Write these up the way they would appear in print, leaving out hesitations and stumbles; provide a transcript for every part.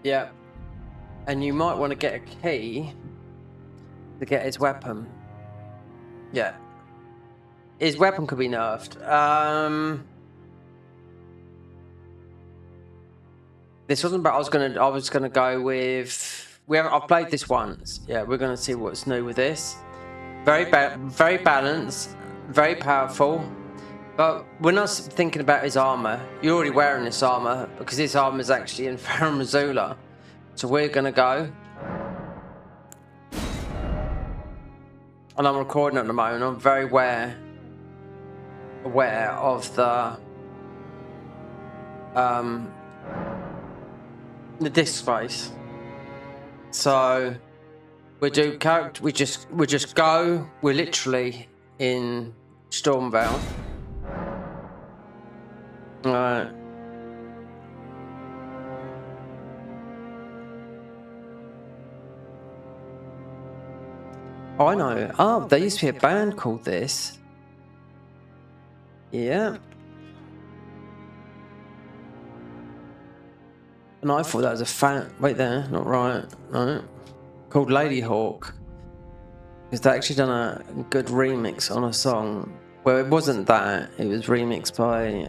Yeah. And you might want to get a key to get his weapon. Yeah. His weapon could be nerfed. This wasn't about. I was gonna go with. I've played this once. Yeah, we're gonna see what's new with this. Very balanced, very powerful. But we're not thinking about his armor. You're already wearing this armor because this armor is actually in Farum Azula. So we're gonna go. And I'm recording at the moment. I'm very aware of the disk space. So we do character. We just go. We're literally in Stormvale. Alright. Oh, I know. Oh, there used to be a band called this. Yeah. And I thought that was a fan. Wait there, not right. No. Called Lady Hawk. Because they actually done a good remix on a song. Well, it wasn't that. It was remixed by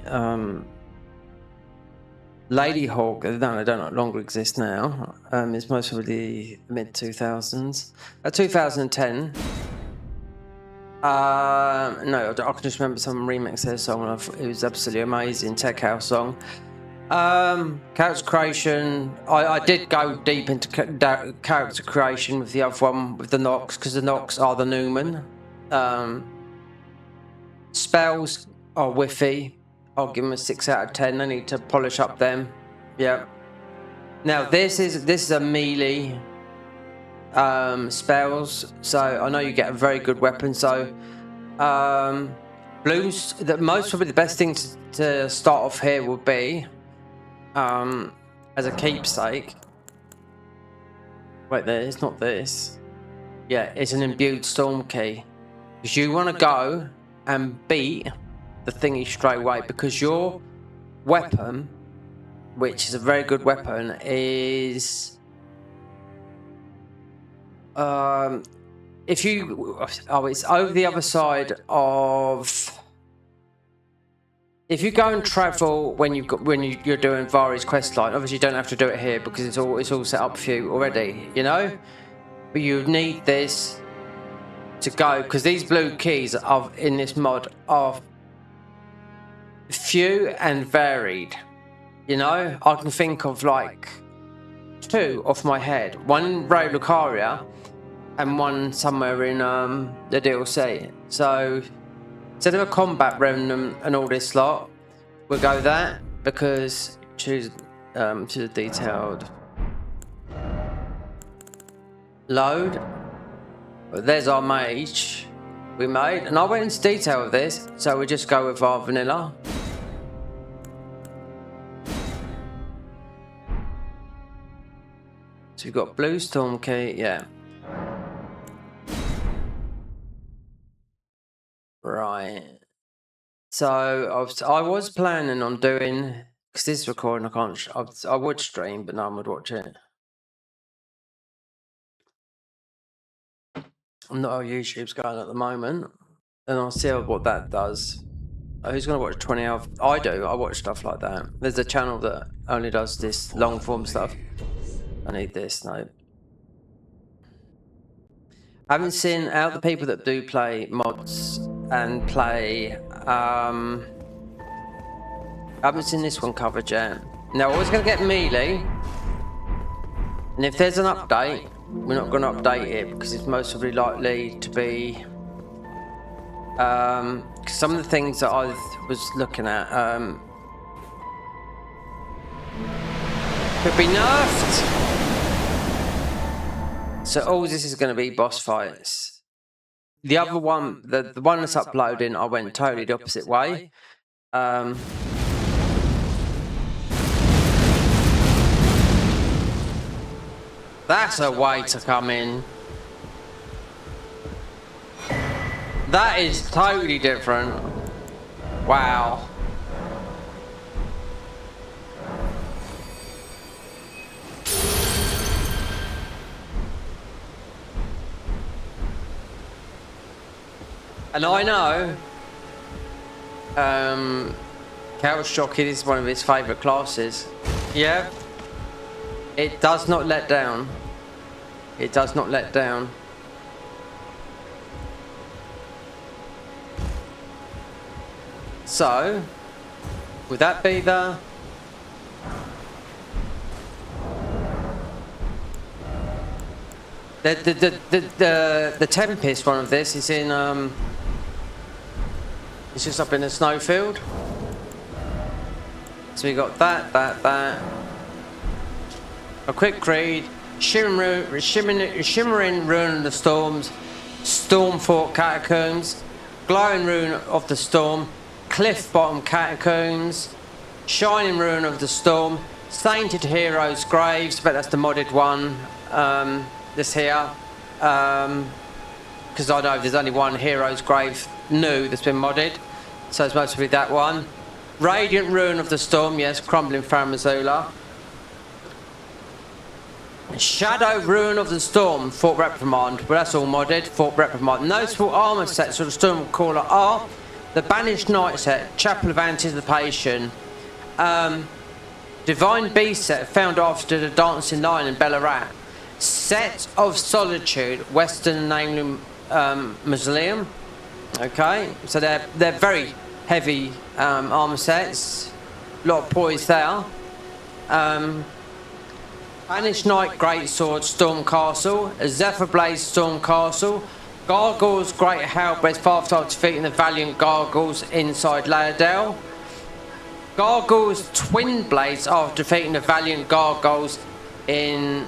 Lady Hawk. No, they don't no longer exist now. It's most probably the mid 2000s. 2010. No, I can just remember some remix their song. It was absolutely amazing tech house song. Character creation. I did go deep into character creation with the other one with the Nox because the Nox are the Newman. Spells are whiffy. I'll give them a 6 out of 10. I need to polish up them. Yeah. Now this is a melee spells, so I know you get a very good weapon. So blues. Probably the best thing to start off here would be as a keepsake. Wait, there. It's not this. Yeah, it's an imbued storm key because you want to go and beat the thingy straight away because your weapon, which is a very good weapon, is it's over the other side of. If you go and travel when you're doing Vari's quest line, obviously you don't have to do it here because it's all set up for you already, you know. But you need this to go because these blue keys are in this mod are few and varied. You know, I can think of like 2 off my head. One in Ray Lucaria and one somewhere in the DLC. So instead of a combat remnant and all this lot, we'll go that because choose the detailed load. There's our mage we made, and I went into detail with this, so we just go with our vanilla. So we've got blue storm key, yeah. Right. So I was planning on doing, because this is recording, I would stream, but no one would watch it. I'm not how YouTube's going at the moment, and I'll see what that does. Who's going to watch 20 hours? I do. I watch stuff like that. There's a channel that only does this long form stuff. I need this, no. I haven't seen out the people that do play mods and play. I haven't seen this one covered yet. Now, I was going to get melee, and if there's an update, we're not going to update it because it's most probably likely to be. Cause some of the things that I was looking at could be nerfed. So all this is going to be boss fights. The other one, the one that's uploading, I went totally the opposite way. That's a way to come in. That is totally different. Wow. And I know Couch Jockey is one of his favourite classes. Yeah. It does not let down. It does not let down. So, would that be the... The Tempest one of this is in it's just up in a snowfield. So we got that. A quick read. Shimmering Rune of the Storms, Stormfort Catacombs, Glowing Rune of the Storm, Cliff Bottom Catacombs, Shining Rune of the Storm, Sainted Heroes Graves, but that's the modded one. This here, because I know there's only one Hero's Grave new that's been modded, so it's mostly that one. Radiant Rune of the Storm, yes, Crumbling Faramazula. Shadow Rune of the Storm, Fort Reprimand, but that's all modded, Fort Reprimand. Notable armour sets for the Stormcaller are the Banished Knight set, Chapel of Anticipation, Divine Beast set, found after the Dancing Lion in Ballarat. Set of Solitude, Western namely Mausoleum. Okay, so they're very heavy armor sets. A lot of poise there. Banished Knight Greatsword Stormcastle, Zephyr Blaze Stormcastle, Gargoyles Great Halberd, after defeating the Valiant Gargoyles inside Laerdale. Gargoyles Twin Blades after defeating the Valiant Gargoyles in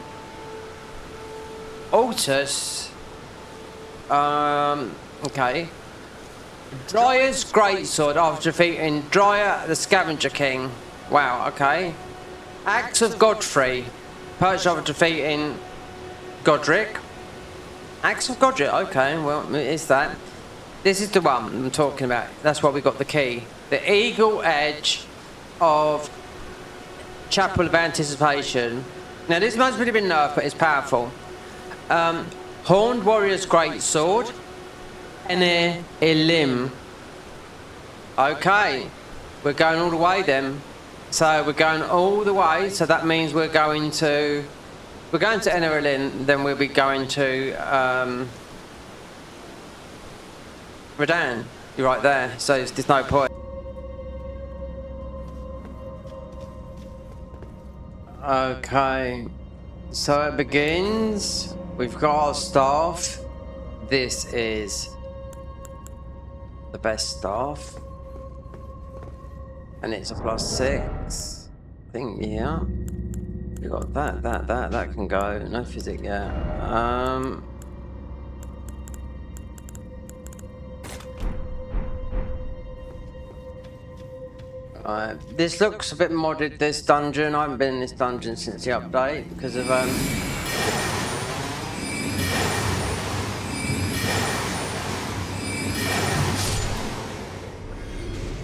Altus. Okay. Dryer's Greatsword after defeating Dryer the Scavenger King. Wow, okay. Axe of Godfrey, purchased after defeating Godric. Axe of Godric, okay, well, it is that. This is the one I'm talking about. That's why we got the key. The Eagle Edge of Chapel of Anticipation. Now, this must have been nerfed, but it's powerful. Horned Warrior's Greatsword, Ene Elim. Okay, we're going all the way then. So we're going all the way. So that means we're going to Ene Elim. Then we'll be going to Redan. You're right there. So there's no point. Okay, so it begins. We've got our staff. This is the best staff. And it's a +6. I think, yeah. We got that can go. No physic, yeah. This looks a bit modded, this dungeon. I haven't been in this dungeon since the update because of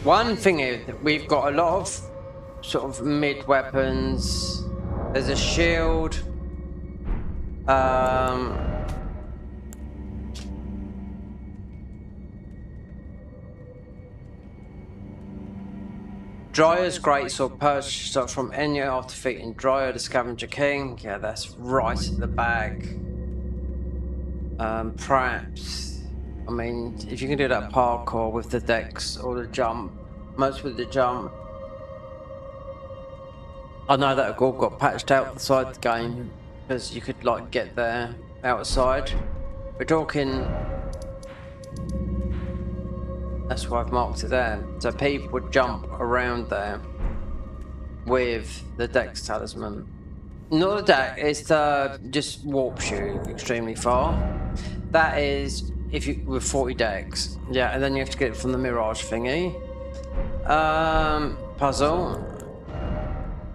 one thing is that we've got a lot of sort of mid weapons. There's a shield. Dryer's Greatsword purchased from Enya after defeating Dryer the Scavenger King. Yeah, that's right at the back. Perhaps. I mean, if you can do that parkour with the dex or the jump, most with the jump. I know that all got patched outside the game because you could like get there outside. We're talking. That's why I've marked it there. So people would jump around there with the dex talisman. Not the dex, it's just warps you extremely far. That is. If you with 40 dex, yeah, and then you have to get it from the mirage thingy. Puzzle,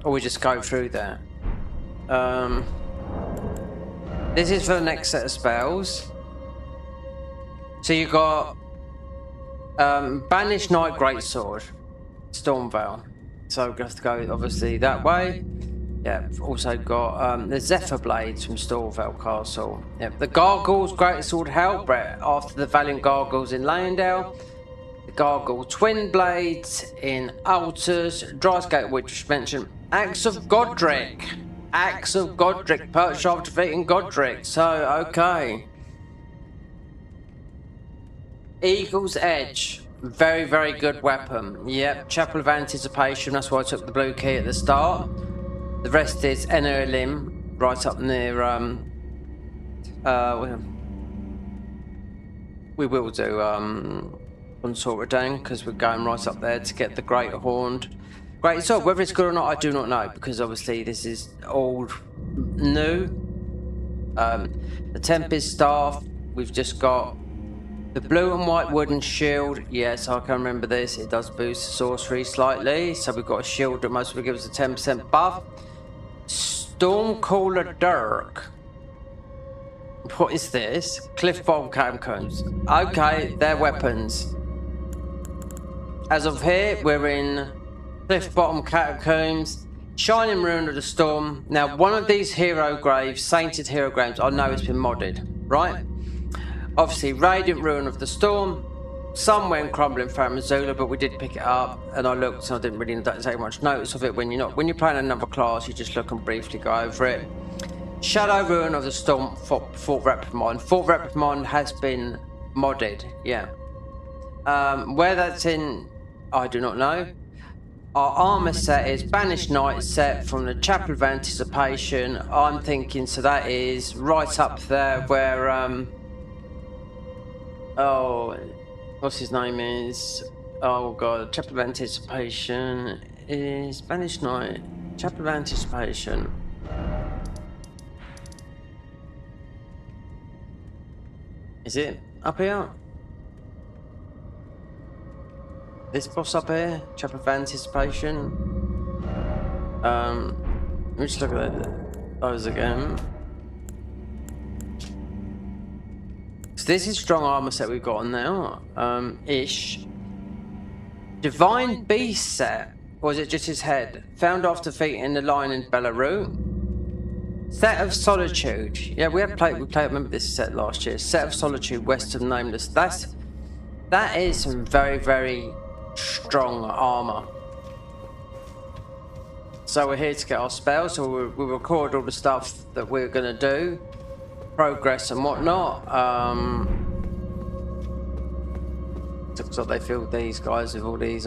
or we just go through there. This is for the next set of spells. So you got Banished Knight Greatsword, Stormveil. So we have to go obviously that way. Yeah, we've also got the Zephyr Blades from Stormvale Castle. Yep, the Gargoyles, Great Sword Hellbrett after the Valiant Gargoyles in Leyendale. The Gargoyle Twin Blades in Altars. Drysgate, which mentioned Axe of Godric. Axe of Godric, perched after defeating Godric. So, okay. Eagle's Edge. Very, very good weapon. Yep, Chapel of Anticipation. That's why I took the blue key at the start. The rest is Elim, right up near. We will do Consortidang because we're going right up there to get the Great Horned. Great Sword. Whether it's good or not, I do not know because obviously this is all new. The Tempest Staff. We've just got the blue and white wooden shield. Yes, I can remember this. It does boost sorcery slightly. So we've got a shield that mostly gives us a 10% buff. Stormcaller Dirk. What is this? Cliff Bottom Catacombs. Okay, they're weapons. As of here, we're in Cliff Bottom Catacombs. Shining Ruin of the Storm. Now, one of these hero graves, Sainted Hero Graves, I know it's been modded, right? Obviously, Radiant Ruin of the Storm, somewhere in Crumbling Missoula, but we did pick it up, and I looked, and I didn't really take much notice of it. When you're playing another class, you just look and briefly go over it. Shadow Ruin of the Storm, Fort Reprimand. Fort Reprimand has been modded, yeah. Where that's in, I do not know. Our armor set is Banished Knight set from the Chapel of Anticipation. I'm thinking, so that is right up there where, oh, what's his name is? Oh god, Chapel of Anticipation is Banished Knight. Chapel of Anticipation. Is it up here? This boss up here? Chapel of Anticipation. Let me just look at those again. So this is strong armor set we've got on now. Ish. Divine Beast set. Or is it just his head? Found after defeating the lion in Belarus. Set of Solitude. Yeah, we played, remember this set last year. Set of Solitude, West of Nameless. That is some very, very strong armor. So we're here to get our spells, so we'll record all the stuff that we're gonna do. Progress and whatnot. Looks like they filled these guys with all these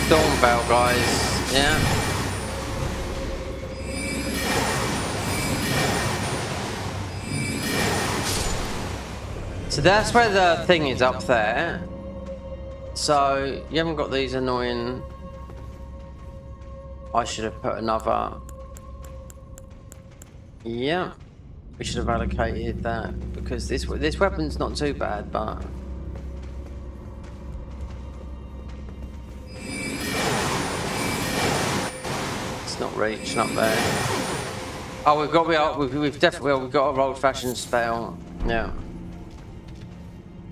Stormvale guys, yeah. So that's where the thing is up there. So you haven't got these annoying. I should have put another. Yeah, we should have allocated that because this weapon's not too bad, but. Not reaching up there. Oh, we've definitely got our old-fashioned spell. Yeah.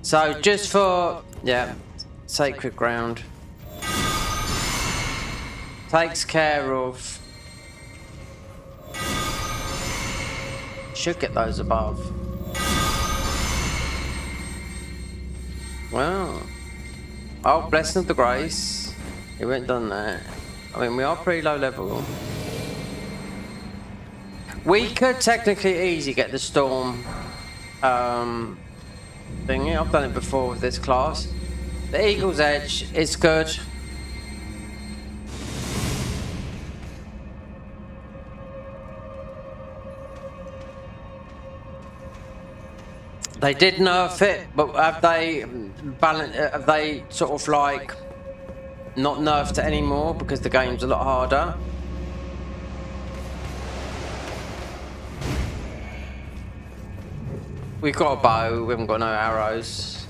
So just for sacred ground takes care of. Should get those above. Well. Oh, blessing of the grace. It went done that. I mean, we are pretty low level. We could technically easily get the storm thingy. I've done it before with this class. The Eagle's Edge is good. They did nerf it, but have they sort of like not nerfed it anymore because the game's a lot harder? We've got a bow, we haven't got no arrows.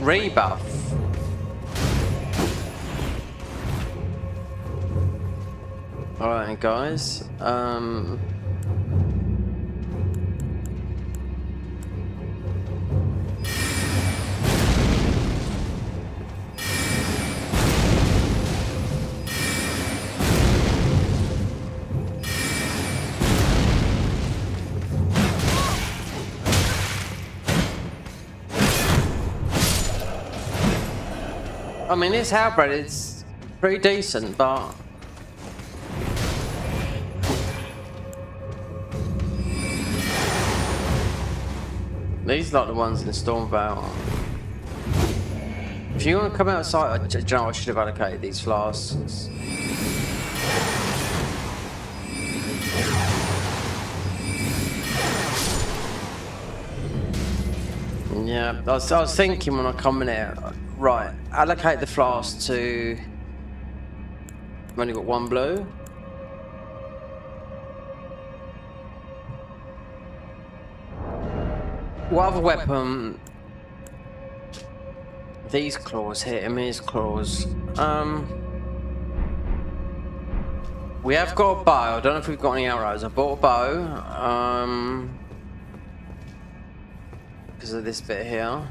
rebuff. Alright guys, I mean, this halberd is pretty decent, but these are like the ones in Stormcaller. If you want to come outside, do you know, I should have allocated these flasks. Yeah, I was thinking when I come in here, right, allocate the flask to... I've only got one blue. What other weapon? These claws hit him, his claws. We have got a bow. I don't know if we've got any arrows. I bought a bow. Because of this bit here.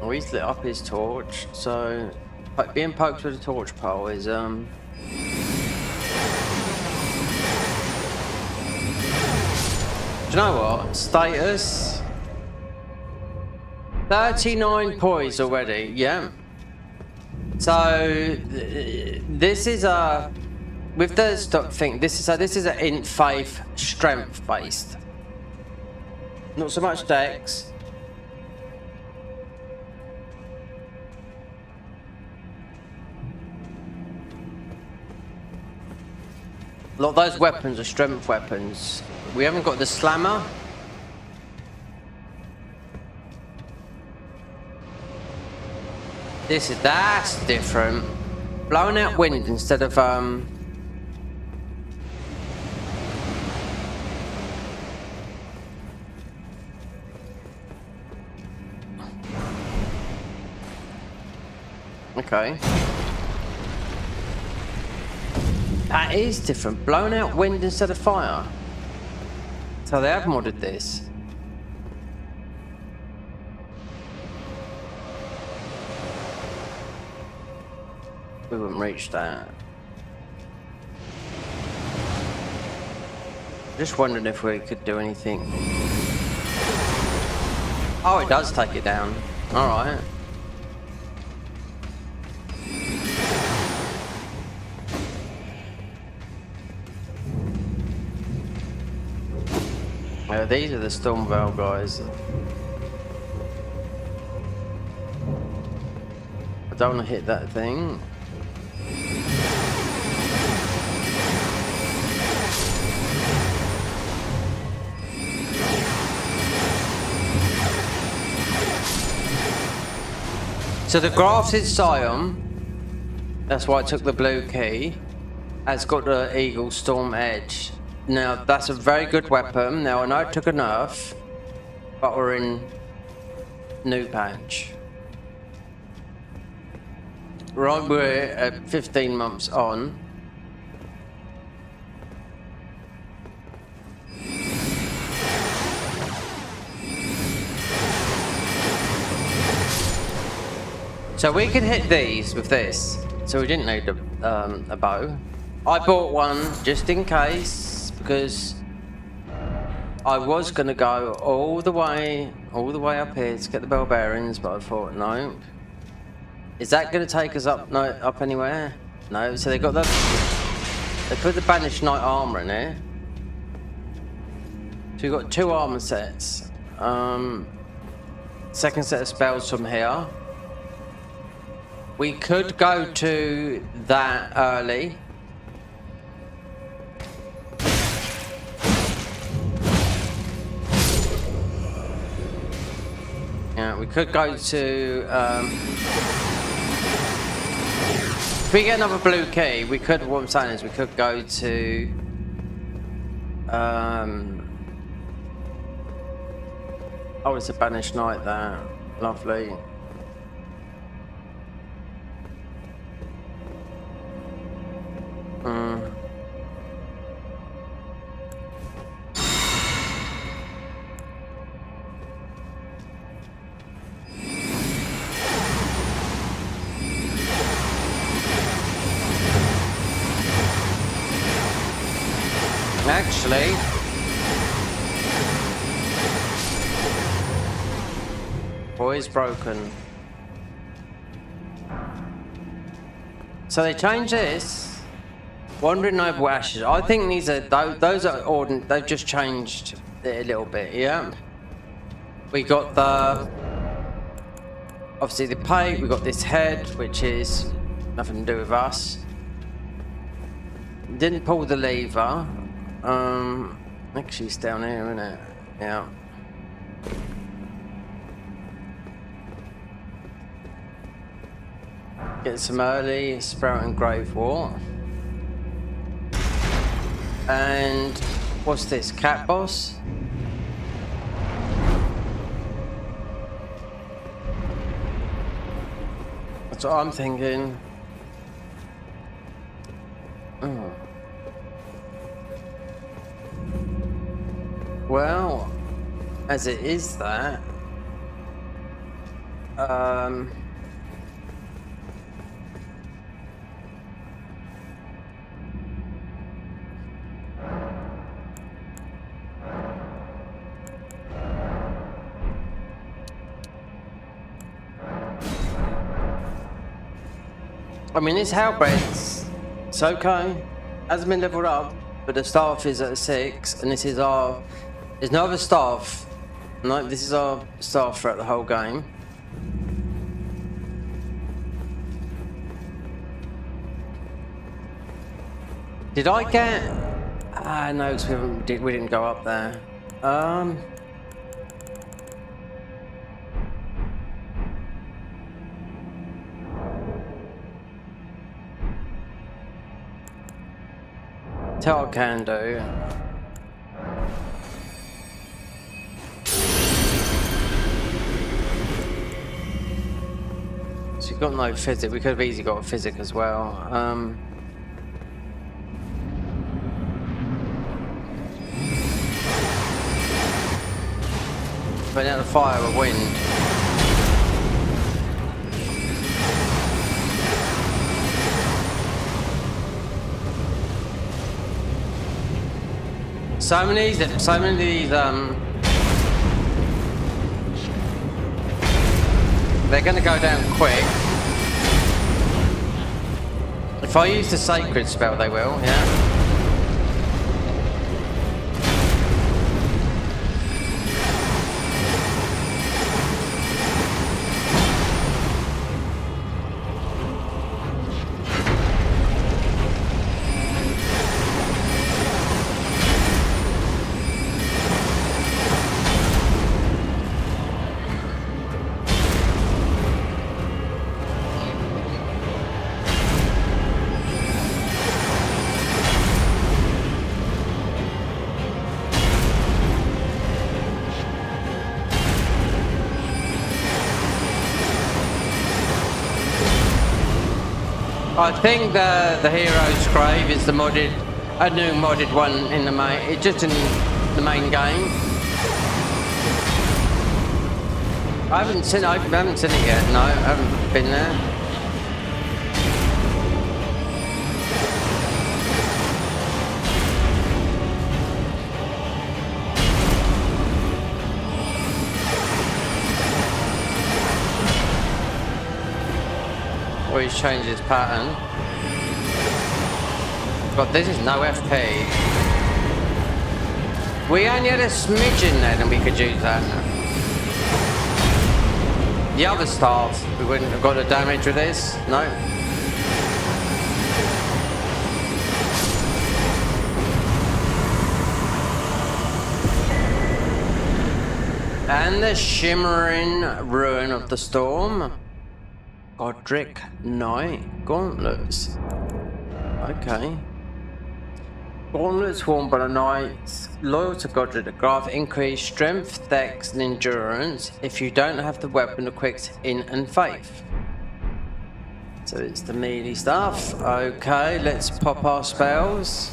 Oh, he's lit up his torch, so being poked with a torch pole is Do you know what? Status 39 poise already, yeah. So this is a with the stock thing, this is an int faith strength based. Not so much dex. A lot of those weapons are strength weapons. We haven't got the slammer. That's different. Blowing out wind instead of Okay. That is different. Blowing out wind instead of fire. So they have modded this. We wouldn't reach that. Just wondering if we could do anything. Oh, it does take it down. Alright. Yeah, these are the Stormcaller guys. I don't want to hit that thing. So the grafted Scion, that's why I took the blue key, has got the Eagle Storm Edge. Now that's a very good weapon. Now I know it took a nerf, but we're in new patch. Right, we're at 15 months on. So we can hit these with this. So we didn't need a bow. I bought one just in case, because I was gonna go all the way up here to get the bell bearings, but I thought no. Is that gonna take us up up anywhere? No. So they put the banished knight armor in here. So we've got 2 armor sets. Second set of spells from here. We could go to that early. Yeah, we could go to... if we get another blue key, we could... What I'm saying is we could go to... Oh, it's a banished knight there. Lovely. Actually, boy's broken. So they changed this. Wandering Noble Ashes. I think these are those are ordinary. They've just changed it a little bit. Yeah. We got the obviously the pay. We got this head, which is nothing to do with us. Didn't pull the lever. Actually, it's down here, isn't it? Yeah. Get some early Sprout and Grave War. And what's this? Cat Boss? That's what I'm thinking. Oh. Well, as it is that, I mean, this Hellbread's, it's okay. Hasn't been leveled up, but the staff is at 6, and this is our. There's no other staff. No, this is our staff throughout the whole game. Did I get? No, because we didn't go up there. Tell I can do. So you've got no physic. We could have easily got a physic as well. But now the fire or wind. So many of these, they're going to go down quick. If I use the sacred spell, they will, yeah. I think the Hero's Grave is a new modded one in the main. It's just in the main game. I haven't seen it yet. No, I haven't been there. Or he's changed his pattern. But this is no FP. We only had a smidgen there and we could use that. The other staff, we wouldn't have got the damage with this, no. And the Shimmering Ruin of the Storm. Godric Knight Gauntlets. Okay. Gauntlets worn by the knights loyal to Godric the Graph increase strength, dex, and endurance if you don't have the weapon equipped in and faith. So it's the melee stuff. Okay, let's pop our spells.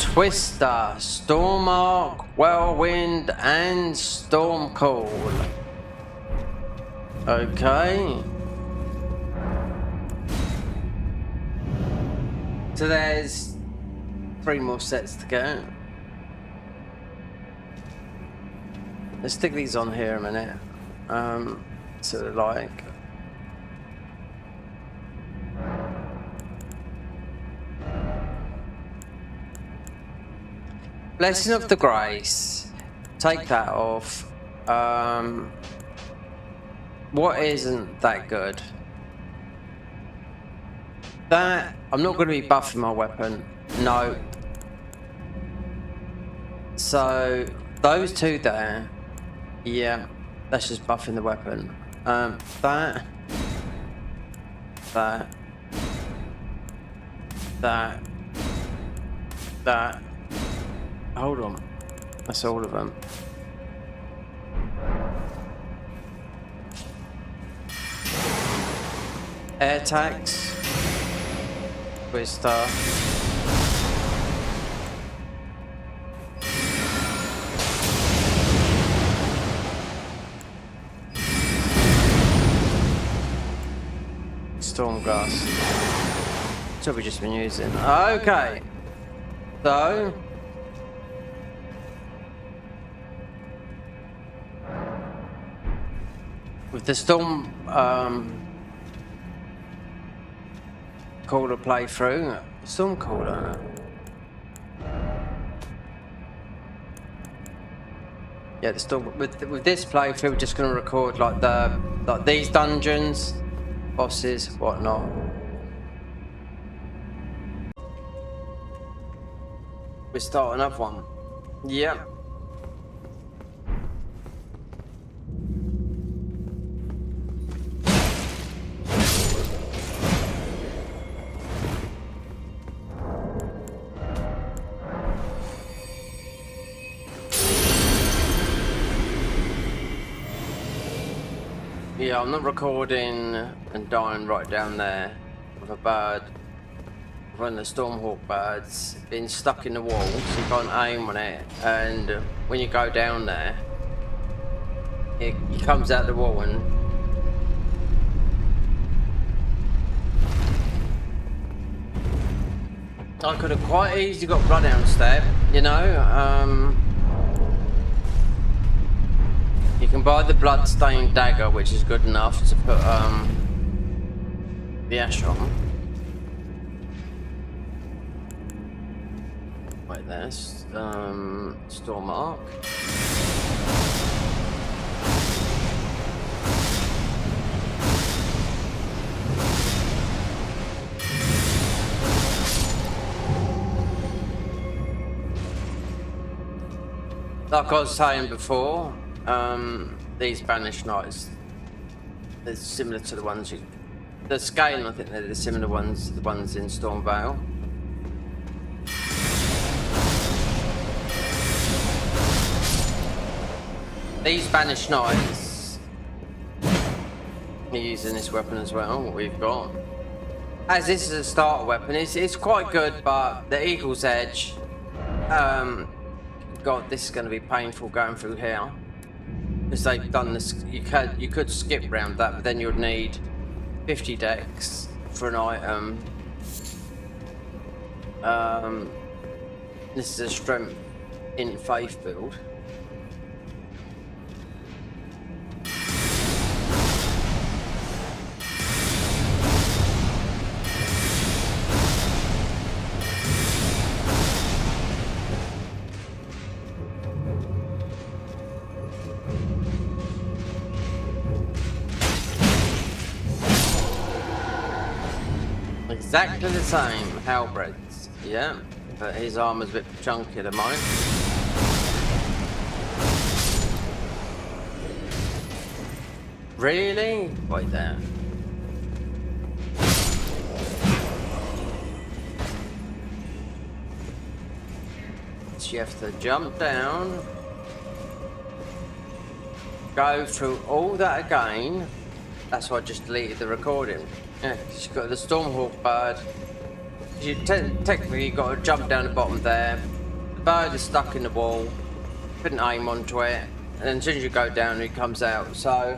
Twister, Stormark, Whirlwind, and Stormcall. Okay. So there's 3 more sets to go. Let's stick these on here a minute. So like Blessing of the Grace. Take that off. What isn't that good? That I'm not going to be buffing my weapon. No. So those 2 there. Yeah, that's just buffing the weapon. That. Hold on. That's all of them. Air attacks. Twister. Stormgust. So we've just been using. Okay. So with the Storm Caller playthrough, Stormcaller. Yeah, the Storm with this playthrough, we're just going to record like these dungeons, bosses, whatnot. We start another one. Yeah. Yeah, I'm not recording and dying right down there with a bird. When the Stormhawk bird's been stuck in the wall, so you can't aim on it, and when you go down there, it comes out the wall and I could have quite easily got Bloodhound Step, you know. You can buy the Bloodstained Dagger, which is good enough to put the ash on. Wait, there's Stormark. Like I was saying before, these Banished Knights, they're similar to the ones the scaling, I think they're the similar ones to the ones in Stormvale. These Banished Knights are using this weapon as well, what we've got. As this is a starter weapon, it's quite good, but the Eagle's Edge, God, this is going to be painful going through here. Because they've done this, you could skip round that, but then you'd need 50 dex for an item. This is a strength in faith build. Exactly the same, Halberd's, yeah, but his armor's a bit chunkier than mine. Really? Wait there. You have to jump down, go through all that again. That's why I just deleted the recording. Yeah, because you've got the Stormhawk bird. You technically you've got to jump down the bottom there. The bird is stuck in the wall. Couldn't aim onto it. And then as soon as you go down, it comes out. So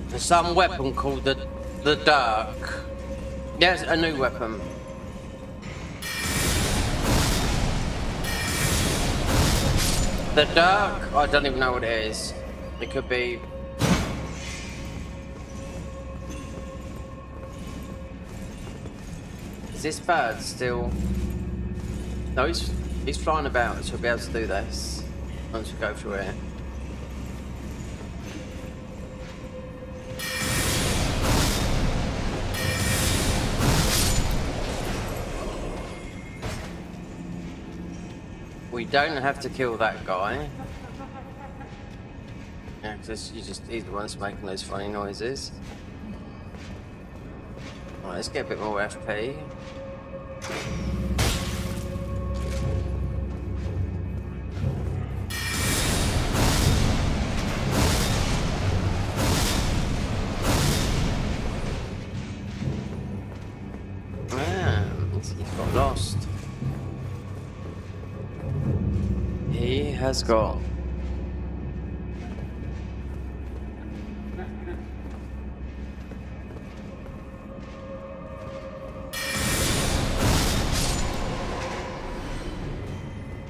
there's some weapon called the Dirk. Yes, a new weapon. The Dirk, I don't even know what it is. It could be. Is this bird still? No, he's flying about, so we'll be able to do this once we go through here. We don't have to kill that guy. Yeah, because he's the one that's making those funny noises. Alright, let's get a bit more FP. He's got lost. He has got.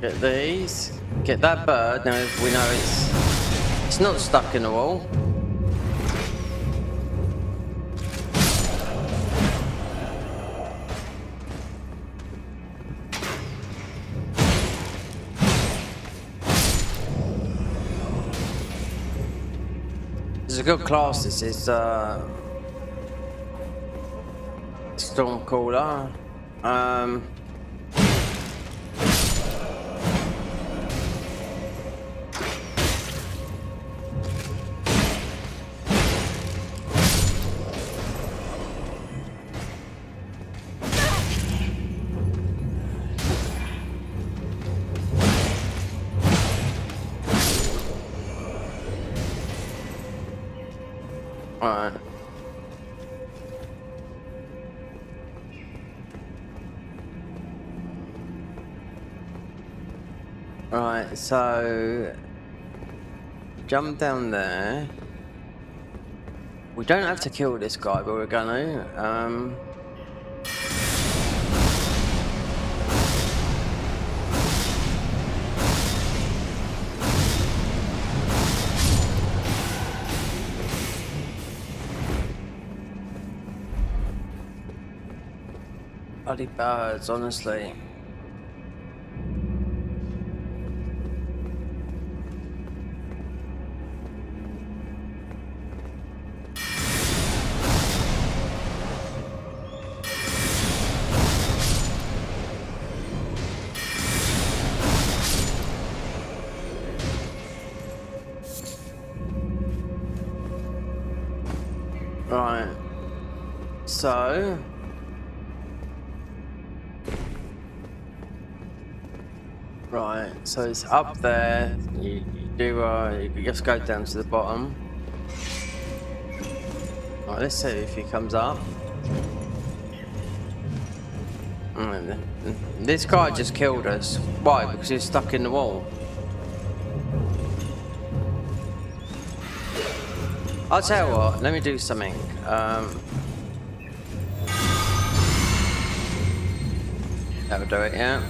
Get these. Get that bird. Now we know it's not stuck in the wall. It's a good class. This is Stormcaller. Alright. Right, so jump down there. We don't have to kill this guy, but we're gonna. Bloody birds, honestly. Right. So. Right, so it's up there. You just go down to the bottom. Right, let's see if he comes up. This guy just killed us. Why? Because he's stuck in the wall. I'll tell you what, let me do something. That'll do it, yeah.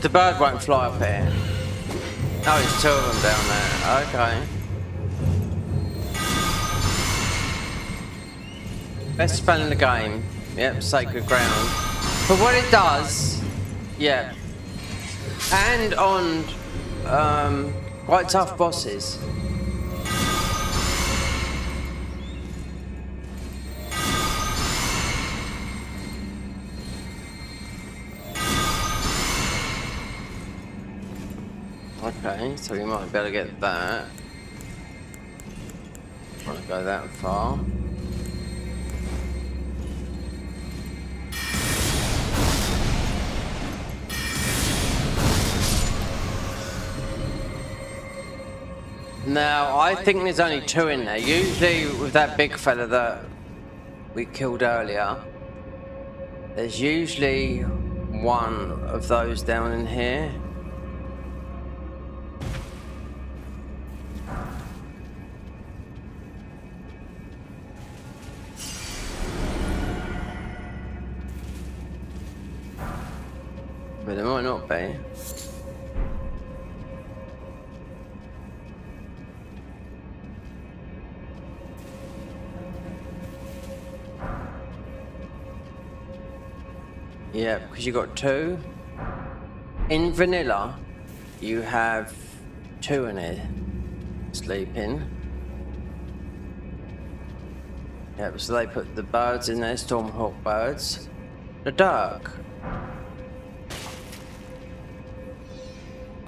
The bird won't fly up here. Oh, there's two of them down there. Okay. Best spell in the game. Yep, sacred ground. But what it does, yeah, and on quite tough bosses. Okay, so we might be able to get that. I want to go that far. Now, I think there's only 2 in there. Usually with that big fella that we killed earlier, there's usually 1 of those down in here. But there might not be. Yeah, because you got 2. In vanilla, you have 2 in here sleeping. Yep, so they put the birds in there, Stormhawk birds. The dark.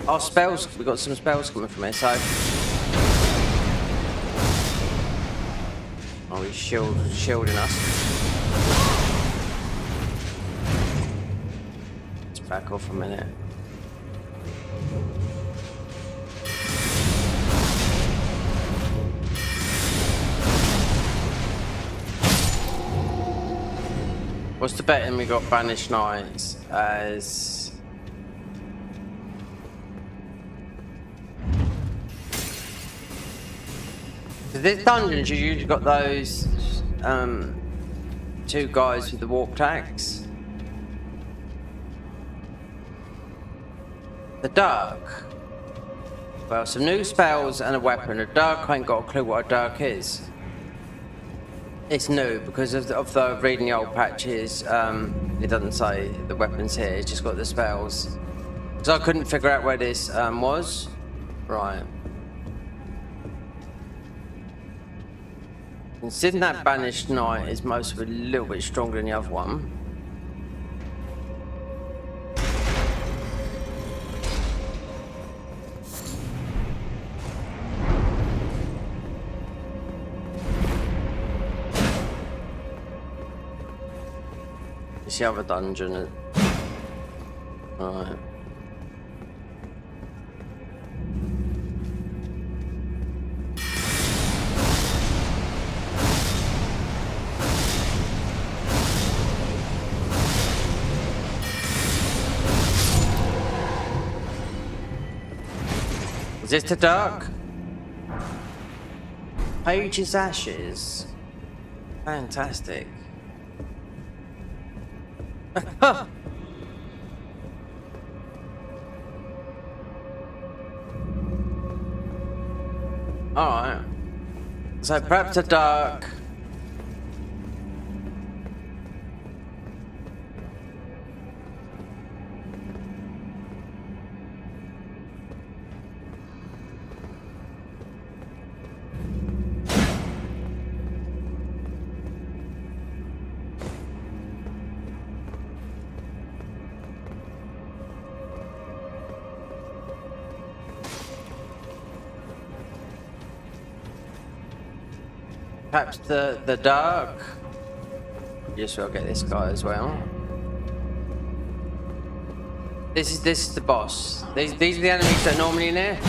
Our spells, we got some spells coming from here, so. Oh, he's shielding us. Let's back off a minute. What's the betting we got Banished Knights as... This dungeons, you usually got those 2 guys with the warped axe. The dark. Well, some new spells and a weapon. The dark, I ain't got a clue what a dark is. It's new because of the reading the old patches. It doesn't say the weapons here. It's just got the spells. So I couldn't figure out where this was. Right. Considering that Banished Knight is most of a little bit stronger than the other one. It's the other dungeon. Alright. Is this the dark? Page's Ashes. Fantastic. Alright. So perhaps the dark. Perhaps the dark. Yes, we'll get this guy as well. This is the boss. These are the enemies that are normally in here.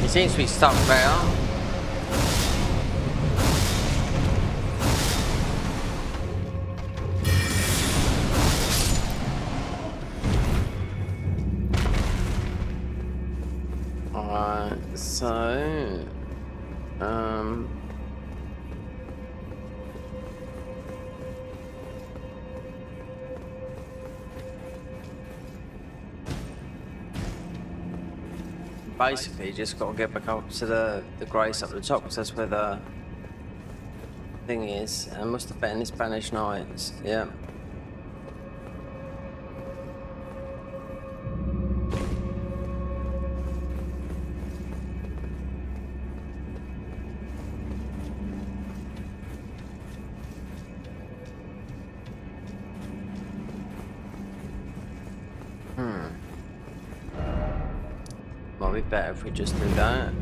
He seems to be stuck there. So, basically, just got to get back up to the grace up the top, because that's where the thing is. And must have been this Banished Knights, yeah. be better if we just do that.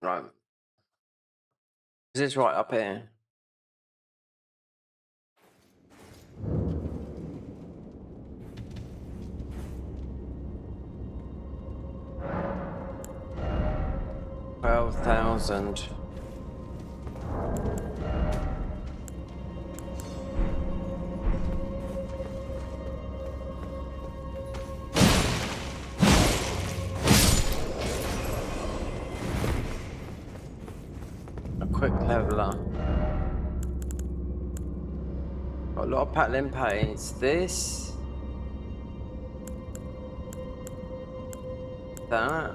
Right. Is this right up here? $12,000. A quick leveler. Got a lot of paddling paints. This. That.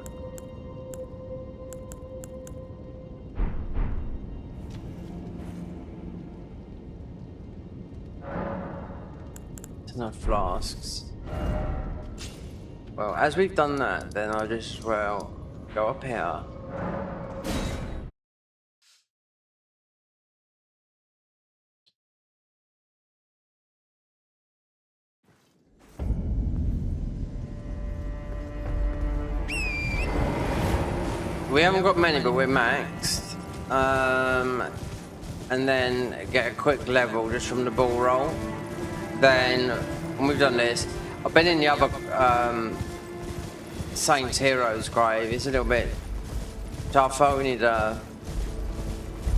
There's no flasks. Well, as we've done that, then I'll just, well, go up here. We haven't got many, but we're maxed. And then get a quick level just from the ball roll. Then, when we've done this, I've been in the other Saints Heroes grave. It's a little bit tougher. We need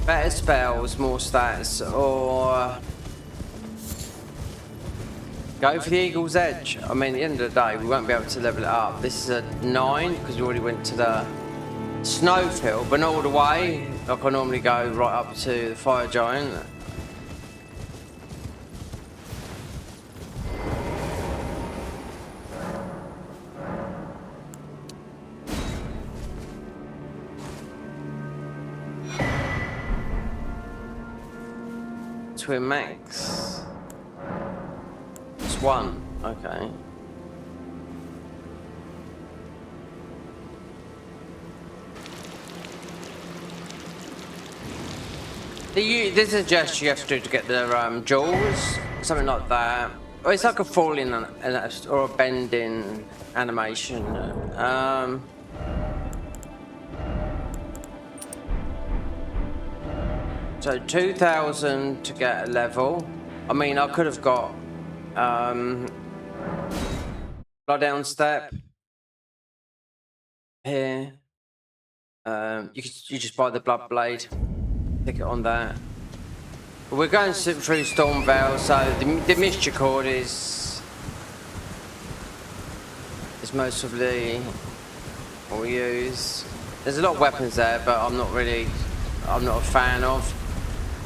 better spells, more stats, or go for the Eagle's Edge. I mean, at the end of the day, we won't be able to level it up. This is a 9 because we already went to the Snowfield, but not all the way. Like I normally go right up to the Fire Giant. Twin max. It's 1. Okay. This is just you have to do to get the jewels, something like that. Or it's like a falling or a bending animation. So 2,000 to get a level. I mean, I could have got blood down step here. You just buy the blood blade. Stick it on that. But we're going through Stormcaller, so the Mischief Cord is most of what we use. There's a lot of weapons there, but I'm not a fan of.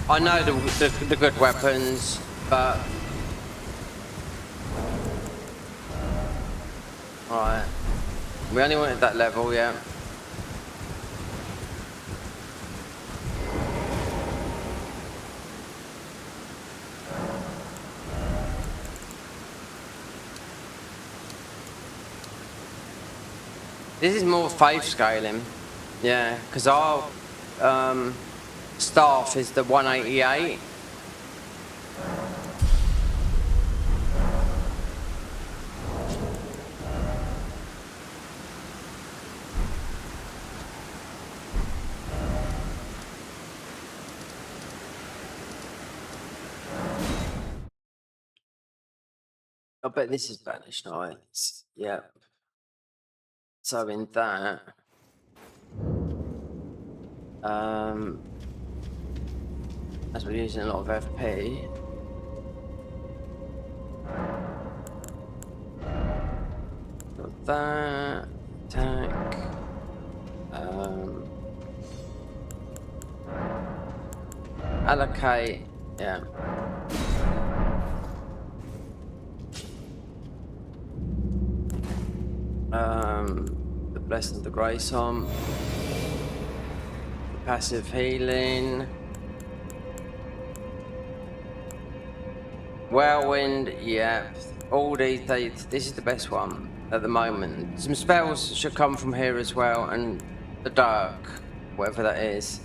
I know the good weapons, but alright. We only wanted that level, yeah. This is more faith scaling, yeah, because our staff is the 188. I bet this is Banished Knights, yeah. So in that, as we're using a lot of FP, got that, attack, allocate, yeah. The Blessing of the Grace on. passive healing. Whirlwind, yeah. All these, this is the best one at the moment. Some spells should come from here as well, and the dark, whatever that is.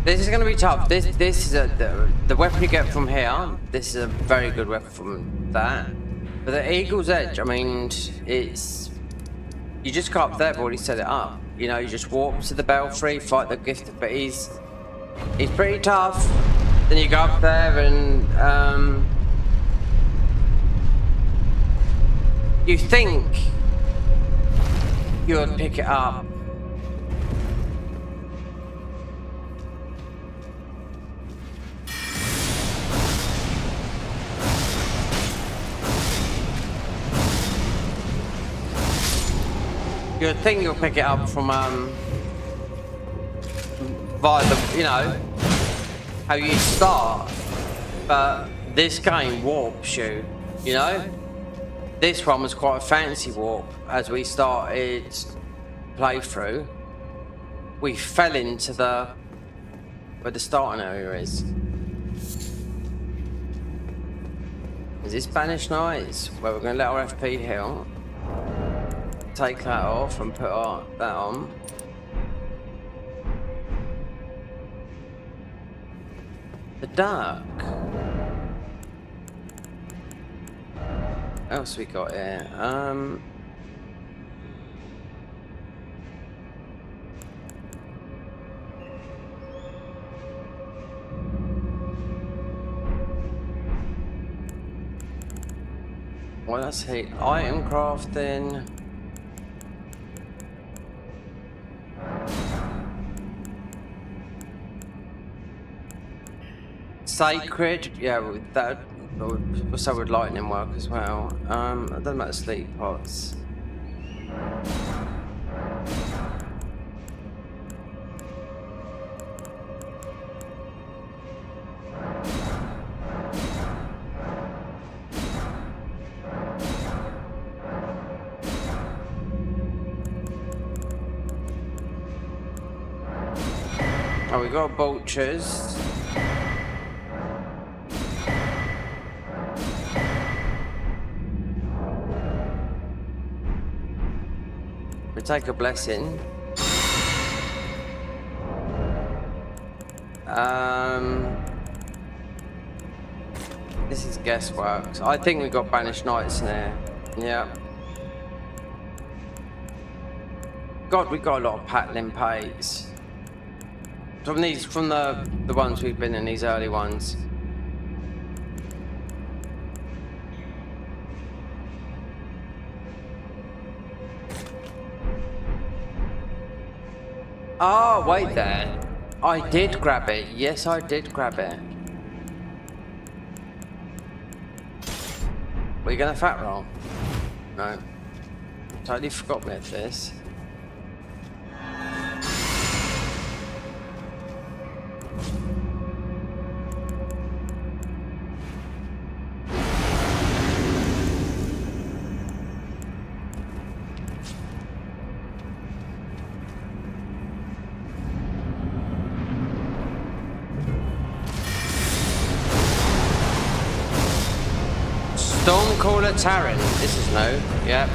This is going to be tough. This is the weapon you get from here. This is a very good weapon from that. But the Eagle's Edge, I mean, it's you just go up there. I've already set it up. You know, you just walk to the belfry, fight the gift. But he's pretty tough. Then you go up there and you think you would pick it up. You'd think you'll pick it up from via the, you know, how you start, but this game warps you, you know. This one was quite a fancy warp. As we started playthrough, we fell into where the starting area is. Is this Banished Knights? Well, we're going to let our FP heal. Take that off and put that on. The dark. What else we got here? Well, let's hit item crafting. Sacred, yeah, with that, so would lightning work as well. I don't know about sleep pots. Oh, we got vultures. We take a blessing. This is guesswork. So I think we got Banished Knights in there. Yeah. God, we got a lot of pattern pays. From these, from the ones we've been in, these early ones. Oh, wait there. I did grab it. Yes, I did grab it. Were you gonna fat roll? No. Totally forgot about this. Stormcaller Taryn. This is new. Yep.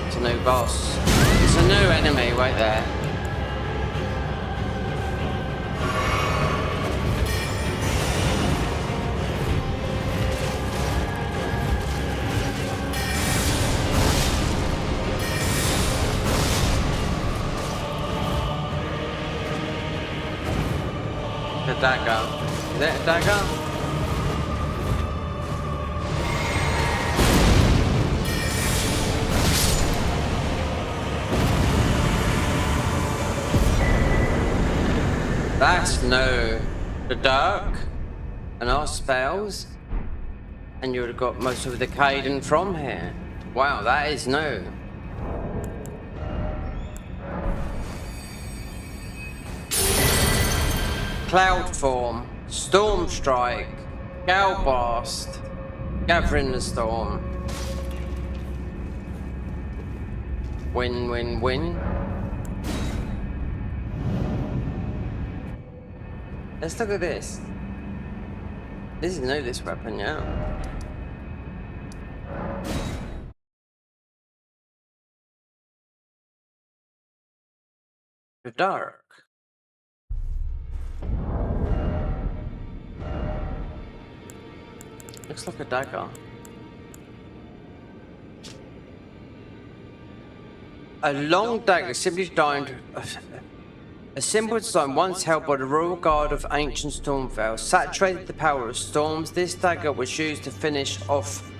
It's a new boss. It's a new enemy right there. The dagger. Is that a dagger? That's no. The dark. and our spells, and you would have got most of the Caden from here. Wow, that is new. Cloud Form, Storm Strike, Gale Blast, Gathering the Storm. Win, win, win. Let's look at this. This is new, this weapon, yeah. The dark. Looks like a dagger. A long dagger simply designed. A simple design once held by the royal guard of ancient Stormcaller saturated the power of storms. This dagger was used to finish off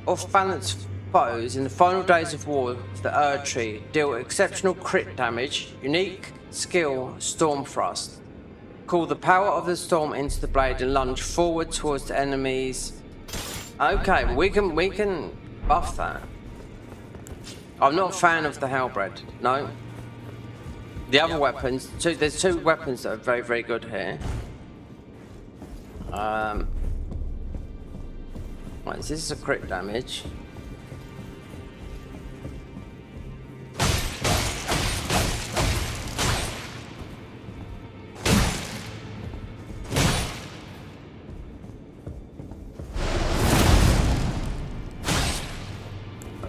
off-balance foes in the final days of war. The Erdtree deal exceptional crit damage. Unique skill, Storm Thrust. Call the power of the storm into the blade and lunge forward towards the enemies. Okay, we can buff that. I'm not a fan of the Halberd. No. The other weapons, there's two weapons that are very, very good here. Right, so this is a crit damage.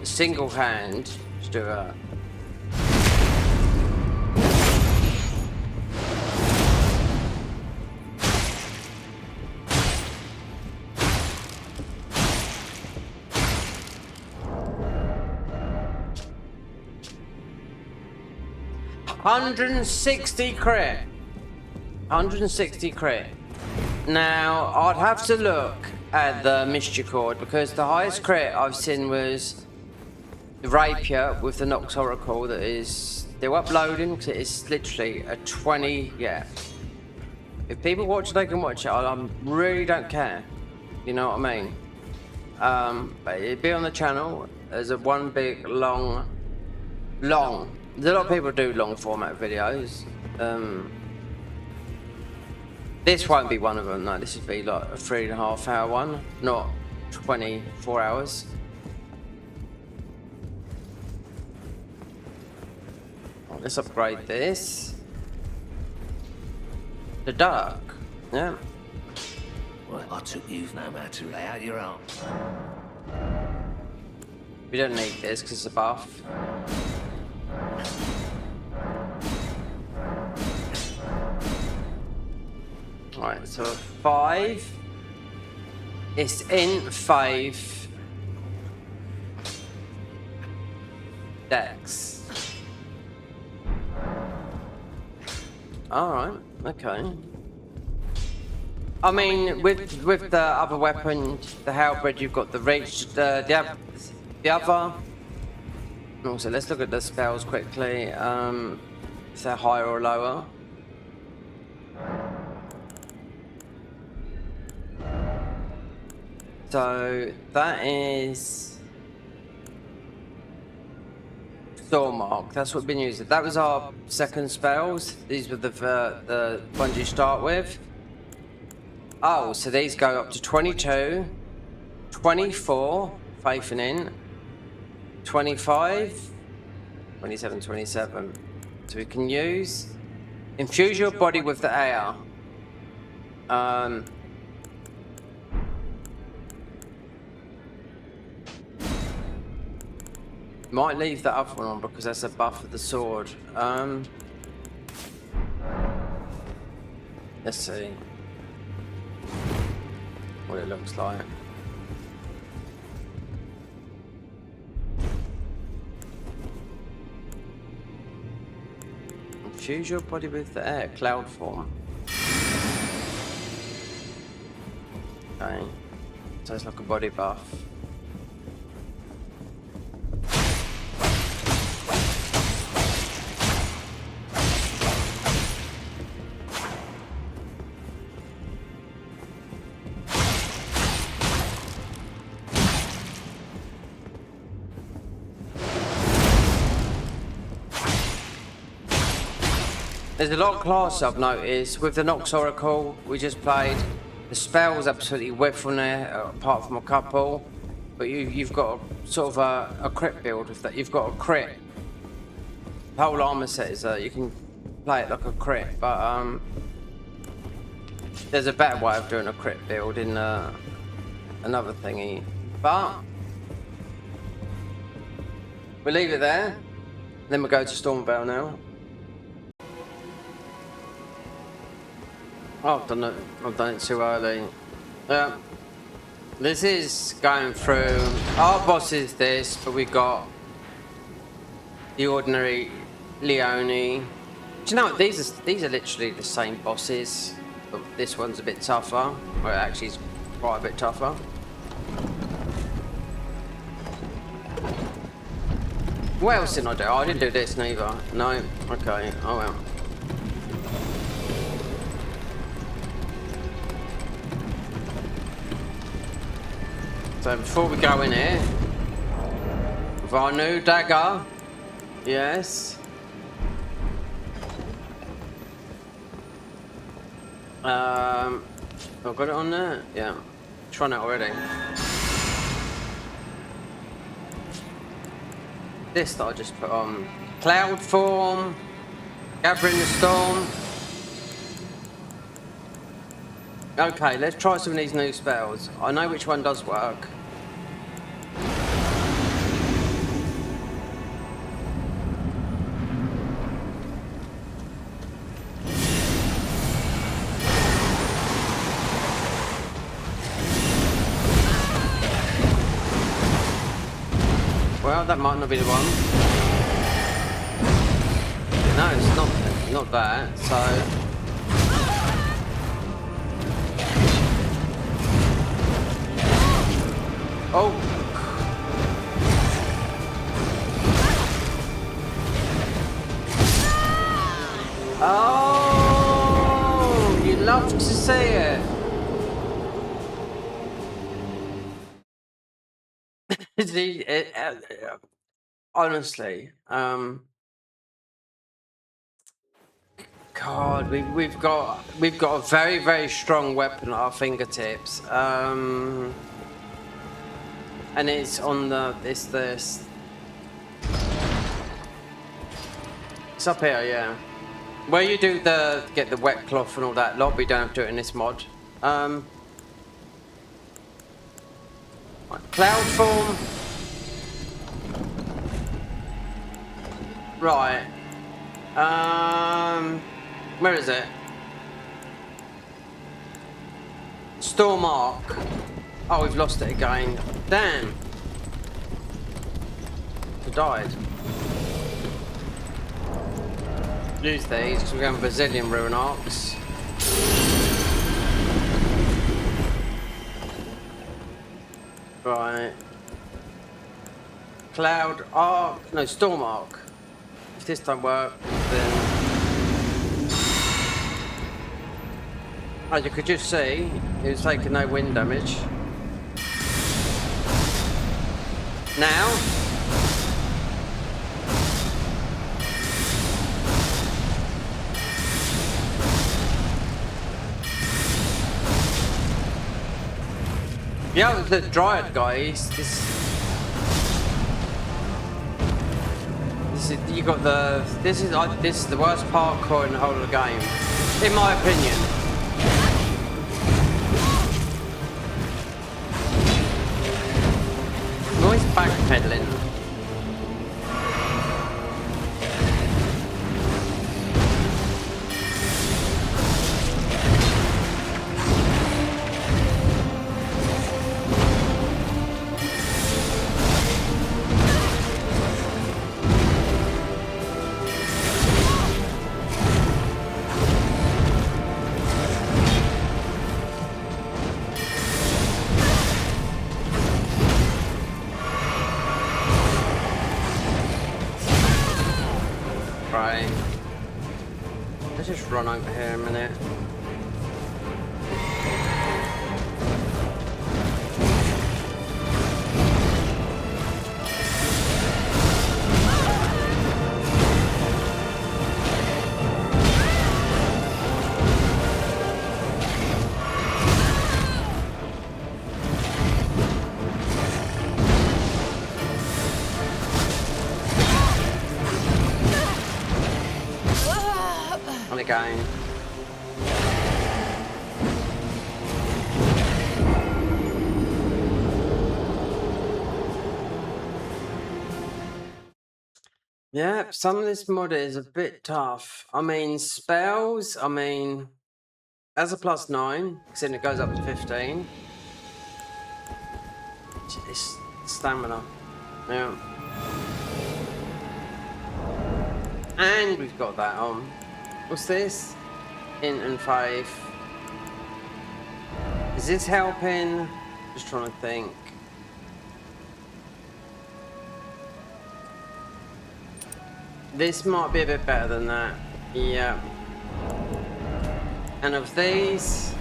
Single hand to do a $160 crit. 160 crit. Now I'd have to look at the Mysticord because the highest crit I've seen was the Rapier with the Nox Oracle that is still uploading because it is literally a 20. Yeah. If people watch it, they can watch it. I really don't care. You know what I mean? But it'd be on the channel as a one big long. There's a lot of people do long format videos. This won't be one of them. No, this would be like a 3.5 hour one, not 24 hours. Let's upgrade this. The dark. Yeah. Well, I took you no matter to lay out your arms. We don't need this because it's a buff. Alright, so 5. It's in 5 Dex. Alright, okay. I mean, with the other weapon, the Halberd, you've got the reach, the other. Also, let's look at the spells quickly. If they're higher or lower. So that is Stormark. That's what we've been using. That was our second spells. These were the ones you start with. Oh, so these go up to 22, 24, Faithing in, 25, 27, 27. So we can use infuse your body with the air. Might leave that other one on because that's a buff of the sword. Let's see what it looks like. Infuse your body with the air, cloud form. Okay, so it's like a body buff. There's a lot of class I've noticed with the Nox Oracle we just played. The spells absolutely whiff from there, apart from a couple. But you've got sort of a crit build with that. You've got a crit. The whole armor set is you can play it like a crit, but there's a better way of doing a crit build in another thingy. But we'll leave it there. Then we'll go to Stormcaller now. Oh, I've done it too early. This is going through. Our boss is this, but we got the ordinary Leone. Do you know what? These are literally the same bosses, but this one's a bit tougher. Well, actually, it's quite a bit tougher. What else didn't I do? Oh, I didn't do this neither. No. Okay. Oh well. So before we go in here, with our new dagger, yes. I've got it on there. Yeah, trying it already. This that I just put on, cloud form, gathering the storm. Okay, let's try some of these new spells. I know which one does work. Well, that might not be the one. No, it's not that, so... Oh! Oh! You love to see it! Honestly, God, we've got a very, very strong weapon at our fingertips. And it's on this. It's up here, yeah. Where you do get the wet cloth and all that lot, we don't have to do it in this mod. Cloud form. Right. Where is it? Storm arc. Oh, we've lost it again. Damn. We died. Use these because we're going Brazilian ruin arcs. Right. Cloud arc. No, storm arc. If this don't work, then. As you could just see, he was taking no wind damage. Now. Yeah, the Dryad guys. This is you got the. This is the worst parkour in the whole of the game, in my opinion. I'm always backpedaling. Right. Let's just run over here a minute. again. Yeah, some of this mod is a bit tough. I mean, spells, I mean, as a +9, because then it goes up to 15. It's stamina. Yeah. And we've got that on. What's this? Int and faith. Is this helping? Just trying to think. This might be a bit better than that. Yeah. And of these...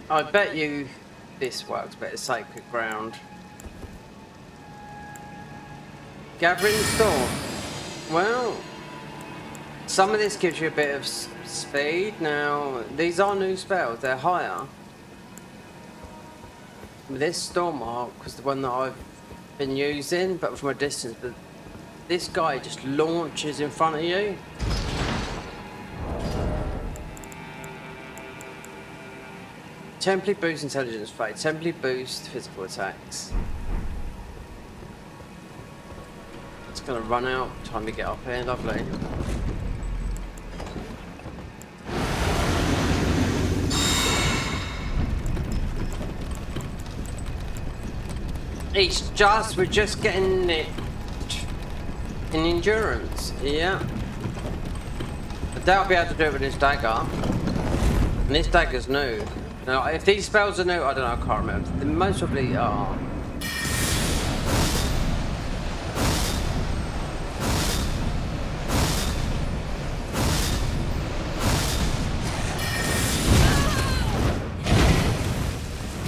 I bet you this works better. Sacred Ground. Gathering Storm. Well, some of this gives you a bit of speed. Now, these are new spells. They're higher. This Stormmark was the one that I've been using, but from a distance. But this guy just launches in front of you. Temporary boost intelligence fade. Temporary boost physical attacks. It's gonna run out. Time to get up here. Lovely. We're just getting it in endurance. Yeah. I doubt I'll be able to do it with this dagger. And this dagger's new. Now, if these spells are new, I don't know, I can't remember. They most probably are.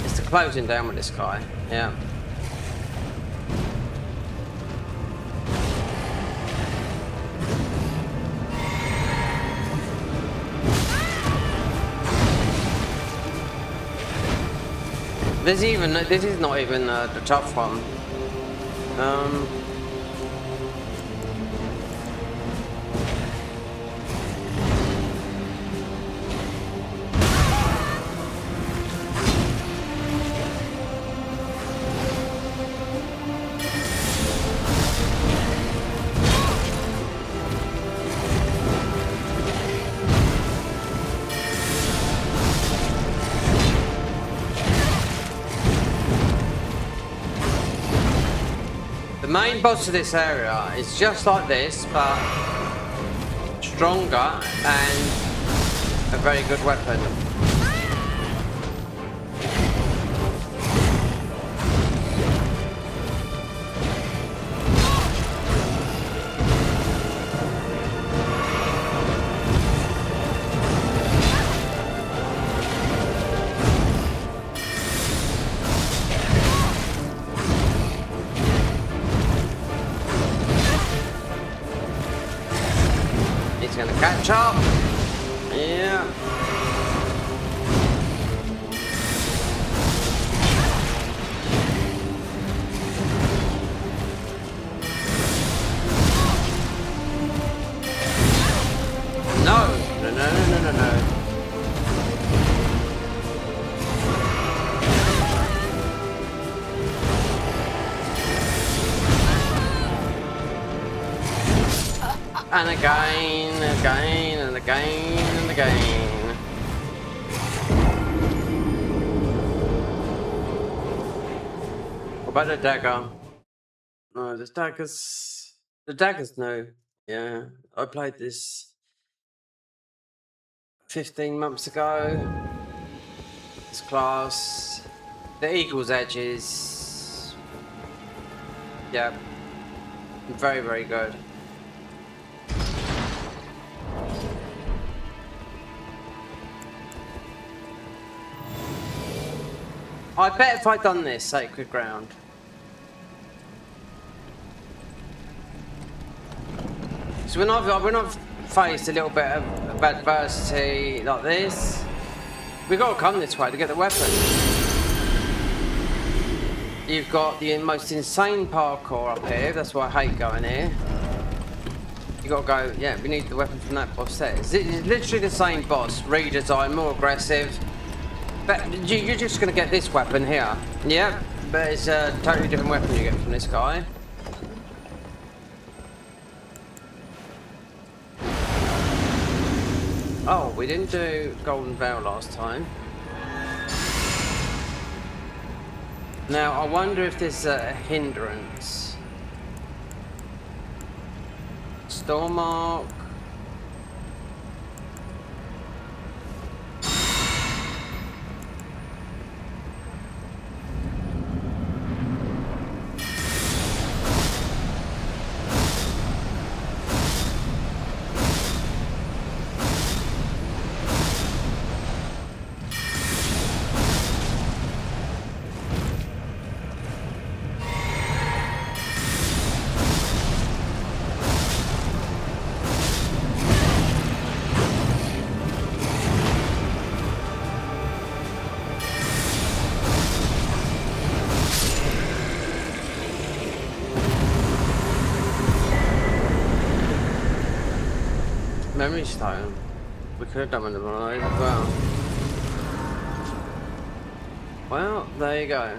It's the closing down with this guy, yeah. This is not even the tough one. The main boss of this area is just like this, but stronger and a very good weapon. Gonna catch up. Yeah. No. And again, and again. What about the dagger? No, the dagger's new. Yeah, I played this 15 months ago. This class, the Eagle's Edges. Yeah, very, very good. I bet if I'd done this, Sacred Ground. So when I've faced a little bit of adversity like this, we've got to come this way to get the weapon. You've got the most insane parkour up here. That's why I hate going here. You gotta go, yeah, we need the weapon from that boss there. It's literally the same boss, redesigned, more aggressive. But you're just gonna get this weapon here. Yeah, but it's a totally different weapon you get from this guy. Oh, we didn't do Golden Veil last time. Now, I wonder if there's a hindrance. Stormark. Memory stone. We could have done one of those as well. Well, there you go.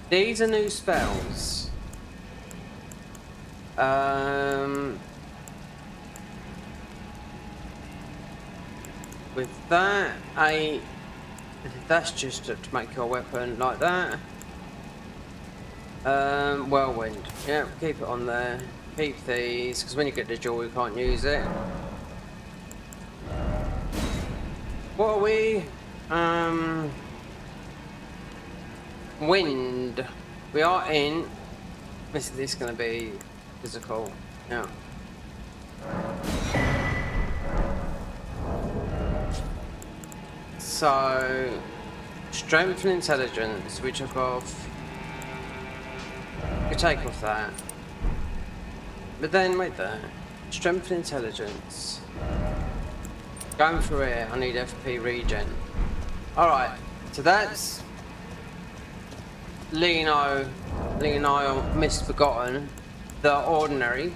These are new spells. With that, that's just to make your weapon like that. Whirlwind. Yeah, keep it on there. Keep these, because when you get the jewel, you can't use it. What are we? Wind. We are in. This is going to be physical. Yeah. So, strength and intelligence, we took off. We take off that. But then, wait there. Strength and intelligence. Going through here, I need FP regen. Alright, so that's Lino Misbegotten, the ordinary.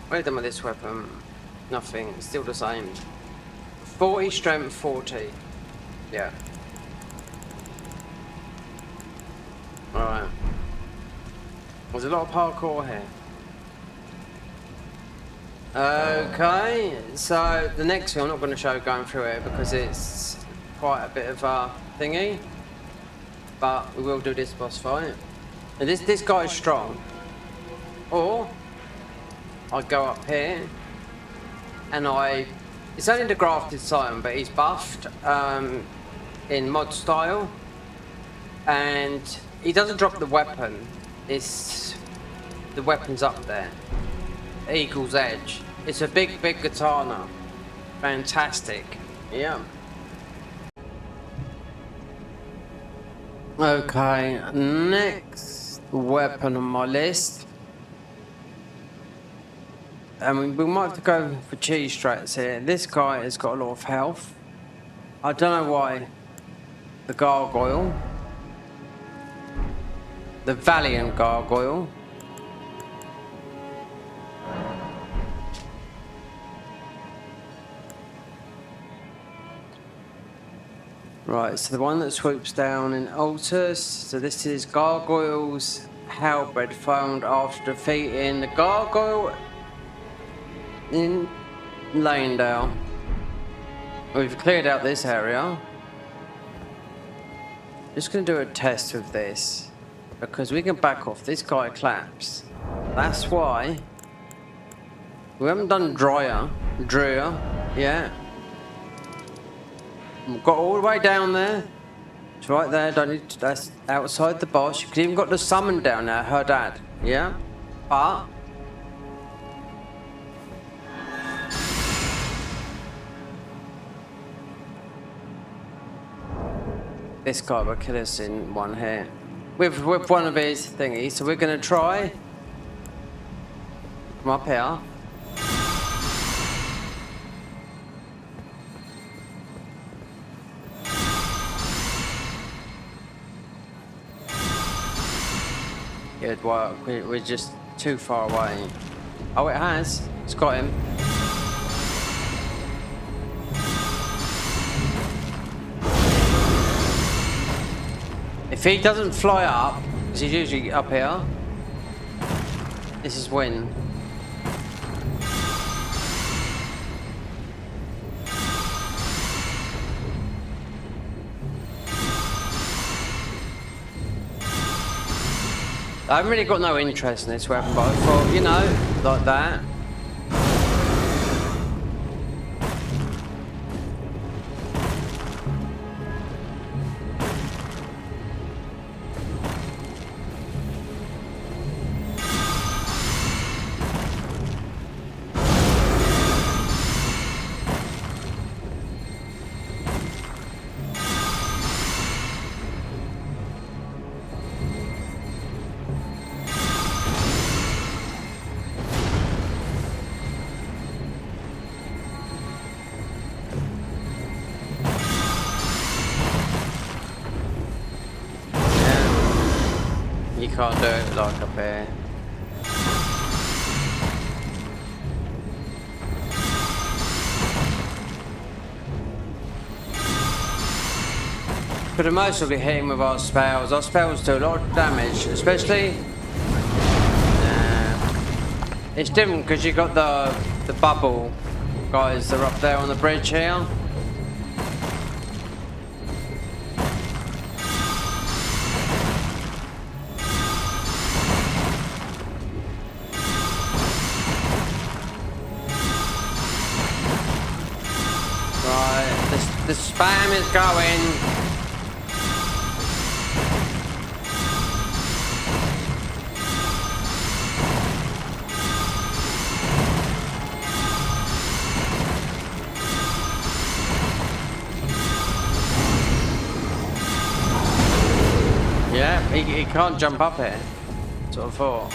What have I done with this weapon? Nothing, it's still the same. 40 strength, 40. Yeah. Alright. There's a lot of parkour here. Okay, so the next thing I'm not going to show going through it because it's quite a bit of a thingy. But we will do this boss fight. And this guy is strong. Or I go up here and it's only the grafted Scion, but he's buffed in mod style. And he doesn't drop the weapon. The weapon's up there. Eagle's Edge. It's a big katana. Fantastic. Yeah. Okay, next weapon on my list. And we might have to go for cheese strats here. This guy has got a lot of health. I don't know why. The gargoyle. The Valiant Gargoyle. Right, so the one that swoops down in Altus. So this is Gargoyle's Halberd found after defeating the Gargoyle in Lanedale. We've cleared out this area. Just going to do a test with this. Because we can back off. This guy claps. That's why we haven't done Dreyer yet. We've got all the way down there. It's right there. Don't need to, that's outside the boss. You could even got the summon down there. Her dad. Yeah. But this guy will kill us in one hit. With one of his thingies. So we're going to try from up here. it'd work. We're just too far away. Oh, it has. It's got him. If he doesn't fly up, because he's usually up here, this is win. I haven't really got no interest in this weapon, but I thought, you know, like that. You can't do it like up here. Could have mostly hit him with our spells. Our spells do a lot of damage, especially. It's different because you got the bubble guys that are up there on the bridge here. The spam is going. Yeah, he can't jump up here. Sort of thought.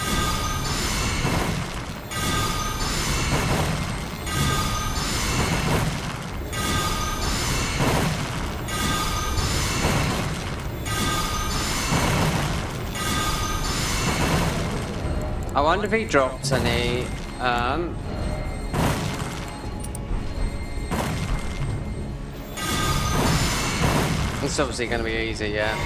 I wonder if he drops any. It's obviously going to be easy, yeah.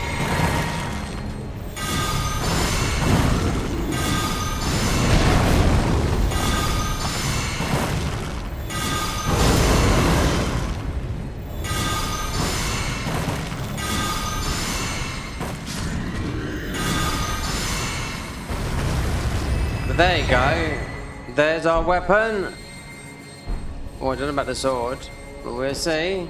There you go. There's our weapon. Oh, I don't know about the sword, but we'll see.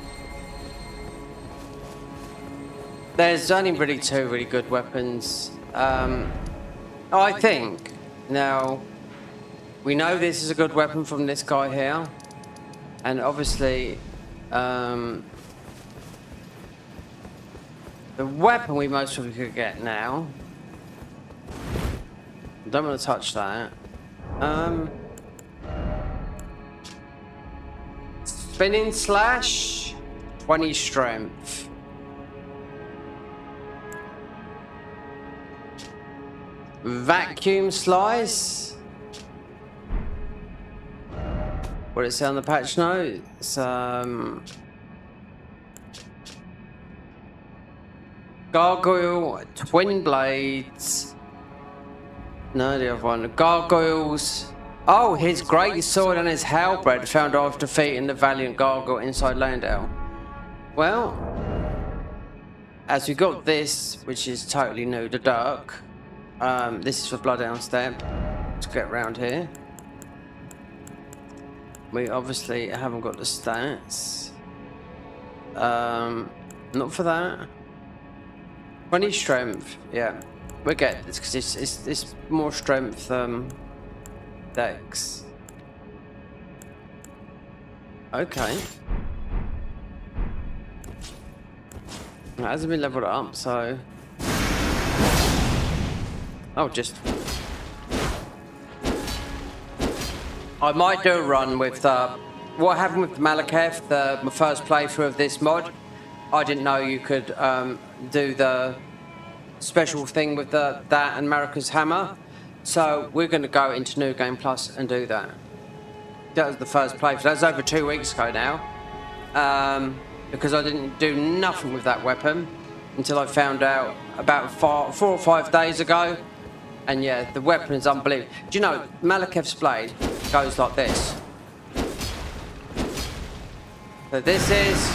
There's only really two really good weapons. I think. Now, we know this is a good weapon from this guy here. And obviously, the weapon we most probably could get now. Don't want to touch that. Spinning slash, 20 strength. Vacuum slice. What did it say on the patch notes? Gargoyle, twin blades. No, the other one. Gargoyles. Oh, his great sword and his halberd found after defeating the valiant gargoyle inside Landau. Well, as we got this, which is totally new, the Dirk. This is for Bloodhound Step. Let's get around here. We obviously haven't got the stats. Not for that. 20 strength, yeah. We get this because it's more strength dex. Okay. It hasn't been leveled up, so. Oh, just. I might do a run with what happened with Malekith, my first playthrough of this mod. I didn't know you could do the special thing with that and Marika's hammer. So we're going to go into New Game Plus and do that. That was the first playthrough. That was over 2 weeks ago now. Because I didn't do nothing with that weapon until I found out about 4 or 5 days ago. And yeah, the weapon is unbelievable. Do you know, Malekith's blade goes like this. So this is...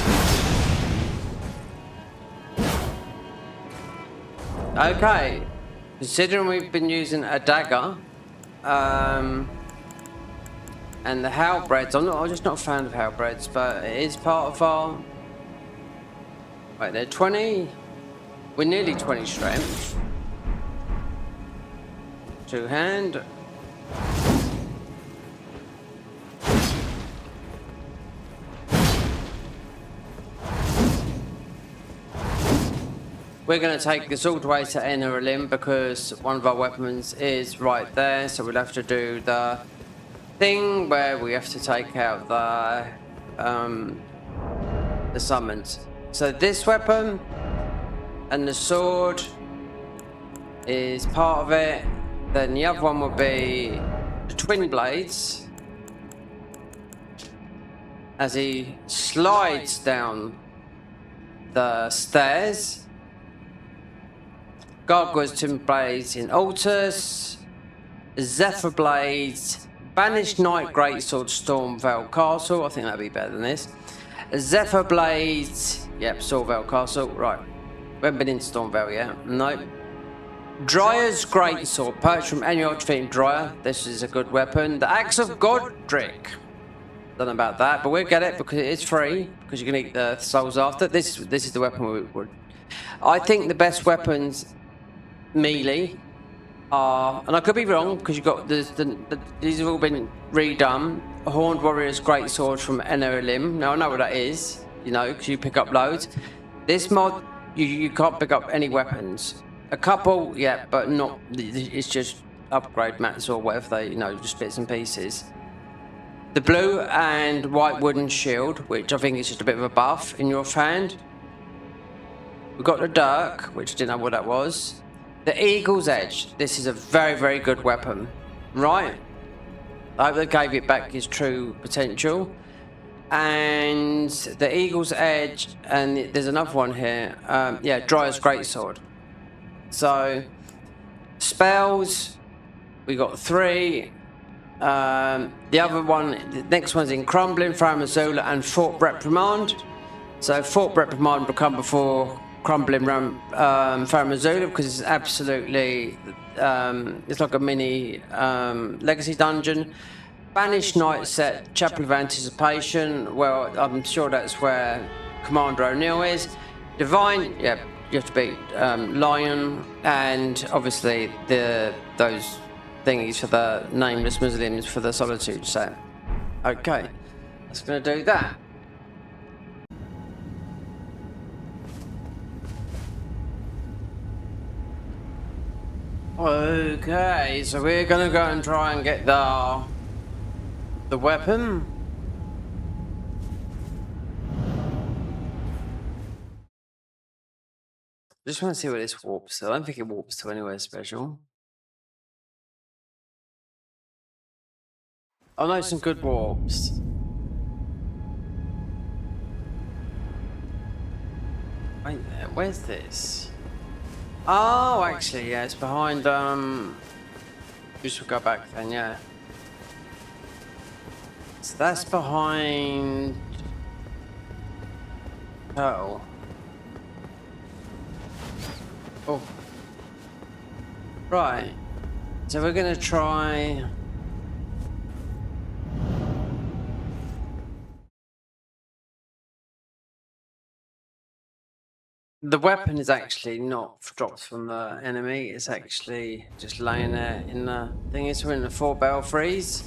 Okay. Considering we've been using a dagger, and the halberds, I'm just not a fan of halberds, but it is part of our... Wait, they're 20... We're nearly 20 strength. Two hand. We're going to take this all the way to Enarim because one of our weapons is right there, so we'll have to do the thing where we have to take out the summons. So this weapon and the sword is part of it. Then the other one will be the twin blades as he slides down the stairs. Gargoyle's twin blades in Altus, Zephyr blades, Banished Knight Greatsword Stormvale Castle. I think that'd be better than this. Zephyr blades, yep, Stormvale Castle. Right, we haven't been in Stormvale yet. Nope. Dryer's Greatsword, purchased from any defeating Dryer. This is a good weapon. The Axe of Godric. Don't know about that, but we'll get it because it is free. Because you can eat the souls after. This is the weapon we would. I think the best weapons melee are, and I could be wrong because you've got these have all been redone. A Horned Warrior's Greatsword from Enarim. Now I know what that is, you know, because you pick up loads. This mod, you can't pick up any weapons. A couple, yeah, but not. It's just upgrade mats or whatever they, you know, just bits and pieces. The blue and white wooden shield, which I think is just a bit of a buff in your offhand. We've got the Dirk, which I didn't know what that was. The Eagle's Edge. This is a very, very good weapon, right? I hope they gave it back its true potential. And the Eagle's Edge, and there's another one here. Yeah, Dryer's Greatsword. So, spells, we got 3. The other one, the next one's in Crumbling, Faramazula, and Fort Reprimand. So, Fort Reprimand will come before Crumbling Faramazula because it's absolutely, it's like a mini legacy dungeon. Banished Knight set, Chapel of Anticipation. Well, I'm sure that's where Commander O'Neill is. Divine, yeah. You have to beat Lion, and obviously those thingies for the Nameless Muslims for the Solitude set. Okay, that's going to do that. Okay, so we're going to go and try and get the weapon. Just want to see where this warps to. I don't think it warps to anywhere special. Oh no, some good warps. Wait, where's this? Oh, actually, yeah, it's behind, just we'll go back then, yeah. So that's behind... Oh. Oh. Right. So we're gonna try... The weapon is actually not dropped from the enemy, it's actually just laying there in the thing. It's in the 4 belfries.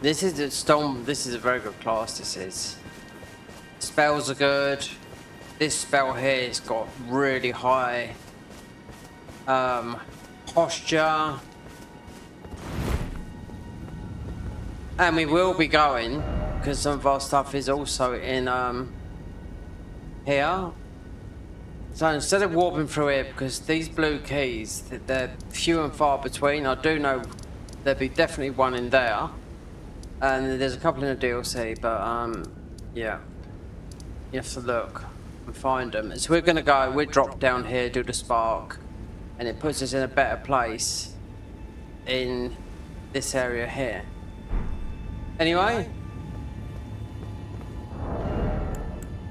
This is a storm. This is a very good class. This is. Spells are good. This spell here has got really high posture, and we will be going because some of our stuff is also in here. So instead of warping through here, because these blue keys, they're few and far between. I do know there'll be definitely one in there. And there's a couple in the DLC, but yeah. You have to look and find them. So we'll drop down here, do the spark, and it puts us in a better place in this area here. Anyway,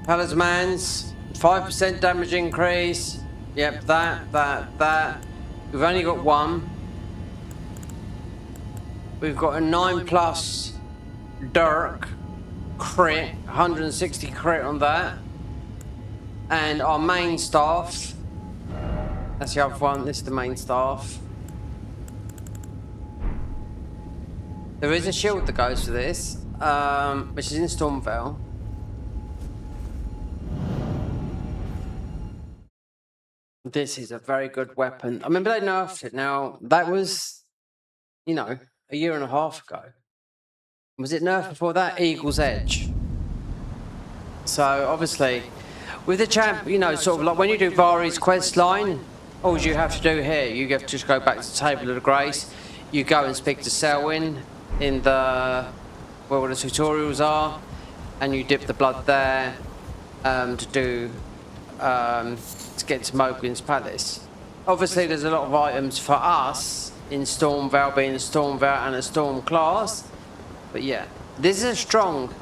talismans, 5% damage increase. Yep, that. We've only got one. We've got a 9+ Dirk crit, 160 crit on that. And our main staff, that's the other one, this is the main staff. There is a shield that goes for this, which is in Stormvale. This is a very good weapon. I remember they nerfed it. Now, that was, you know, a year and a half ago. Was it nerfed before that? Eagle's Edge. So, obviously, with the champ, you know, sort of like when you do Vari's quest line, all you have to do here, you have to just go back to the Table of the Grace. You go and speak to Selwyn in the, where all the tutorials are, and you dip the blood there to get to Mogwin's Palace. Obviously, there's a lot of items for us in Stormvale, being a Stormvale and a Storm class. But yeah, this is a strong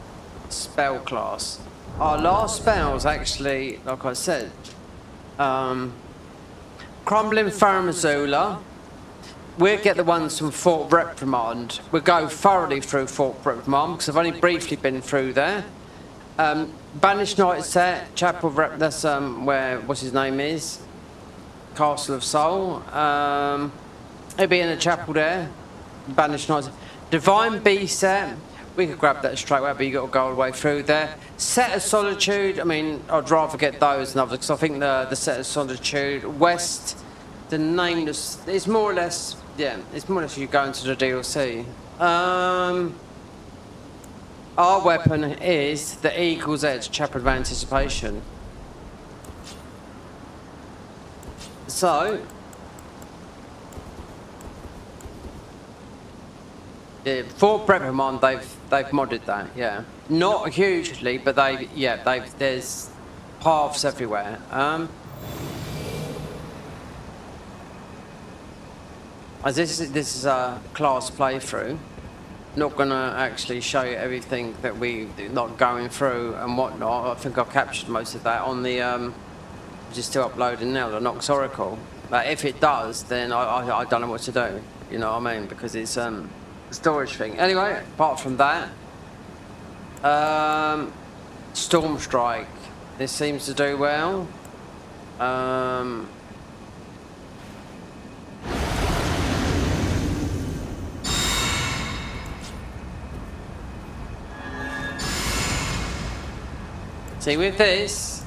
spell class. Our last spells, actually, like I said, Crumbling Faramazula. We'll get the ones from Fort Reprimand. We'll go thoroughly through Fort Reprimand because I've only briefly been through there. Banished Knight set, Chapel of Rep, that's where, what's his name is? Castle of Soul. He'll be in the chapel there. Banished Knight. Divine Beast set. We could grab that straight away, but you got to go all the way through there. Set of Solitude. I mean, I'd rather get those than others because I think the Set of Solitude. West, the Nameless. It's more or less, yeah, it's more or less you go into the DLC. Our weapon is the Eagle's Edge, Chapel of Anticipation. So, yeah, Fort Reprimand, they've modded that, yeah. Not hugely, but there's paths everywhere. As this is a class playthrough. Not gonna actually show you everything that we not going through and whatnot. I think I've captured most of that on the which is still uploading now, the Nox Oracle. But if it does, then I don't know what to do. You know what I mean? Because it's a storage thing. Anyway, apart from that, Storm Strike. This seems to do well. See, with this,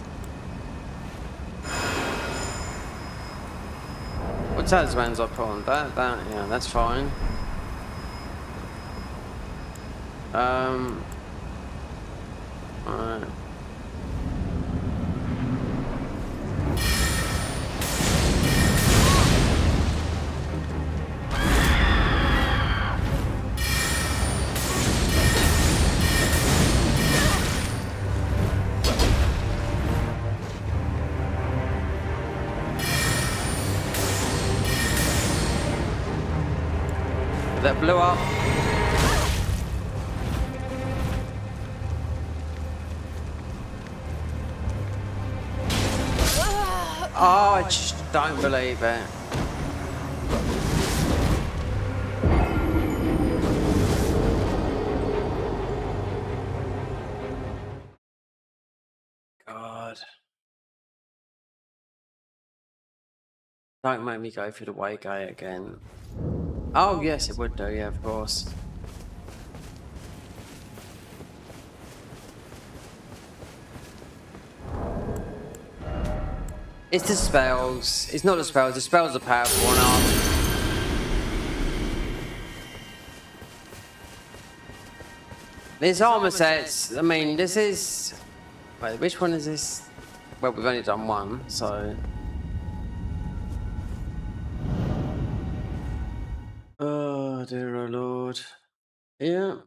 what talismans I put on? That, yeah, that's fine. Alright. That blew up. Oh, I just don't believe it. God. Don't make me go through the way gate again. Oh, yes, it would do, yeah, of course. It's the spells. It's not the spells. The spells are powerful enough. These armor sets, I mean, this is... Wait, which one is this? Well, we've only done one, so... Oh, dear oh Lord. Yeah.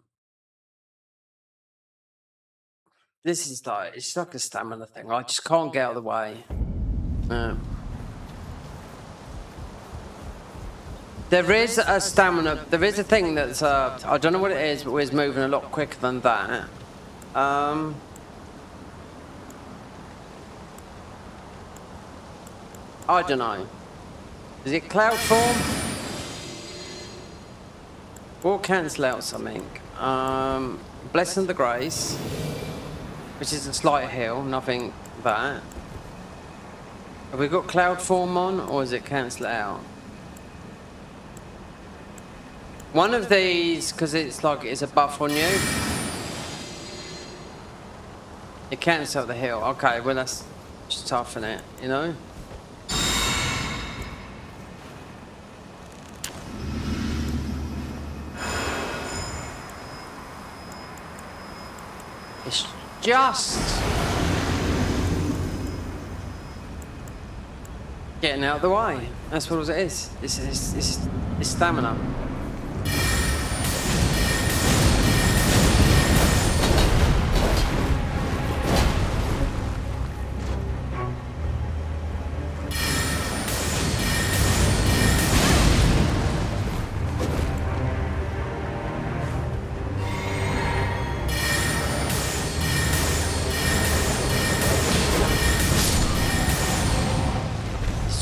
This is like, it's like a stamina thing. I just can't get out of the way. There is a stamina, there is a thing that's, I don't know what it is, but we're moving a lot quicker than that. I don't know. Is it cloud form? Or cancel out something. Blessing of the Grace, which is a slight heal, nothing that. Have we got cloud form on, or is it cancel it out? One of these, because it's like it's a buff on you. It cancels out the heal. Okay, well that's just toughen it, you know? It's just getting out of the way. That's what it is. It's stamina.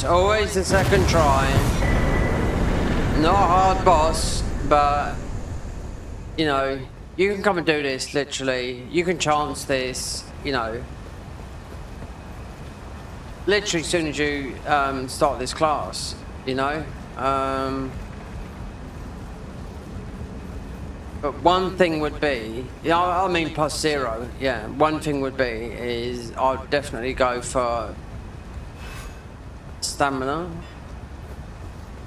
Always the second try. Not a hard boss, but you know, you can come and do this literally. You can chance this, you know. Literally as soon as you start this class, you know. But one thing would be, I mean plus 0, yeah. One thing would be is I'd definitely go for stamina.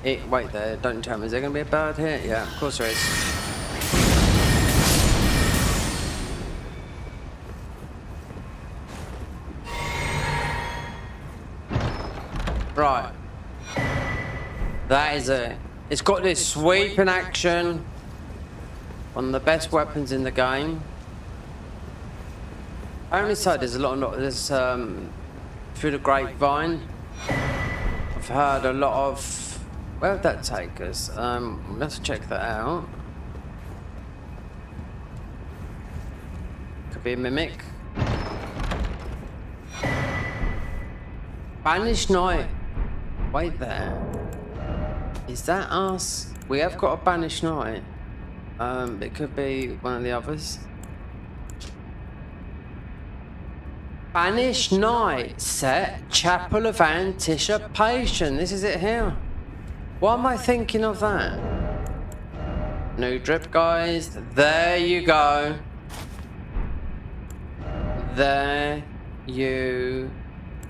Wait there, don't tell me, is there going to be a bad hit? Yeah, of course there is. Right. That is it. It's got this sweeping action. One of the best weapons in the game. I only say there's a lot of, there's through the grapevine. I've heard a lot of, where would that take us? Let's check that out. Could be a mimic. Banished Knight. Wait there. Is that us? We have got a Banished Knight. It could be one of the others. Banished Knight set Chapel of Anticipation. This is it here. Why am I thinking of that? New drip, guys. There you go. There you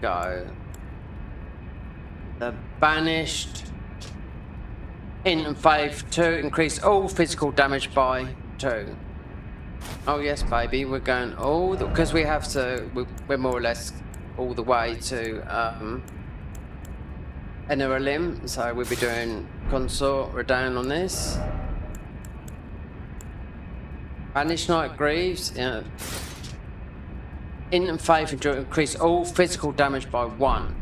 go. The Banished Int and Faith 2 increase all physical damage by 2. Oh yes, baby, we're going all the, because we have to. We're more or less all the way to Lim, so we'll be doing Consort. We're down on this. Banished Knight Greaves. Yeah. Int and Faith increase all physical damage by 1.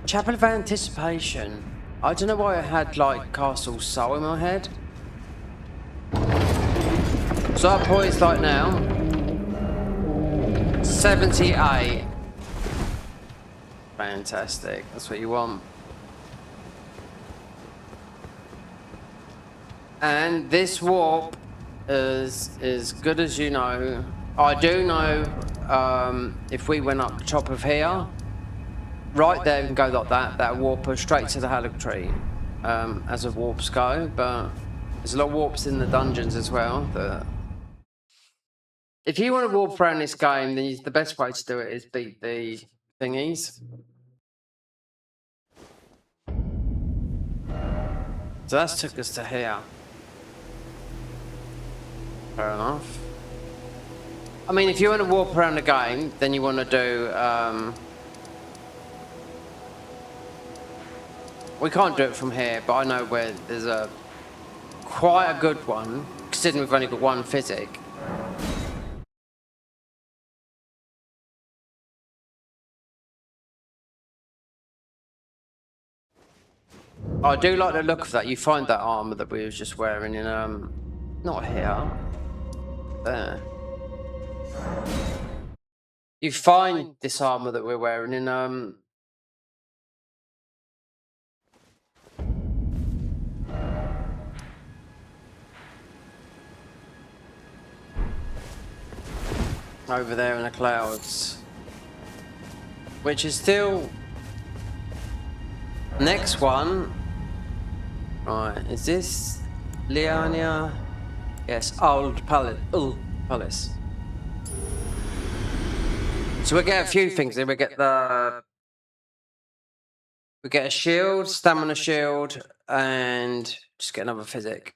Chapel of Anticipation. I don't know why I had like Castle Soul in my head. So our points like now 78. Fantastic. That's what you want. And this warp is as good as you know. I do know if we went up the top of here. Right there, we can go like that. That warp us straight to the Halleck Tree, as a warps go. But there's a lot of warps in the dungeons as well. That if you want to warp around this game, then the best way to do it is beat the thingies. So that's took us to here. Fair enough. I mean, if you want to warp around the game, then you want to do. We can't do it from here, but I know where there's a quite a good one, considering we've only got one physic. I do like the look of that. You find that armor that we was just wearing in not here, there. You find this armor that we're wearing in over there in the clouds, which is still next one. Right, is this Liania? Yes, old palace. So we get a few things here. We get a shield, stamina shield, and just get another physic.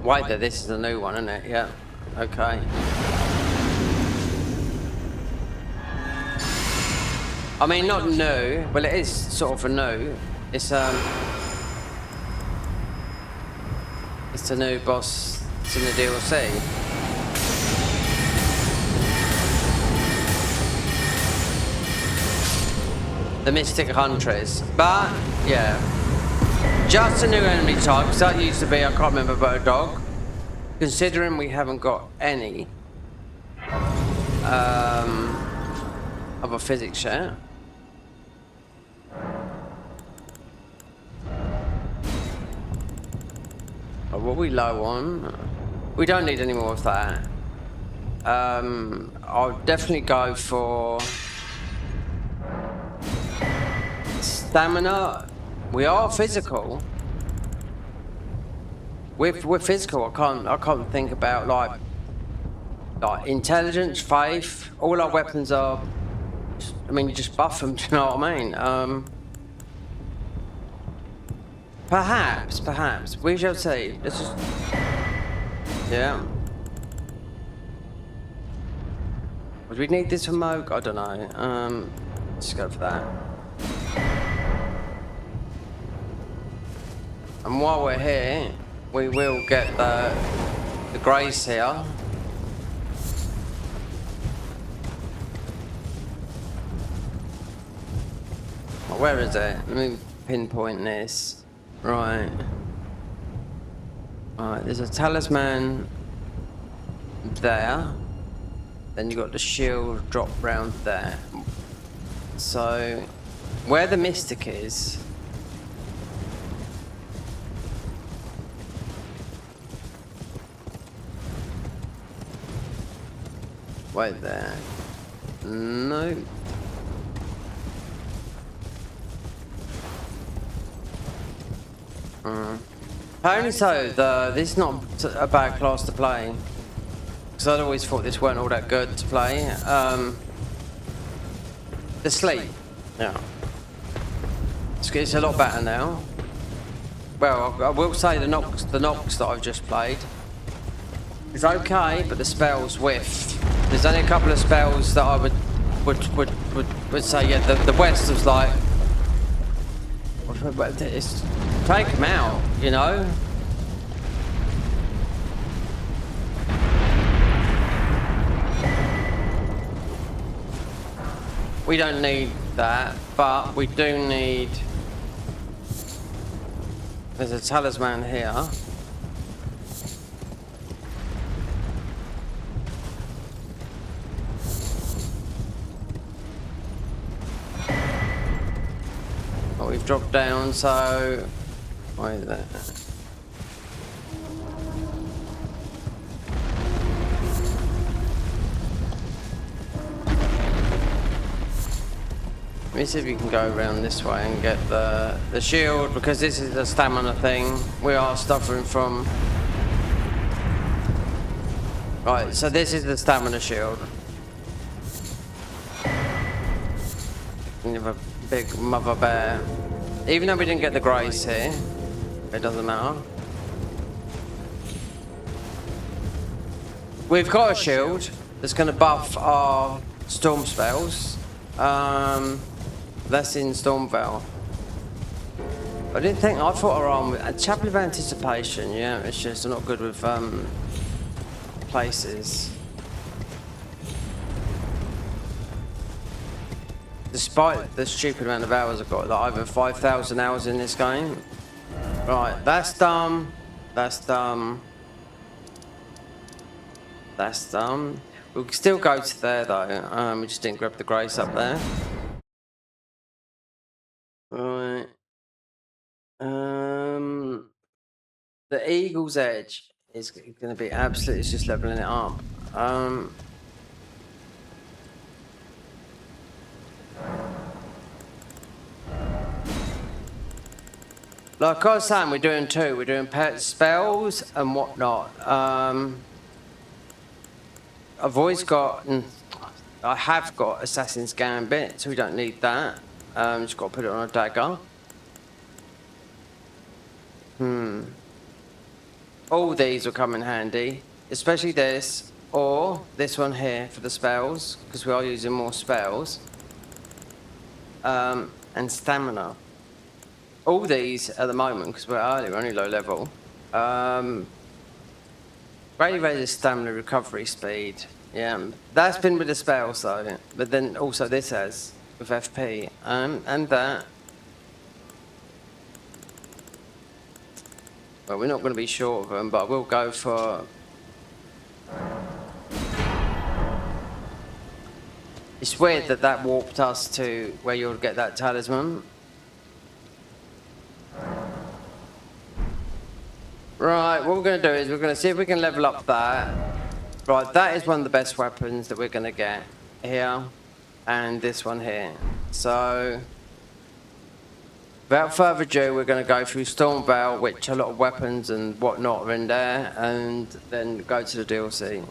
Wait there, this is a new one, isn't it? Yeah. Okay. I mean, not new. Well, it is sort of a new. It's a new boss. It's in the DLC. The Mystic Huntress. But yeah, just a new enemy type. Because that used to be, I can't remember, but a dog. Considering we haven't got any other physics yet. What are we low on? We don't need any more of that. I'll definitely go for stamina. We are physical. We're physical. I can't think about like intelligence, faith. All our weapons are. I mean, you just buff them. Do you know what I mean? Perhaps. We shall see. Let's just... Yeah. Would we need this for Moog? I don't know. Let's go for that. And while we're here, we will get the grace here. Where is it? Let me pinpoint this. Right. Alright, there's a talisman there. Then you got the shield drop round there. So, where the mystic is... Wait there. No. Apparently so, this is not a bad class to play. Because I'd always thought this weren't all that good to play. The sleep. Yeah. It's a lot better now. Well, I will say the Nox that I've just played is okay, but the spells whiff. There's only a couple of spells that I would say, yeah, the West was like... It's, take them out, you know? We don't need that, but we do need... There's a talisman here. We've dropped down, so why is that? Let me see if you can go around this way and get the shield, because this is the stamina thing. We are suffering from. Right, so this is the stamina shield. You have a big mother bear. Even though we didn't get the grace here, it doesn't matter. We've got a shield that's going to buff our storm spells. That's in Stormcaller. I didn't think. I thought our arm a chapel of anticipation. Yeah, it's just not good with places. Despite the stupid amount of hours I've got, like over 5,000 hours in this game. Right, that's dumb. That's dumb. That's dumb. We can still go to there though. We just didn't grab the grace up there. Right. The Eagle's Edge is going to be absolutely just leveling it up. Like I was saying, we're doing two. We're doing pet spells and whatnot. I've always got, I have got Assassin's Gambit, so we don't need that. Just got to put it on a dagger. All these will come in handy, especially this, or this one here for the spells, because we are using more spells. And stamina. All these at the moment, because we're early, we're only low level. Greatly raises stamina recovery speed. Yeah, that's been with the spells though, but then also this has with FP, and that. Well, we're not going to be short of them, but we'll go for... It's weird that that warped us to where you'll get that talisman. Right, what we're going to do is we're going to see if we can level up that. Right, that is one of the best weapons that we're going to get here, and this one here. So... without further ado, we're going to go through Stormcaller, which a lot of weapons and whatnot are in there, and then go to the DLC.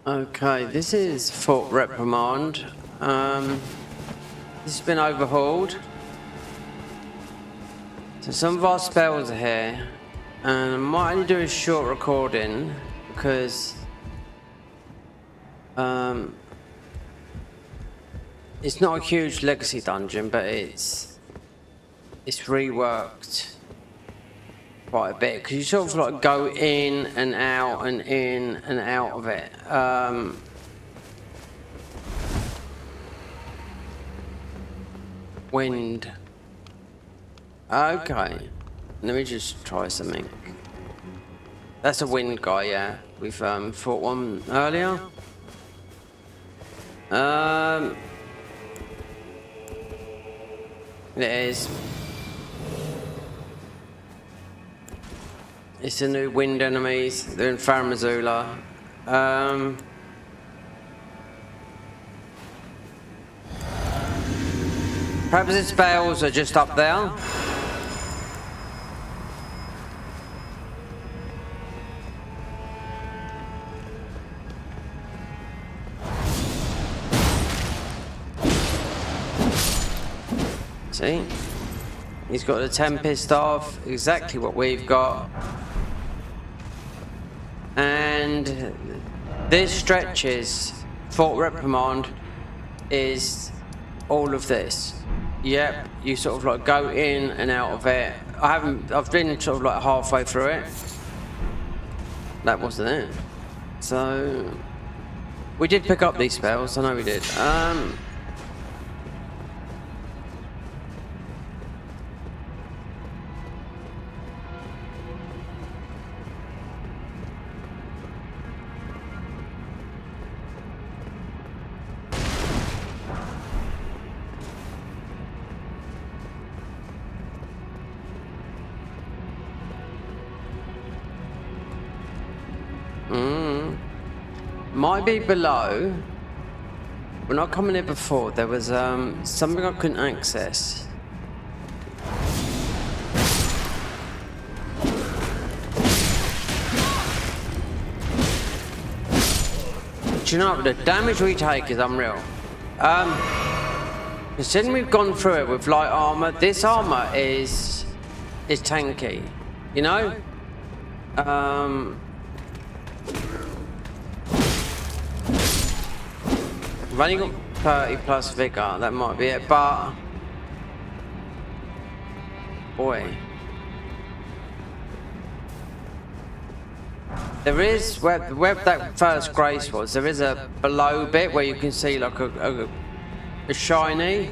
Okay, this is Fort Reprimand. This has been overhauled. So some of our spells are here, and I might only do a short recording because it's not a huge legacy dungeon, but it's reworked quite a bit because you sort of like go in and out and in and out of it. Wind. Okay, let me just try something. That's a wind guy, yeah. We've fought one earlier. It is. It's the new wind enemies. They're in Faramazula. Perhaps its spells are just up there. See? He's got the Tempest Staff, exactly what we've got. And this stretches, Fort Reprimand is all of this. Yep, you sort of like go in and out of it. I've been sort of like halfway through it. That wasn't it. So, we did pick up these spells, I know we did. Might be below. When I come in here before, there was something I couldn't access. Do you know what? The damage we take is unreal. Considering we've gone through it with light armor, this armor is tanky. You know? I've only got 30 plus vigor, that might be it, but boy. There is, where that first grace was, there is a below bit where you can see like a shiny.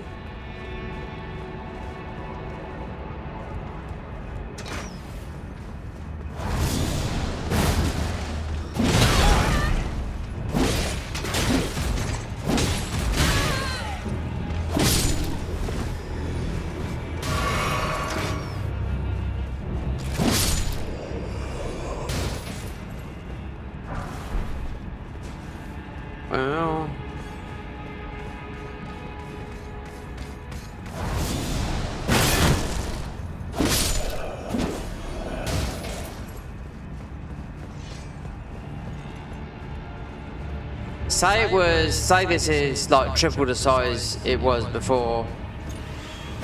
Well, say this is like triple the size it was before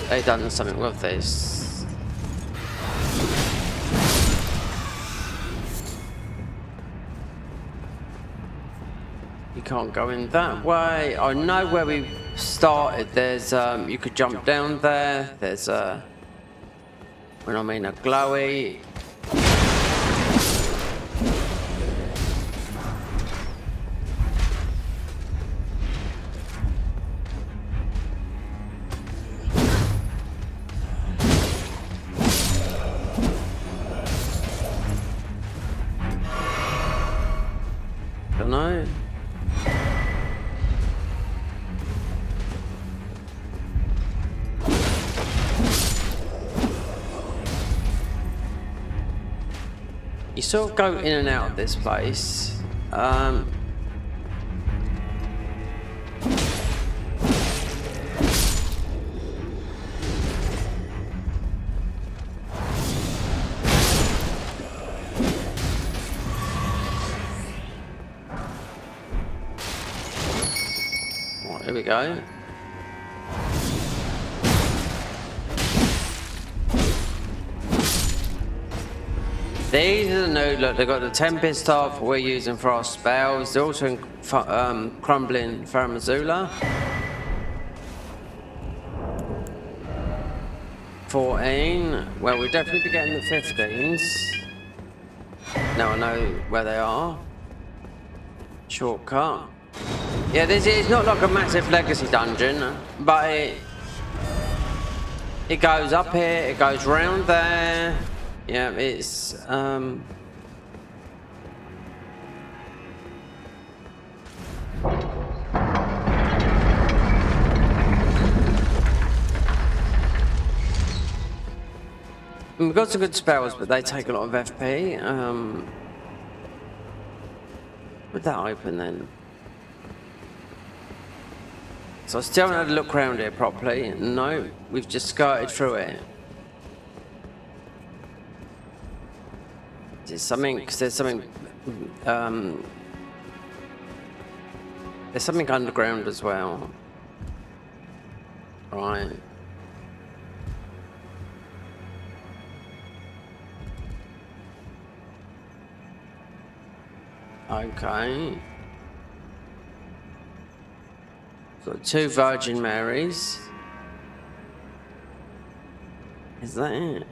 they done something with this. You can't go in that way. I know where we started. There's you could jump down there. There's when I mean a glowy. Don't know. You sort of go in and out of this place. Right, here we go. These are the new, look, they've got the Tempest staff we're using for our spells. They're also in Crumbling Faramazula. 14. Well, we'll definitely be getting the 15s. Now I know where they are. Shortcut. Yeah, this is not like a massive legacy dungeon, but it goes up here, it goes round there. Yeah, it's we've got some good spells, but they take a lot of FP. Would that open then? So I still haven't had a look around here properly. No, we've just skirted through it. There's something, cause there's something underground as well. Right. Okay. Got 2 Virgin Marys. Is that it?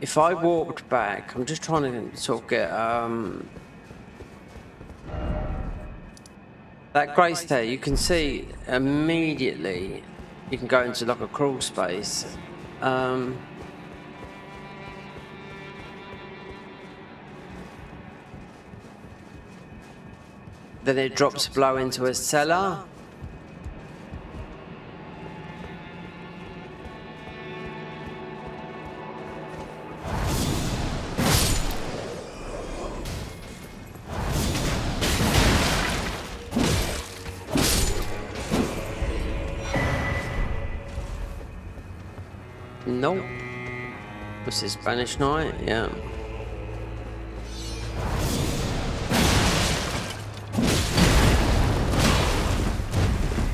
If I walked back, I'm just trying to sort of get that grace there. You can see immediately. You can go into like a crawl space. Then it drops below into a cellar. Nope. This is Spanish Night, yeah.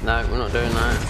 No, we're not doing that.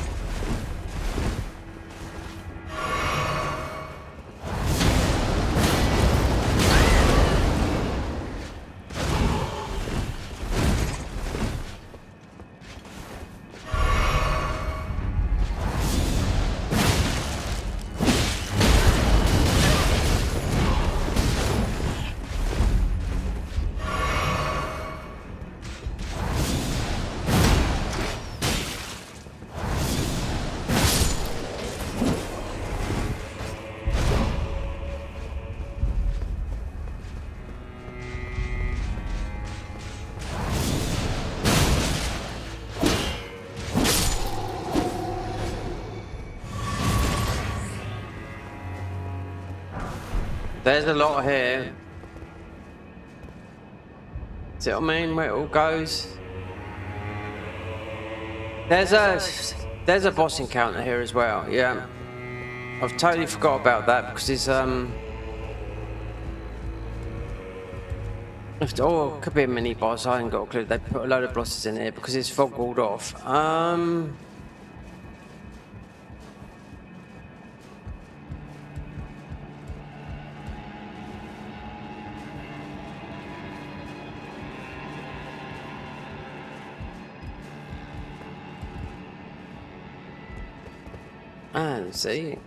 There's a lot here. See what I mean? Where it all goes. There's a boss encounter here as well. Yeah, I've totally forgot about that because it's oh, it could be a mini boss. I ain't got a clue. They put a load of bosses in here because it's fog walled off. And see.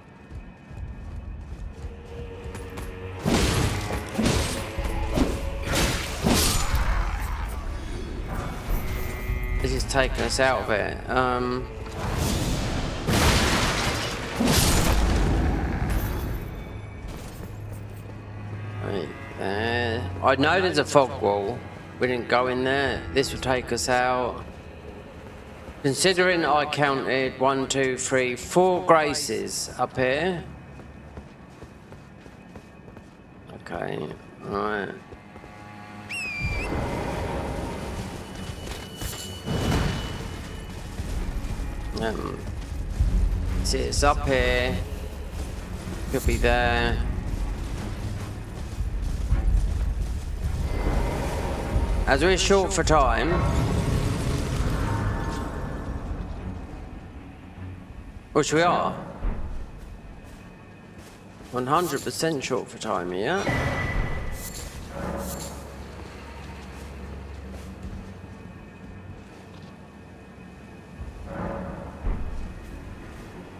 This is taking us out of it. Right there. I know there's a fog wall. We didn't go in there. This will take us out. Considering I counted 1, 2, 3, 4 graces up here. Okay, alright. See, it's up here. Could be there. As we're short for time, which we are, 100% short for time, yeah?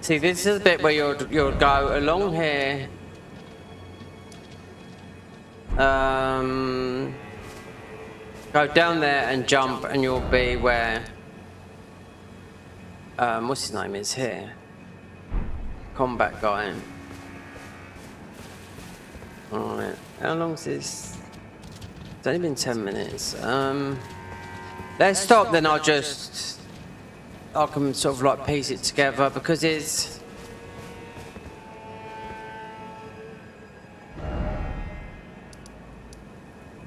See, this is the bit where you'll go along here. Go down there and jump, and you'll be where what's his name is here. Combat guy. Alright, how long's this? It's only been 10 minutes. Let's stop, then I can sort of like piece it together because it's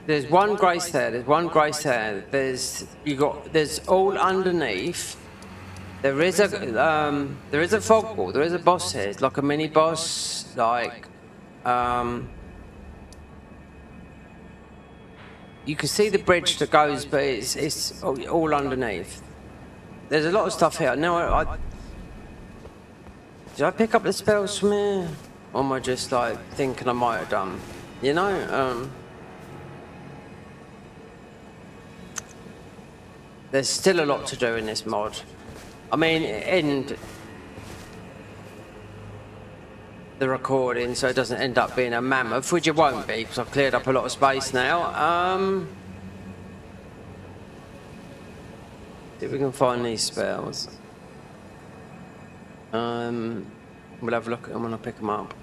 there's one grace there, there's all underneath. There is a fog wall, there is a boss here. It's like a mini boss, like you can see the bridge that goes, but it's all underneath. There's a lot of stuff here. Now, did I pick up the spells from here? Or am I just like thinking I might have done? You know, there's still a lot to do in this mod. I mean, end the recording so it doesn't end up being a mammoth, which it won't be because I've cleared up a lot of space now. See if we can find these spells. We'll have a look at them when I pick them up.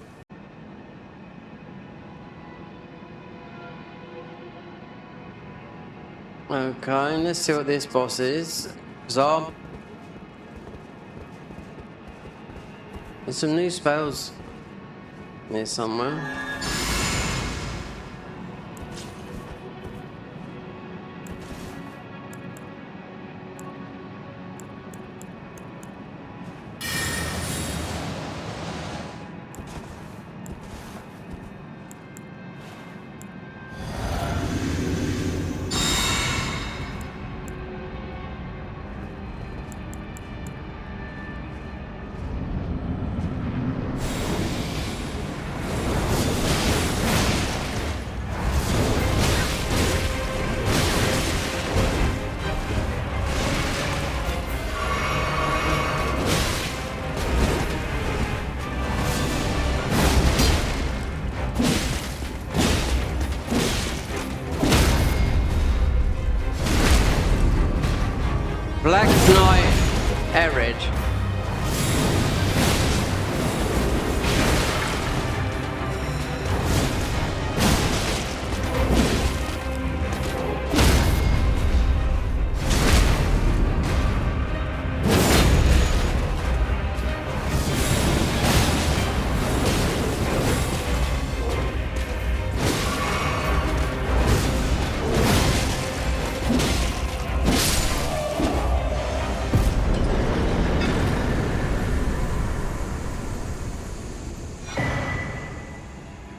Okay, let's see what this boss is. There's some new spells here somewhere. Black Knight Erid.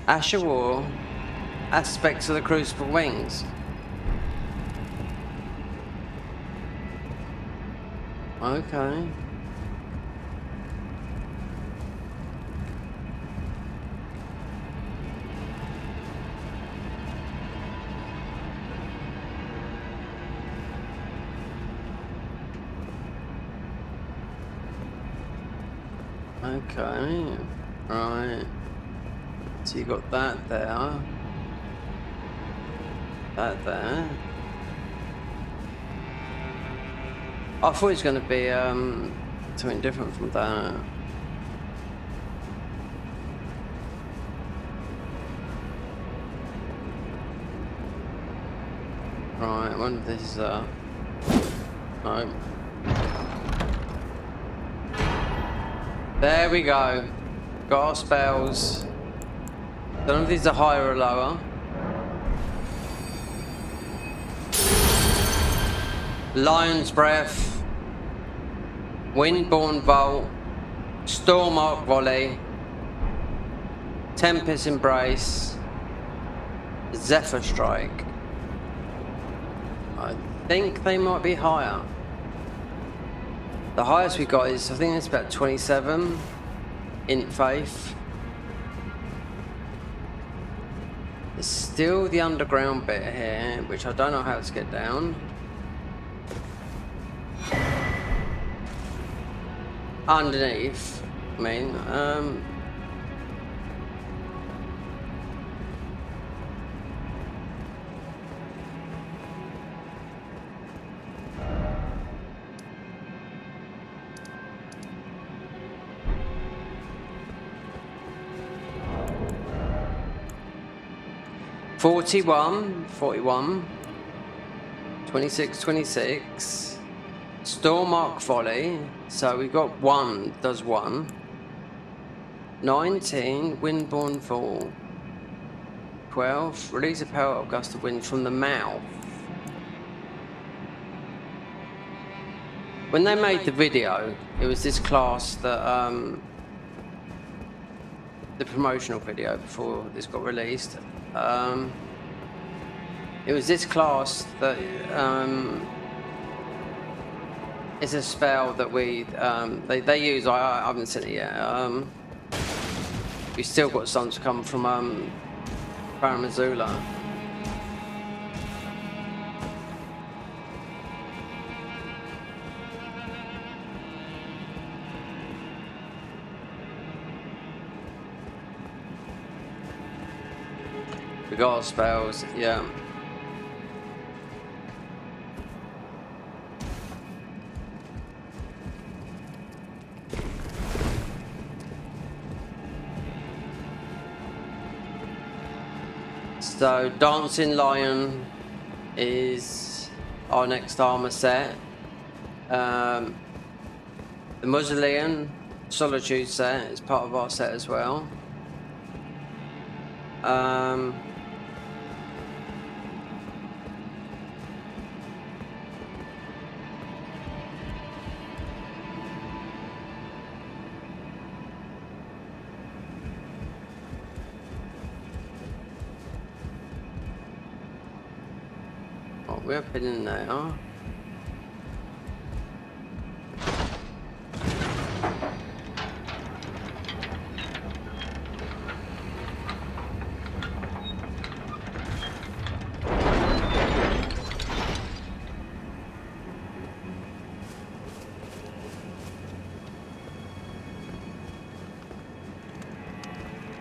Asher War, aspects of the Crucible wings. Okay. Okay, right. So you got that there. That there. I thought it was going to be something different from that. Right, I wonder if this is no. There we go. Got our spells. Don't know if these are higher or lower. Lion's Breath, Windborne Bolt, Storm Arc Volley, Tempest Embrace, Zephyr Strike. I think they might be higher. The highest we got is, I think it's about 27 in Faith. There's still the underground bit here, which I don't know how to get down. Underneath, I mean, 41, 26, 26. Storm Arc Volley. So we got one, does one. 19, Windborne Fall. 12, release a power of gust of wind from the mouth. When they made the video, it was this class that, the promotional video before this got released. It was this class that is a spell that we they use. I haven't seen it yet. We still got some to come from Baramazula. We got our spells, yeah. So Dancing Lion is our next armor set. The Mausoleum Solitude set is part of our set as well. We're up in there.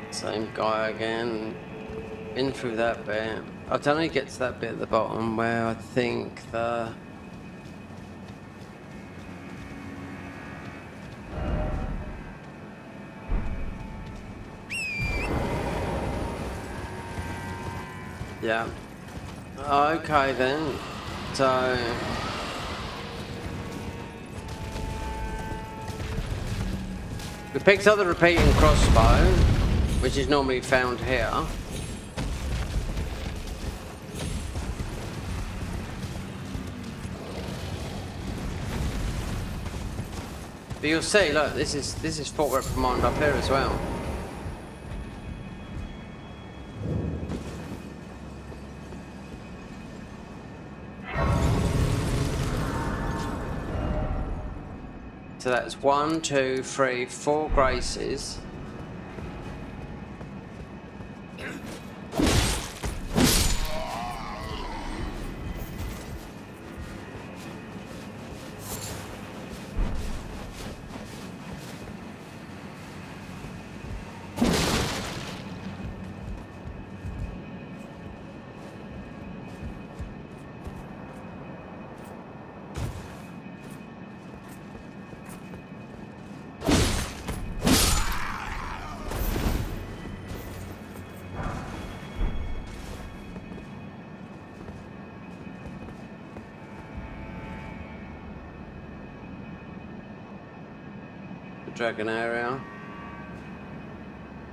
Same guy again. In through that bit. I don't know, get to that bit at the bottom where I think the yeah. Okay then. So we picked up the repeating crossbow, which is normally found here. But you'll see, look, this is Fort Reprimand up here as well. So that's 1, 2, 3, 4 graces. Dragon area.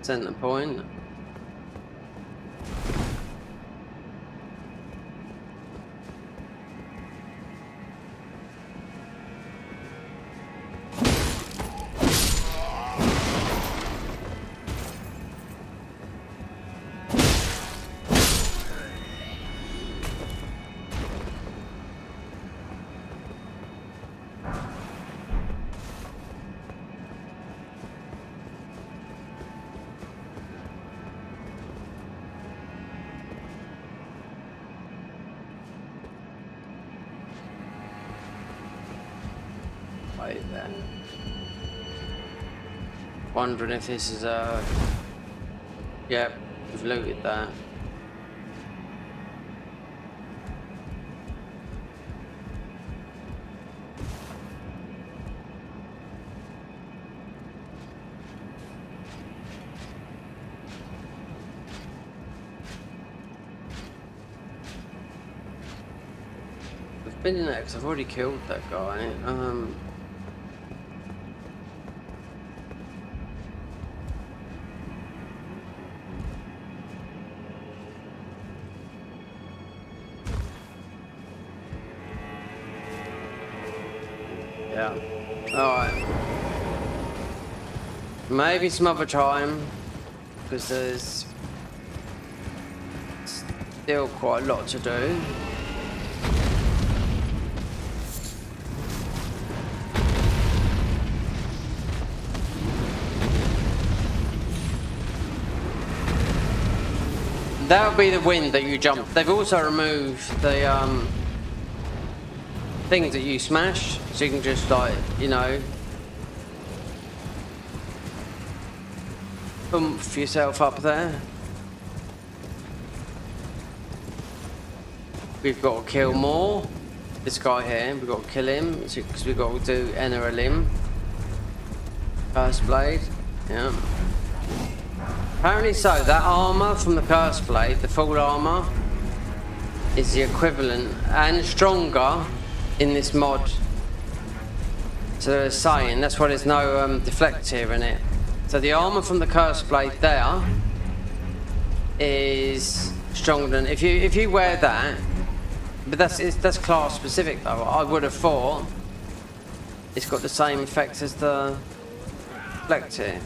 Center point. There. Wondering if this is a... Yep, we've looted that. I've been in there because I've already killed that guy. Yeah. Alright. Maybe some other time, because there's still quite a lot to do. That would be the wind that you jump. They've also removed the things that you smash, so you can just, like, you know, oomph yourself up there. We've got to kill more. This guy here, we've got to kill him because we've got to do enter a limb. Curse blade, yeah. Apparently so, that armor from the curse blade, the full armor, is the equivalent and stronger in this mod. So they're saying that's why there's no deflector in it. So the armor from the curse blade there is stronger than if you wear that. But that's class specific though. I would have thought it's got the same effects as the deflector.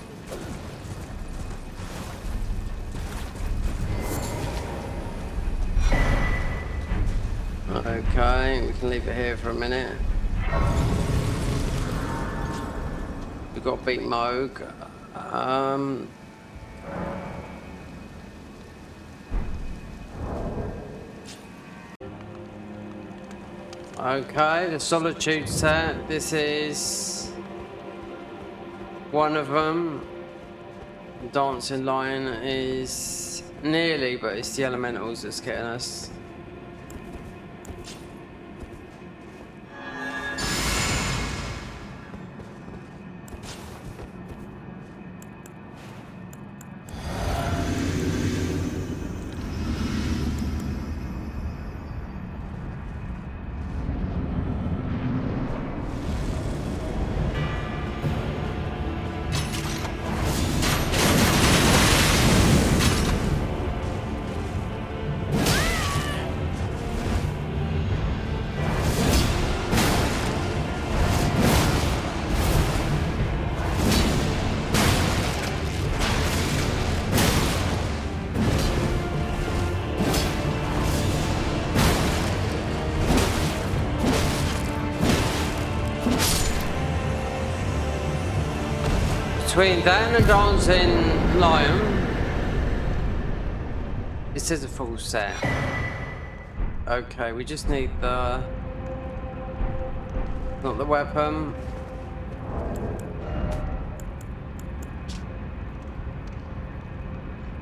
Okay, we can leave it here for a minute. We've got to beat Moog. Okay, the Solitude set. This is one of them. Dancing Lion is nearly, but it's the elementals that's getting us. between that and a dancing lion. This is a full set. Okay, we just need the... not the weapon.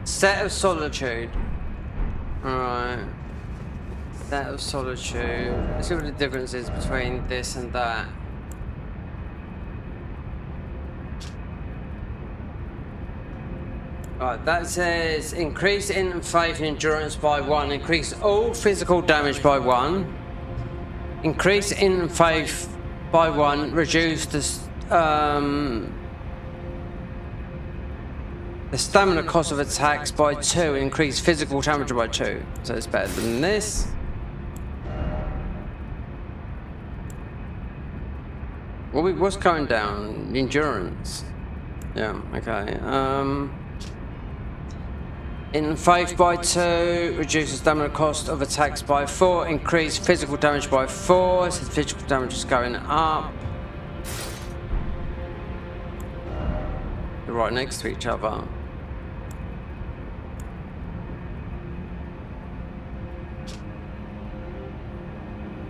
Set of Solitude. Alright. Set of Solitude. Let's see what the difference is between this and that. Right, that says increase in faith and endurance by 1, increase all physical damage by 1, increase in faith by 1, reduce the stamina cost of attacks by 2, increase physical damage by 2. So it's better than this. What's going down? Endurance. Yeah, okay. In faith by 2, reduces stamina cost of attacks by 4, increase physical damage by 4, so physical damage is going up. They're right next to each other.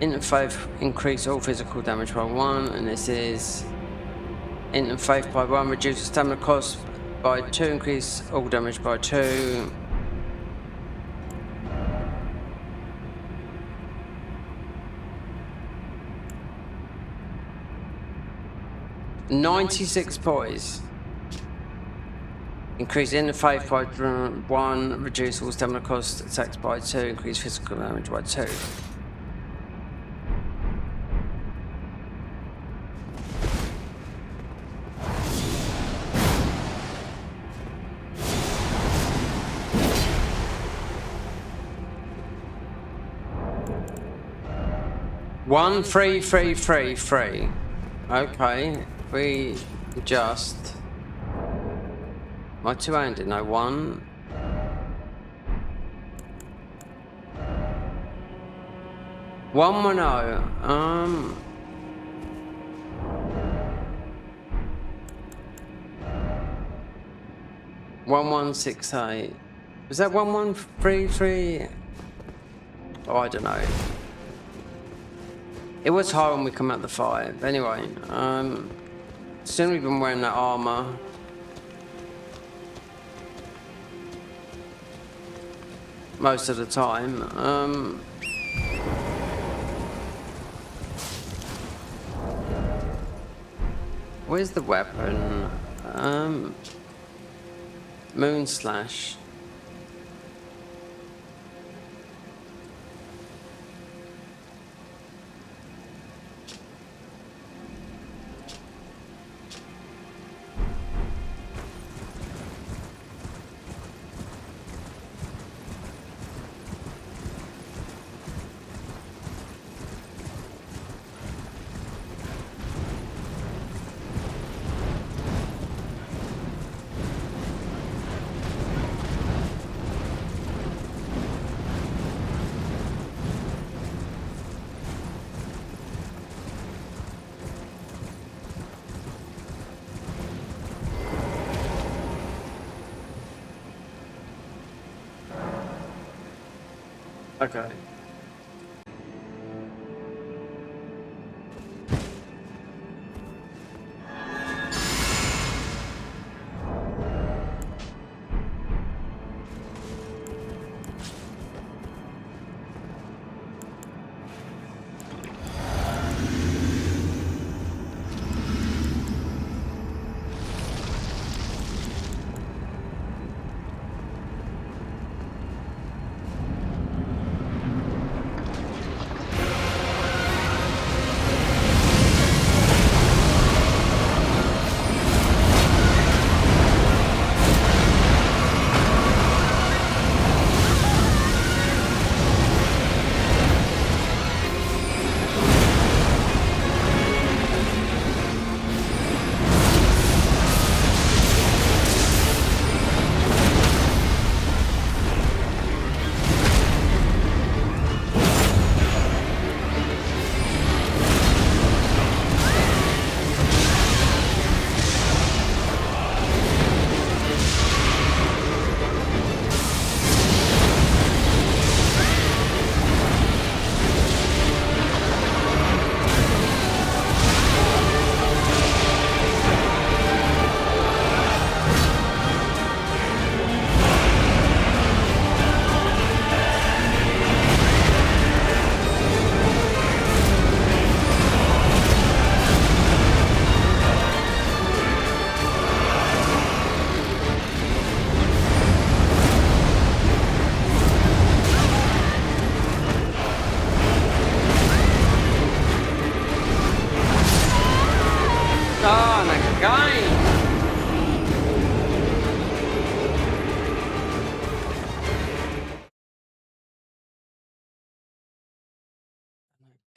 In faith, increase all physical damage by 1, and this is in faith by 1, reduces stamina cost by 2, increase all damage by 2. $96 poise. Increase in faith by 1, reduce all stamina cost attacks by 2, increase physical damage by 2. One, 3, 3, 3, 3. Okay, we just... my two-handed, no, 1. One, 1, 0. 1168. Was that 1133? Oh, I don't know. It was hard when we come out the fire. But anyway, soon we've been wearing that armor. Most of the time. Where's the weapon? Moon Slash. Okay. and again.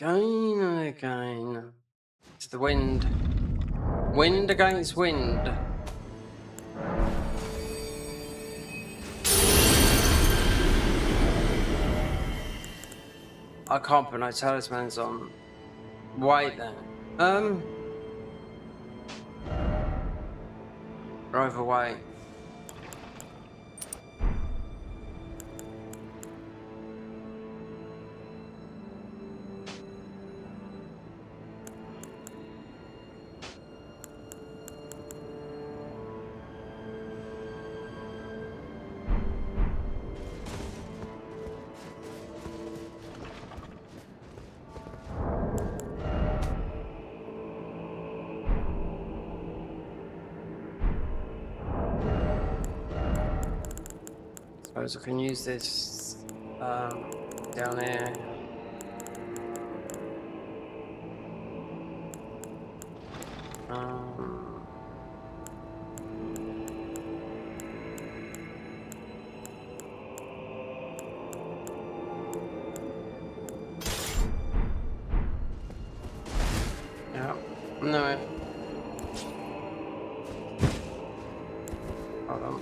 Again and again. It's the wind. Wind against wind. I can't put no talismans on. Wait then. We're overweight. Suppose I can use this down here. Yeah, no. Hold on.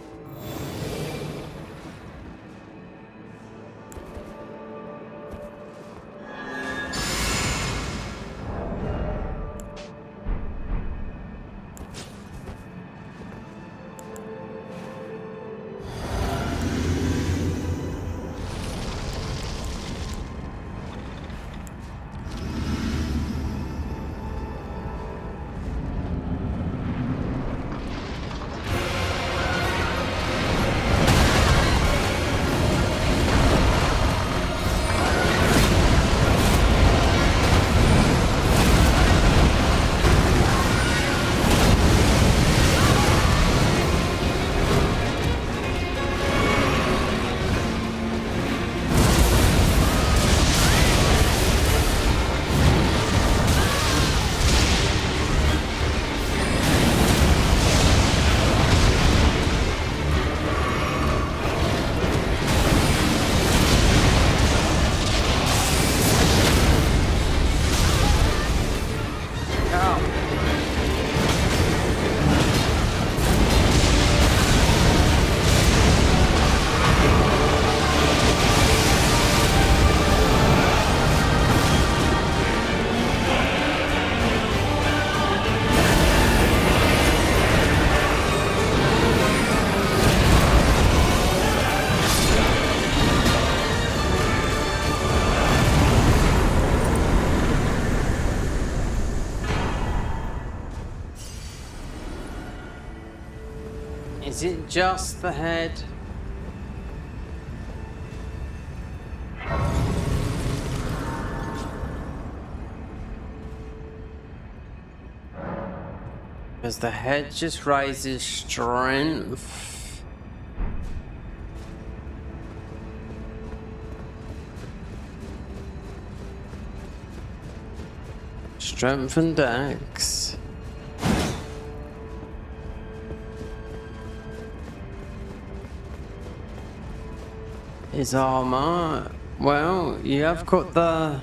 Is it just the head? Because the head just raises strength. Strength and dex. His armor. Well, you have got the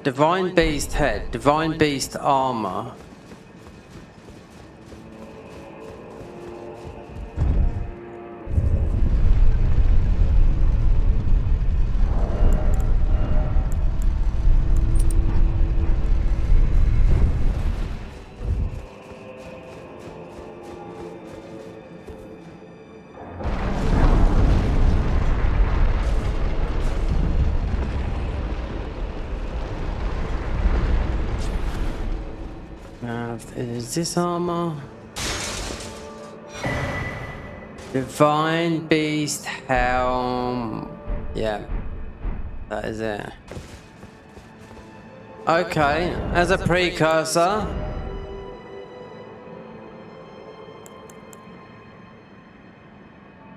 Divine Beast head, Divine Beast armor. Is this armor? Divine Beast helm. Yeah, that is it. Okay, as a precursor.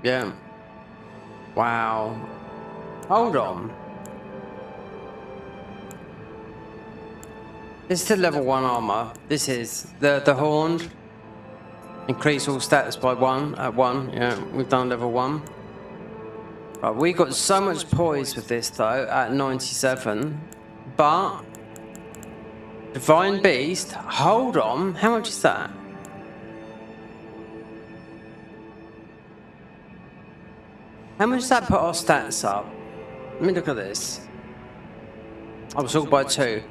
Yeah. Wow. Hold on. This is the level 1 armor. This is the horned. Increase all stats by 1 at 1. Yeah, we've done level 1. Right, we got so much poise with this though at 97. But Divine Beast, hold on. How much is that? How much does that put our stats up? Let me look at this. I was talking by 2.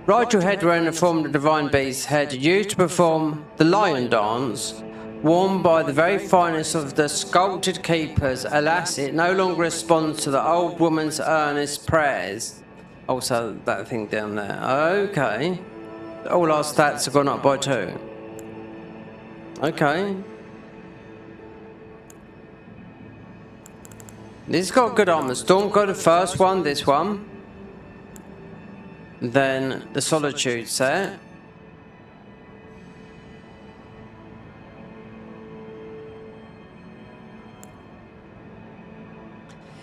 Ride your head around the form of the Divine Beast's head, used to perform the lion dance, worn by the very finest of the sculpted keepers. Alas, it no longer responds to the old woman's earnest prayers. Also, that thing down there. Okay. All our stats have gone up by 2. Okay. This has got good armor. Stormcaller, the first one, this one. Then the Solitude set.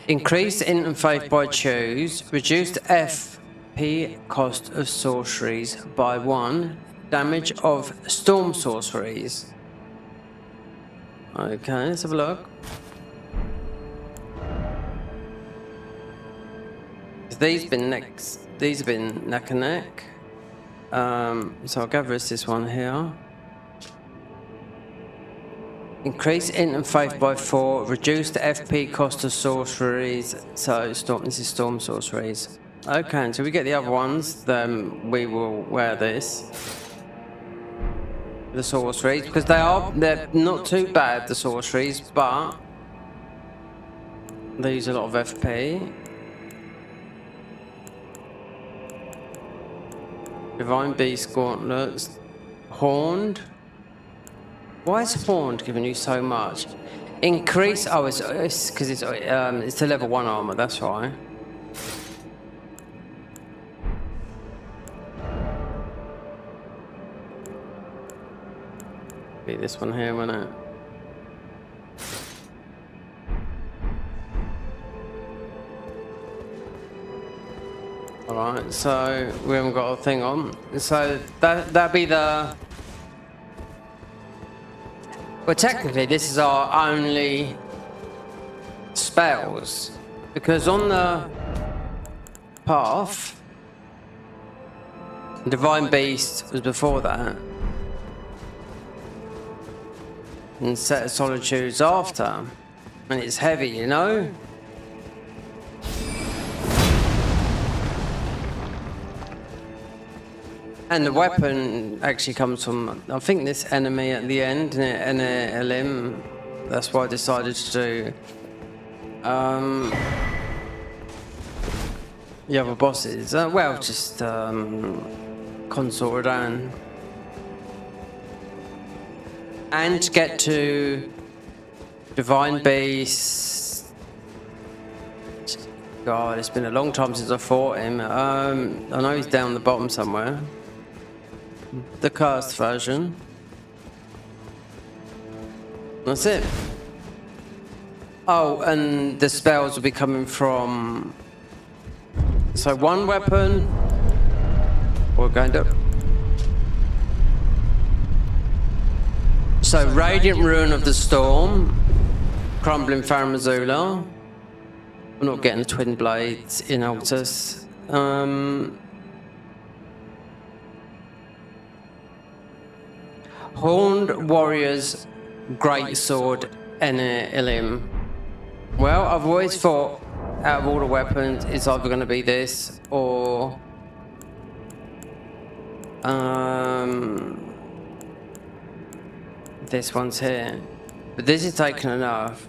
Increased int and faith by choose. Reduced FP cost of sorceries by 1. Damage of storm sorceries. Okay, let's have a look. These have been neck and neck. So I'll gather us this one here. Increase int and faith by 4. Reduce the FP cost of sorceries. So this is storm sorceries. Okay, until we get the other ones, then we will wear this. The sorceries, because they're not too bad, the sorceries, but they use a lot of FP. Divine Beast gauntlets. Horned. Why is Horned giving you so much? Increase. Oh, it's because it's the level 1 armor. That's right. Be this one here, won't it? Alright, so we haven't got a thing on. So that'd be the... Well, technically this is our only spells. Because on the path, Divine Beast was before that. And Set of Solitudes after. And it's heavy, you know? And the weapon actually comes from, I think, this enemy at the end, and a limb. That's why I decided to do the other bosses. Well, just Consort Rodan. And get to Divine Beast. God, it's been a long time since I fought him. I know he's down the bottom somewhere. The cast version. That's it. Oh, and the spells will be coming from... So one weapon. We're going to... So Radiant Ruin of the Storm. Crumbling Faramazula. We're not getting the Twin Blades in Altus. Horned Warriors Greatsword Elim. Well, I've always thought out of all the weapons it's either going to be this or this one's here. But this is taking enough.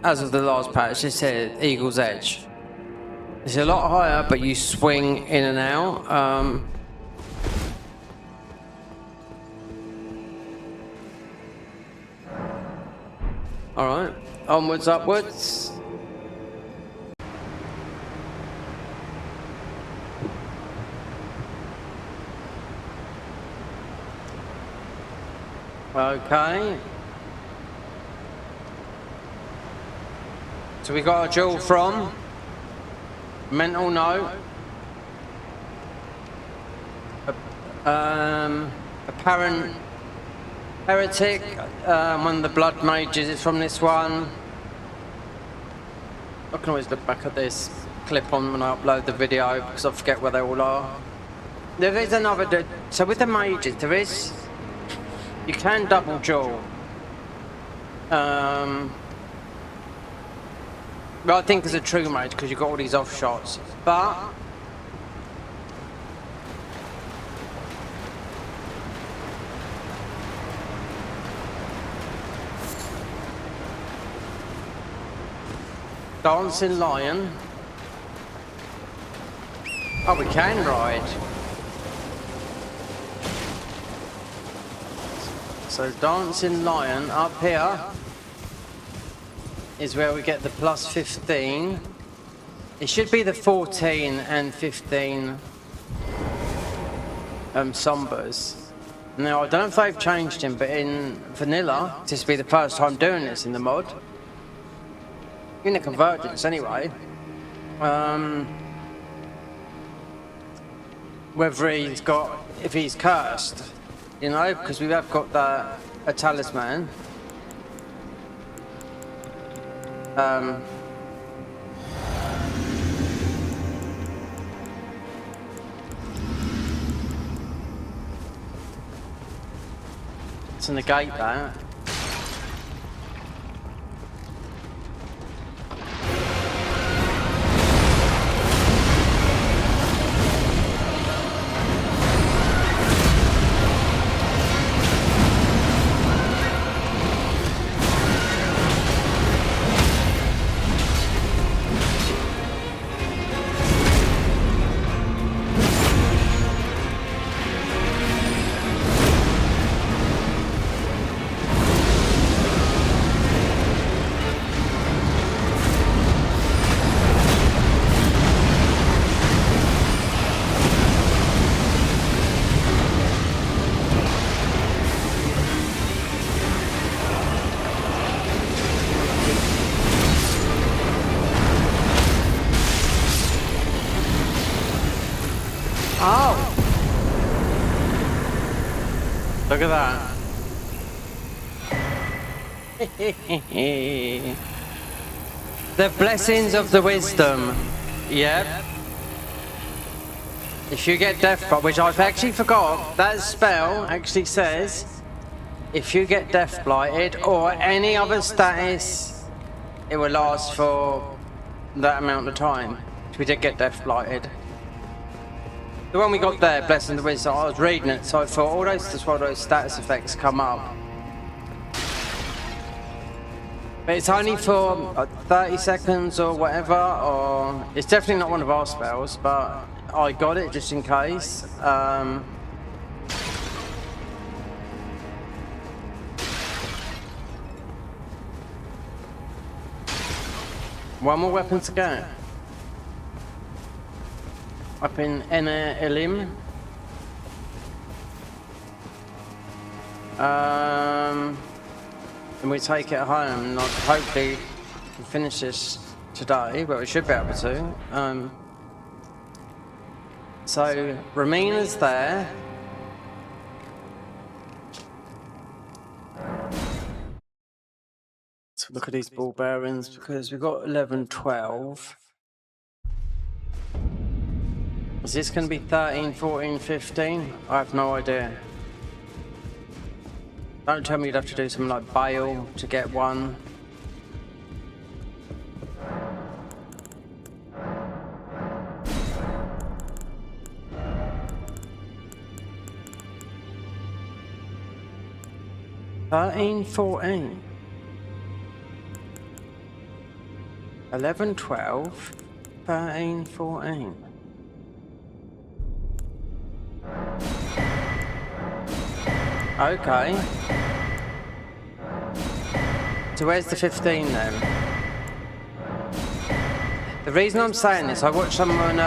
As of the last patch, it said Eagle's Edge. It's a lot higher, but you swing in and out. Alright, onwards, upwards. Okay. So we got a jewel from Mental Note. Apparent Heretic, one of the Blood Mages is from this one. I can always look back at this clip on when I upload the video because I forget where they all are. There is another, so with the mages, there is, you can double duel. Well, I think it's a true mage because you've got all these off shots, but Dancing Lion. Oh, we can ride. So Dancing Lion up here is where we get the plus 15. It should be the 14 and 15 Sombers. Now, I don't know if they've changed him, but in vanilla, this will be the first time doing this in the mod. In the Convergence, anyway. Whether he's got, if he's cursed, you know, because we have got a talisman. To negate that. Oh! Look at that. The blessings of the wisdom. Yep. If you get death, which I've actually forgot, that spell actually says if you get death blighted or any other status, it will last for that amount of time. We did get death blighted. The one we got there, Blessing the Wisdom, I was reading it, so I thought all those status effects come up. But it's only for 30 seconds or whatever, or it's definitely not one of our spells, but I got it just in case. One more weapon to go. Up in Ene Elim. And we take it home and hopefully can finish this today, but we should be able to. So Ramina's there. So look at these ball bearings because we've got 11, 12. Is this going to be 13, 14, 15? I have no idea. Don't tell me you'd have to do something like bail to get one. $13, 14. 11, 12, 13, 14. Okay. So where's the 15 then? The reason I'm saying this, I watched someone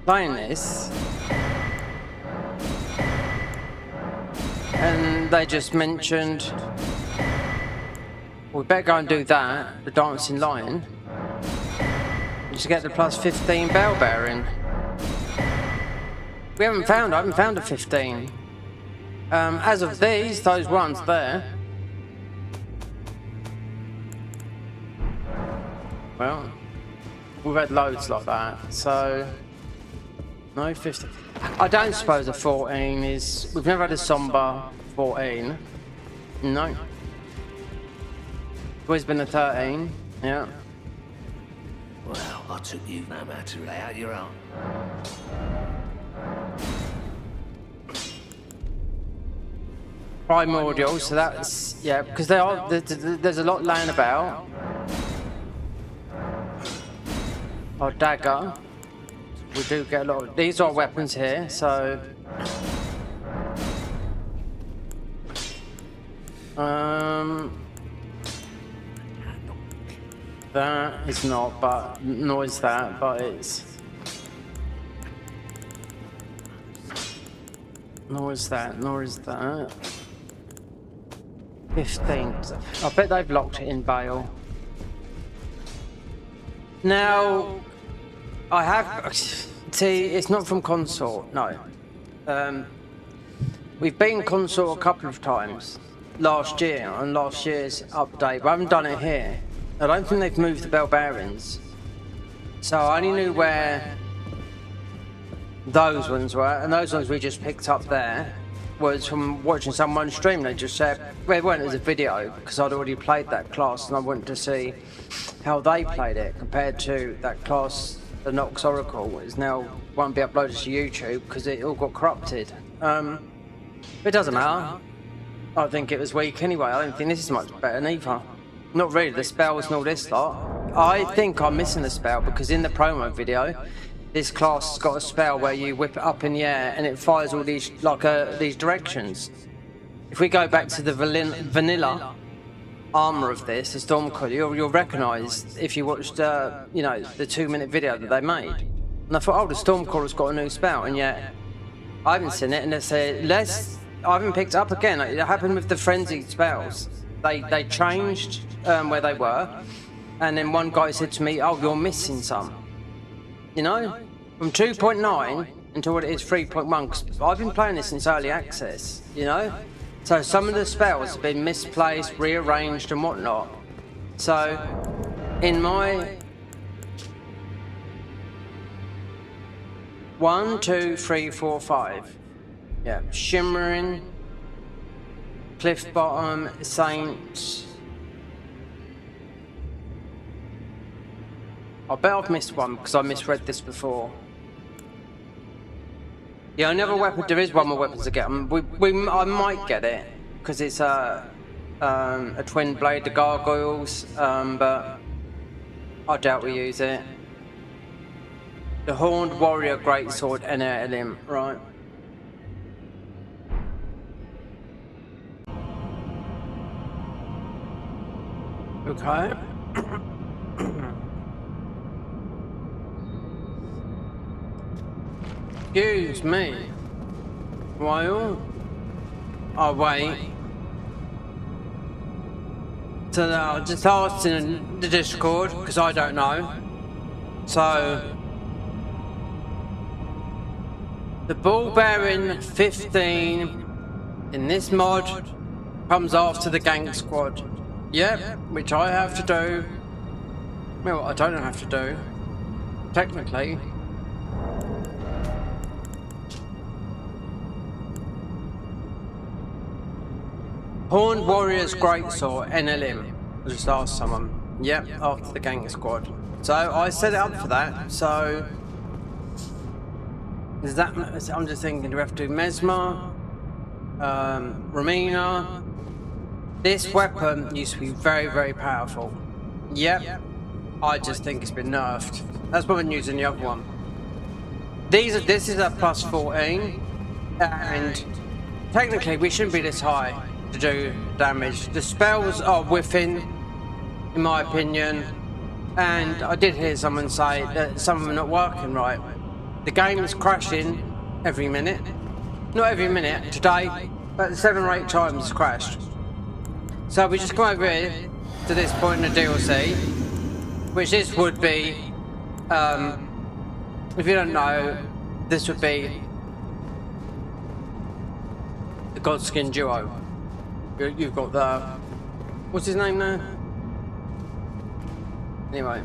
playing this, and they just mentioned, we better go and do that, the Dancing Lion. to get the plus 15 bell bearing. I haven't found a 15. As of those ones there. Well, we've had loads like that, so no 15. I don't suppose a 14 is. We've never had a somber 14. No. Always been a 13. Yeah. Well, I took you no matter how you're on. Primordial, so that's yeah, because there's a lot laying about. Our dagger. We do get a lot of these are weapons here, so that is not, but nor is that, but it's nor is that. 15. I bet they've locked it in Bale. Now, I have... See, it's not from Consort, no. We've been Consort a couple of times last year, on last year's update, but I haven't done it here. I don't think they've moved the bell bearings. So I only knew where those ones were, and those ones we just picked up there was from watching someone stream. They just said, well, it weren't as a video, because I'd already played that class and I wanted to see how they played it compared to that class, the Nox Oracle, is now won't be uploaded to YouTube because it all got corrupted. It doesn't matter. I think it was weak anyway. I don't think this is much better neither. Not really, the spells and all this lot. I think I'm missing a spell because in the promo video, this class has got a spell where you whip it up in the air and it fires all these these directions. If we go back to the vanilla armor of this, the Stormcaller, you'll recognise if you watched the 2-minute video that they made. And I thought, oh, the Stormcaller's got a new spell, and yet I haven't seen it. And they said, I haven't picked it up again. It happened with the frenzied spells. They changed where they were, and then one guy said to me, oh, you're missing some. You know, from 2.9 until what it is 3.1, because I've been playing this since early access, you know? So some of the spells have been misplaced, rearranged and whatnot. So, in my 1, 2, 3, 4, 5, yeah, Shimmering, Cliff Bottom, Saints. I bet I've missed one because I misread this before. Yeah, another weapon. There is one more weapon to get. I might get it because it's a twin blade, the gargoyles, but I doubt we use it. The Horned Warrior Greatsword and Elden, right? Okay. Excuse me. While I wait. So I just asked in the Discord because I don't know. So the ball bearing 15 in this mod comes after the gang squad. Yep, which I have to do. Well, I don't have to do. Technically. Horned Warrior's Greatsword, NLM. I just asked someone. Yep, after the gang squad. So I set it up for that. So is that? I'm just thinking, do we have to do Mesmer, Romina? This weapon used to be very, very powerful. Yep. I just think it's been nerfed. That's what I'm using the other one. This is a plus 14, and technically we shouldn't be this high to do damage. The spells are whiffing, in my opinion, and I did hear someone say that some of them are not working right. The game is crashing every minute. Not every minute, today, but 7 or 8 times it's crashed. So we just come over here to this point in the DLC, which this would be If you don't know, this would be the Godskin duo. You've got the... What's his name now? Anyway.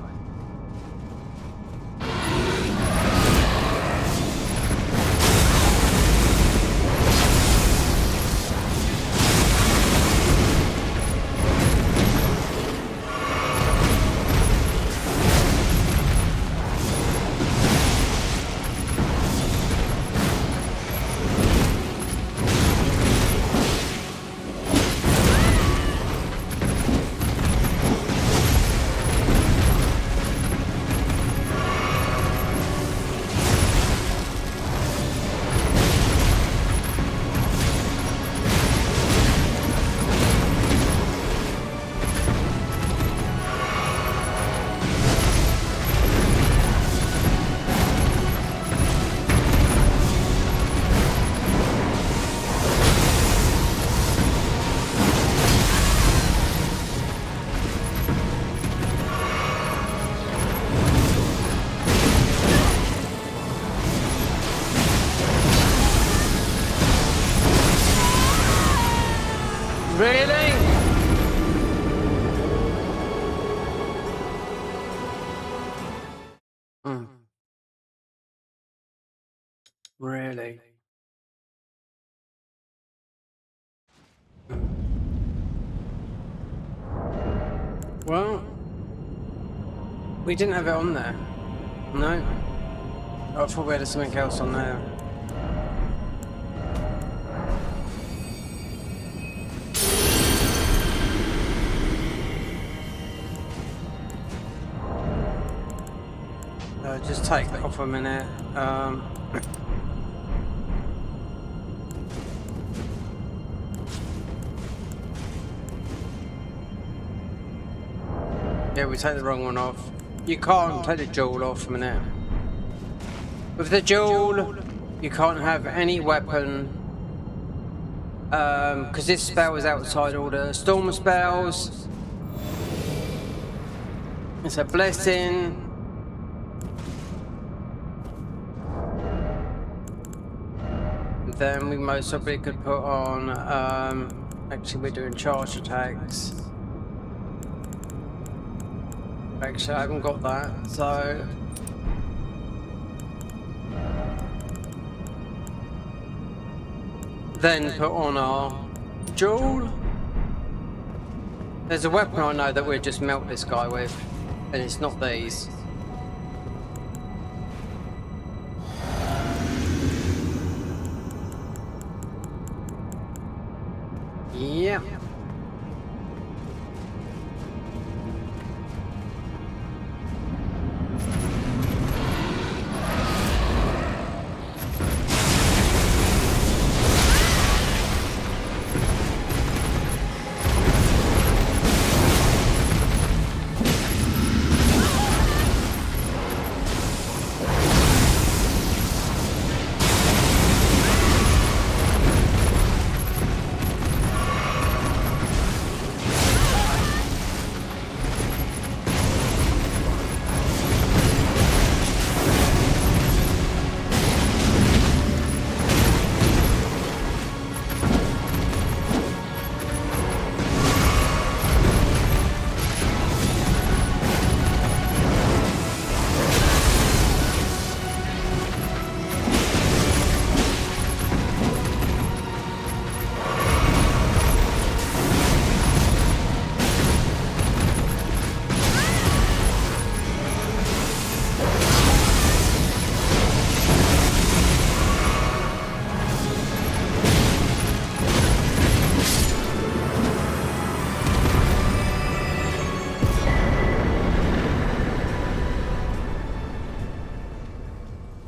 Really? Really? Well, we didn't have it on there. No. I thought we had something else on there. Just take that off a minute. Yeah, we take the wrong one off. You can't take the jewel off a minute. With the jewel, you can't have any weapon. Because this spell is outside all the storm spells. It's a blessing. Then we most probably could put on, actually we're doing charge attacks. Actually I haven't got that, so... Then put on our jewel. There's a weapon I know that we'll just melt this guy with, and it's not these. Yeah.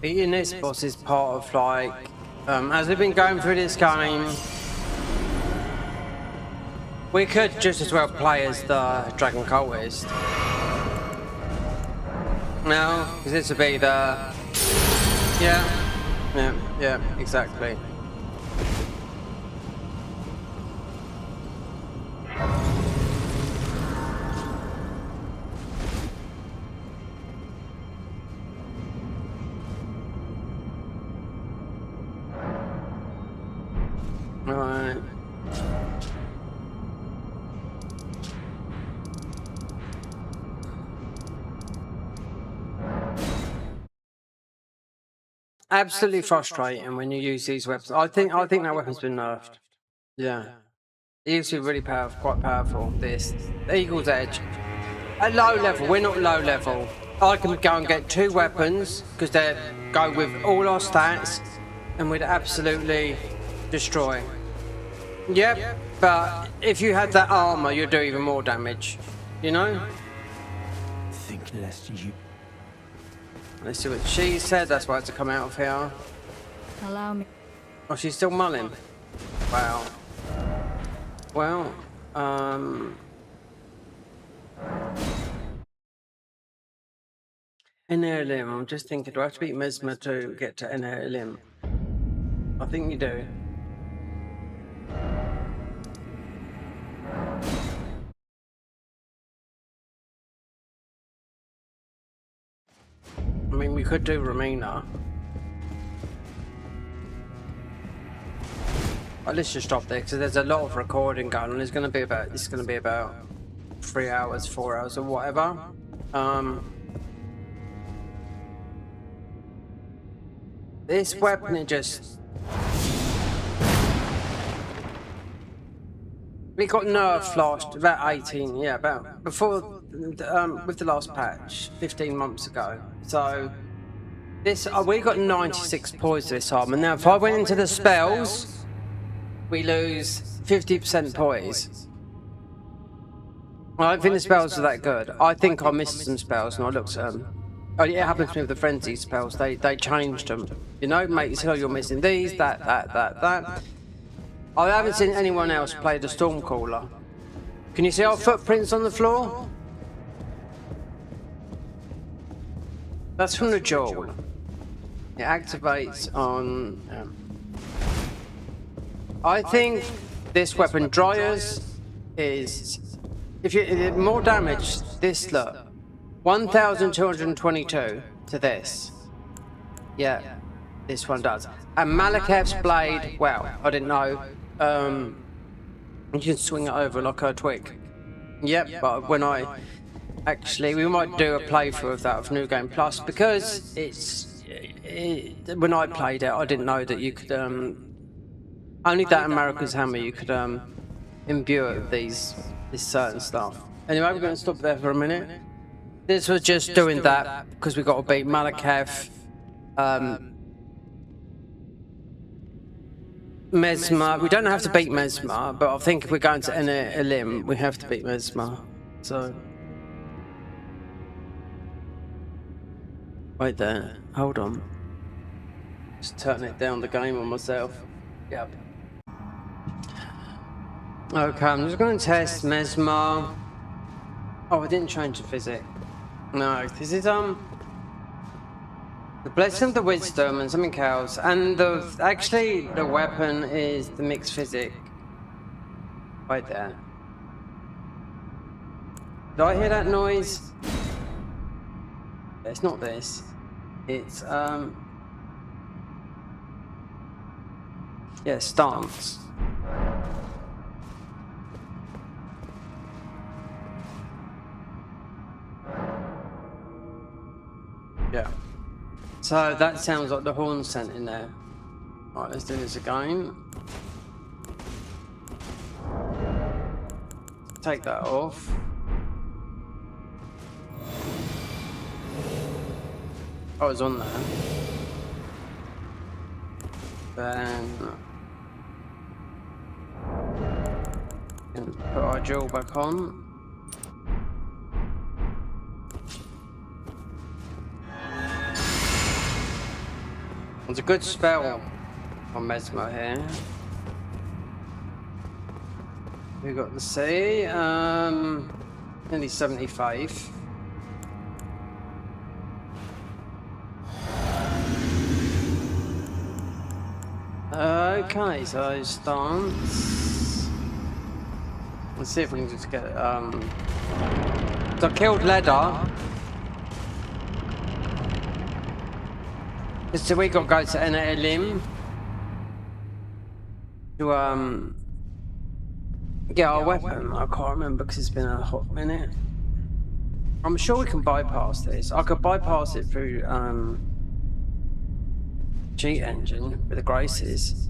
Beating this boss is part of like, as we've been going through this game, we could just as well play as the Dragon Cultist. No, because this would be the... Yeah, exactly. Right. Absolutely frustrating when you use these weapons. I think that weapon's been nerfed. Yeah. It used to be really powerful, quite powerful. This Eagle's Edge. At low level, we're not low level. I can go and get 2 weapons because they go with all our stats, and we'd absolutely destroy. Yep, but if you had that armor, you'd do even more damage. You know? Think less you. Let's see what she said. That's why I had to come out of here. Allow me. Oh, she's still mulling. Wow. Well, Elden. I'm just thinking, do I have to beat Mesmer to get to Elden? I think you do. I mean, we could do Romina. Well, let's just stop there because there's a lot of recording going on. It's going to be about 3 hours, 4 hours, or whatever. This weapon, it just... We got nerfed last, about 18, yeah, about before, with the last patch, 15 months ago. So, this, we got 96 poise to this armor. Now, if I went into the spells, we lose 50% poise. I don't think the spells are that good. I think I missed some spells, and I looked at them. Oh, yeah, it happens to me with the frenzy spells. They changed them. You know, mate, you said, oh, you're missing these, that. I haven't seen anyone else play the Stormcaller. Can you see our footprints on the floor? That's from the jewel. It activates on... I think this weapon, Dryers, is... If you more damage, this look. 1,222 to this. Yeah, this one does. And Malekith's blade, well, I didn't know. You can swing it over like a twig. Yep, but when I actually, we might do a playthrough of that of New Game Plus because when I played it, I didn't know that you could only that America's Hammer you could imbue it with this certain stuff. Anyway, we're going to stop there for a minute. This was just doing that because we got to beat Malekith. Mesmer. We don't have to beat Mesmer, but I think if we're going to enter a limb, we have to beat Mesmer. So. Wait there. Hold on. Just turn it down the game on myself. Yep. Okay, I'm just going to test Mesmer. Oh, I didn't change the physics. No, this is the Blessing of the Wisdom and something else, and actually the weapon is the mixed physic. Right there. Did I hear that noise? It's not this. It's yeah, stance. Yeah. So that sounds like the horn sent in there. Right, let's do this again. Take that off. I was on there. Then put our jewel back on. It's a good spell on Mesmer here. We got the C, nearly 75. Okay, so stance. Let's see if we can just get so I killed Leather. So we got to go to enter a limb. to get our weapon. I can't remember because it's been a hot minute. I'm sure we can bypass this. I could bypass it through cheat engine with the graces.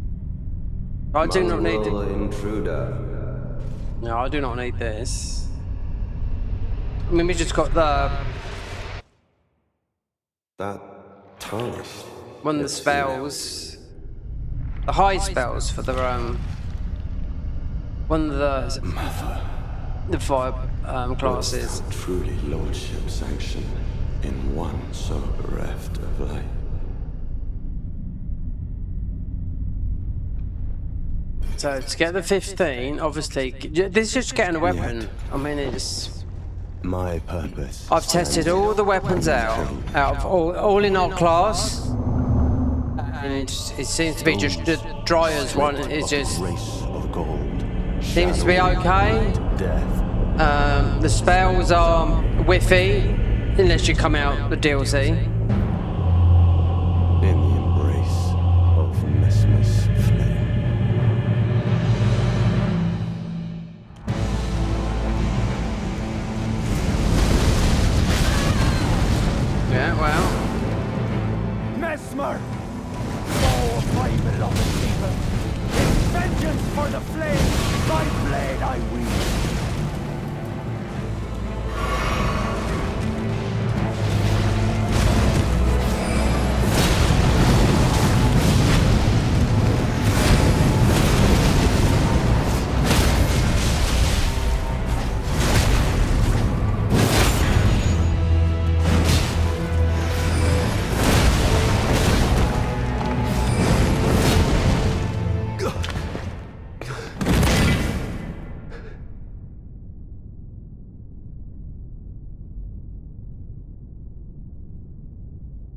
I do not need the intruder. No, I do not need this. I mean, we just got That tarnished. one of the spells, the high spells for the one of the fire classes. Truly lordship sanction in one so bereft of light. So to get the 15, obviously, this is just getting a weapon. I mean, it's. My purpose. I've tested all the weapons out of all in our class, and it seems to be just the Dryer's one is just Race of gold. seems to be okay. Death. The spells are whiffy, unless you come out the DLC. In the embrace of Mesmer's flame. Yeah, well. Mesmer! Oh, my beloved people! In vengeance for the flame, thy blade I wield!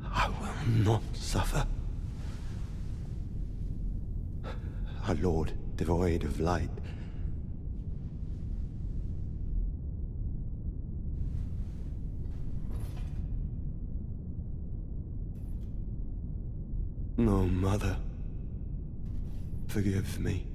I will not suffer. A lord devoid of light. No, mother. Forgive me.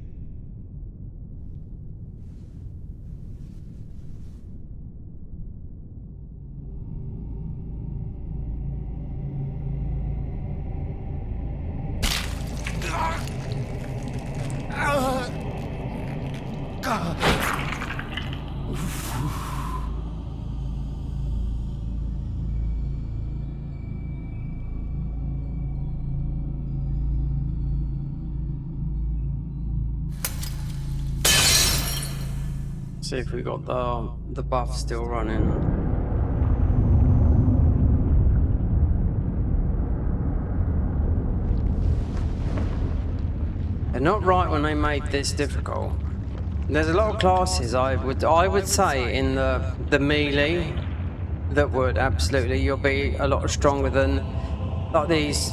See if we got the buff still running. They're not right when they made this difficult. There's a lot of classes I would say in the melee that would absolutely you'll be a lot stronger than like these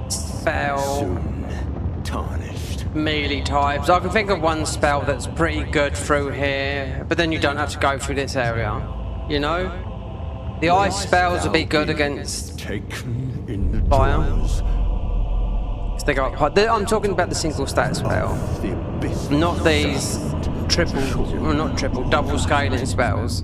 spell Soon tarnished. melee types. I can think of one spell that's pretty good through here, but then you don't have to go through this area. You know? The ice spells would be good against Taken in the fire. jaws They go up high. I'm talking about the single stat spell, of the abyss. not these double scaling spells.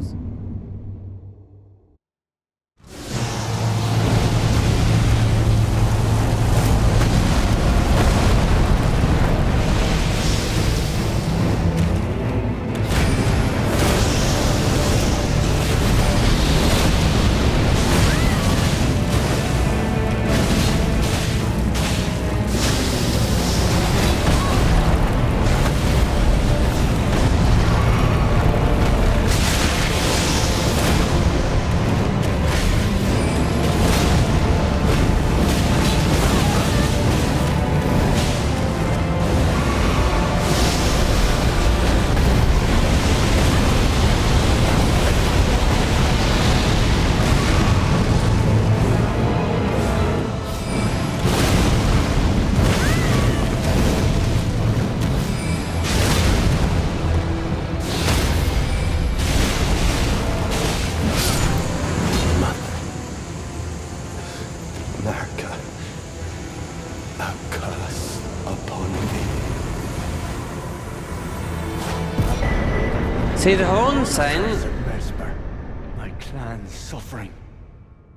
See the horn scent Mesmer, my clan's suffering.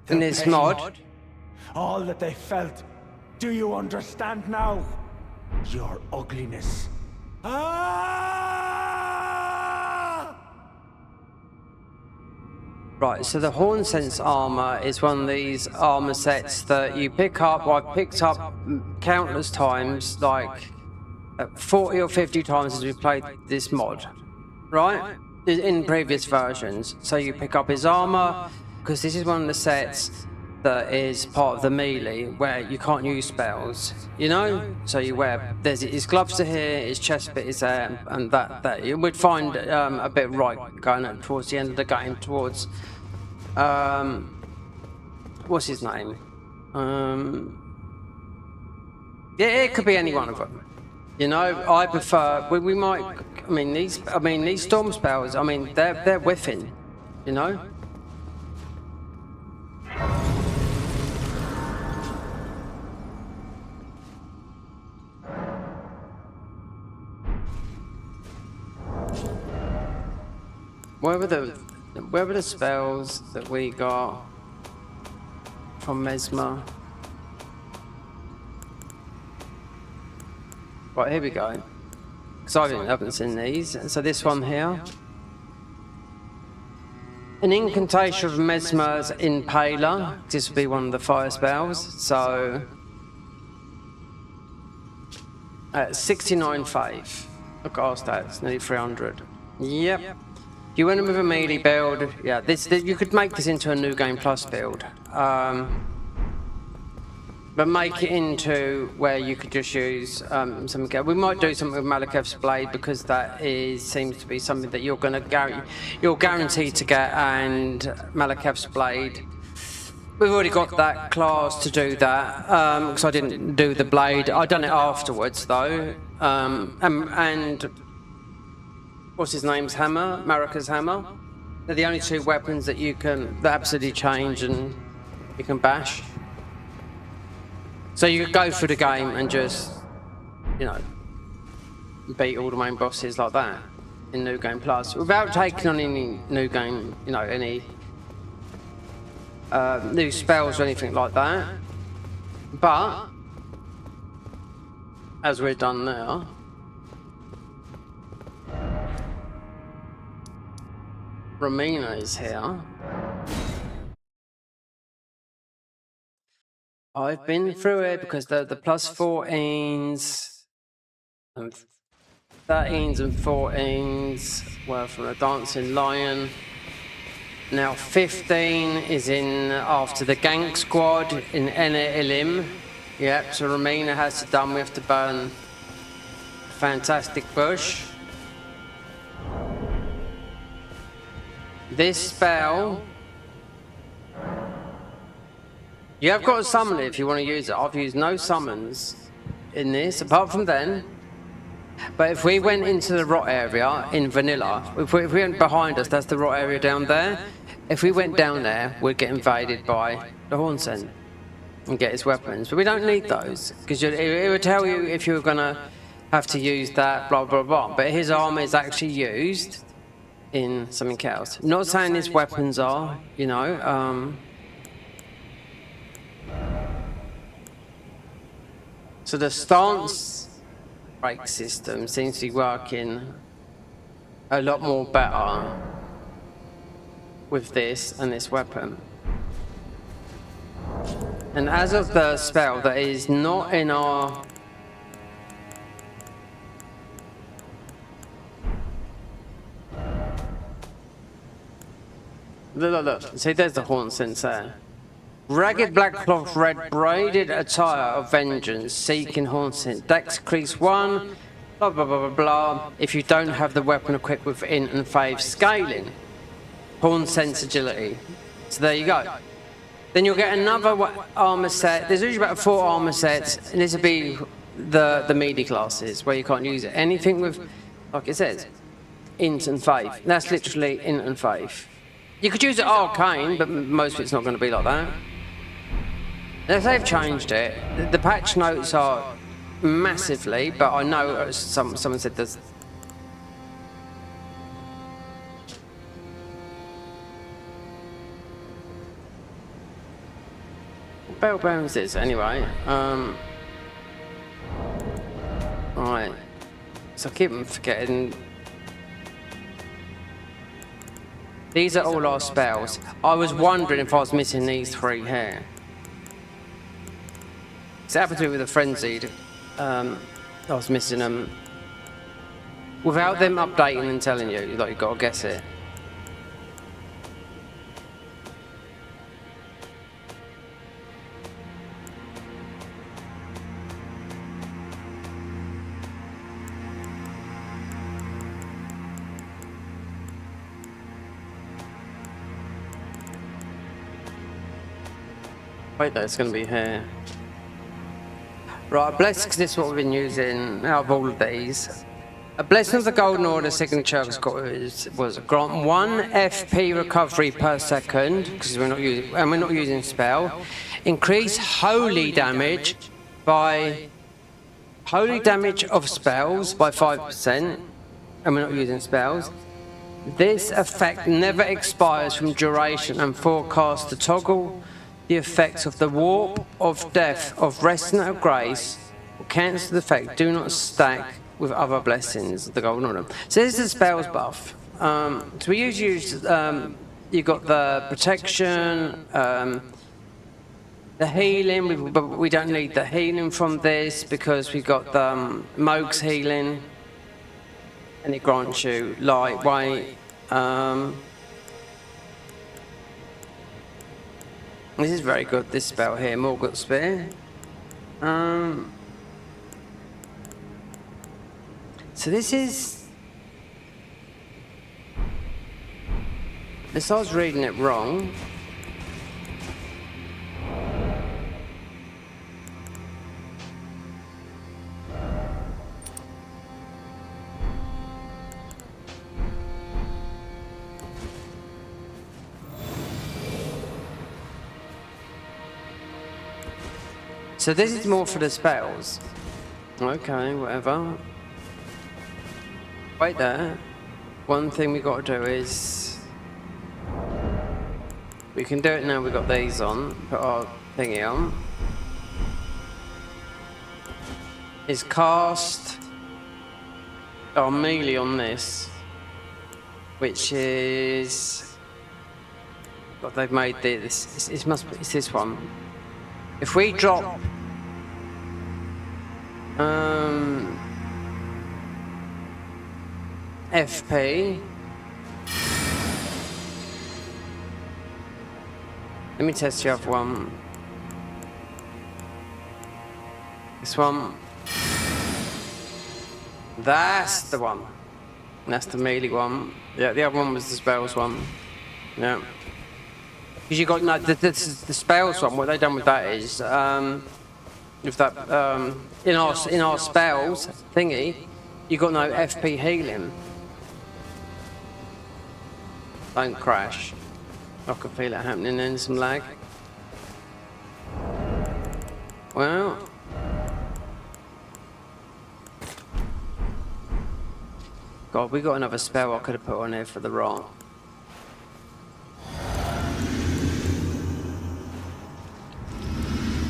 in Their this pain, mod. all that they felt. Do you understand now? Your ugliness. Ah! Right, so the Horn Sense armor is one of these armor sets that you pick up. I've picked up countless times, like 40 or 50 times as we played this mod, right? In previous versions. So you pick up his armor, because this is one of the sets that is part of the melee where you can't use spells, you know? So you wear, there's his gloves are here, his chest bit is there, and that you would find a bit right going up towards the end of the game, towards what's his name? Yeah, it could be any one of them. You know, I prefer. We might. I mean these storm spells. I mean they're whiffing. You know. Where were the spells that we got from Mesmer? Right, here we go. Because I haven't seen these. So this one here. An incantation of Mesmer's Impaler. This would be one of the fire spells. So 69 faith. Look at our stats, nearly 300. Yep. You went in with a melee build. Yeah, you could make this into a New Game Plus build. But make it into where you could just use something else. We might do something with Malekith's Blade because that seems to be something that you're guaranteed to get, and Malekith's Blade. We've already got that class to do that because I didn't do the blade. I done it afterwards though, and what's his name's hammer, Marika's hammer. They're the only two weapons that that absolutely change and you can bash. So you could go through the game and just, you know, beat all the main bosses like that in New Game Plus without taking on any new game, you know, any new spells or anything like that. But as we're done now, Romina is here. I've been through it because the plus 14s and 13s and 14s were from a Dancing Lion. Now 15 is in after the Gank Squad in Ene Ilim. Yep, so Romina has to done. We have to burn Fantastic Bush. This spell, you have got to summon it if you want to use it. I've used no summons in this, apart from then. But if we went into the rot area in vanilla, if we went behind us, that's the rot area down there. If we went down there, we'd get invaded by the Horn Scent and get his weapons. But we don't need those, because it would tell you if you were going to have to use that, blah, blah, blah. But his armor is actually used in something else. Not saying his weapons are, you know. So the stance break system seems to be working a lot more better with this and this weapon. And as of the spell that is not in our look. See, there's the Horn Sense there. Ragged black cloth, red braided attire of vengeance, seeking Horn Sense. Dex increase 1, blah blah blah blah blah. If you don't have the weapon equipped with int and fave scaling, Horn Sense agility. So there you go. Then you'll get another armor set. There's usually about 4 armor sets, and this will be the melee classes where you can't use it. Anything with, like it says, int and fave. That's literally int and fave. You could use it arcane, but most of it's not going to be like that. If they've changed it, the patch notes are massively, but I know someone said there's Bell bounds is anyway. Right. So I keep forgetting. These are all our spells. I was wondering if I was missing these three here. It's happened to me with the frenzied. I was missing them. Without them updating and telling you, like you've got to guess it. Wait, though, it's going to be here. Right, bless, because this is what we've been using out of all of these. A blessing of the Golden Order signature was grant 1 FP recovery per second, because we're not using spell. Increase holy damage of spells by 5%, and we're not using spells. This effect never expires from duration and forecasts to toggle the effects of the warp, of death, of resting of grace, or cancel the effect. Do not stack with other blessings of the Golden Order. So this is the spells buff. So we use you've got the protection, the healing, but we don't need the healing from this because we've got the Moog's healing, and it grants you lightweight. This is very good, this spell here, Morgul Spear. So this is... This I was reading it wrong. So this is more for the spells. Okay, whatever. Wait there. One thing we got to do is... We can do it now we've got these on. Put our thingy on. Is cast our melee on this. Which is... God, they've made this. It's this one. If we drop FP, let me test the other one. This one. That's the one. That's the melee one. Yeah, the other one was the spells one. Yeah. Because you got no, the spells one. What they done with that is, with that in our spells thingy, you got no FP healing. Don't crash. I can feel it happening then, some lag. Well. God, we got another spell I could have put on here for the rot.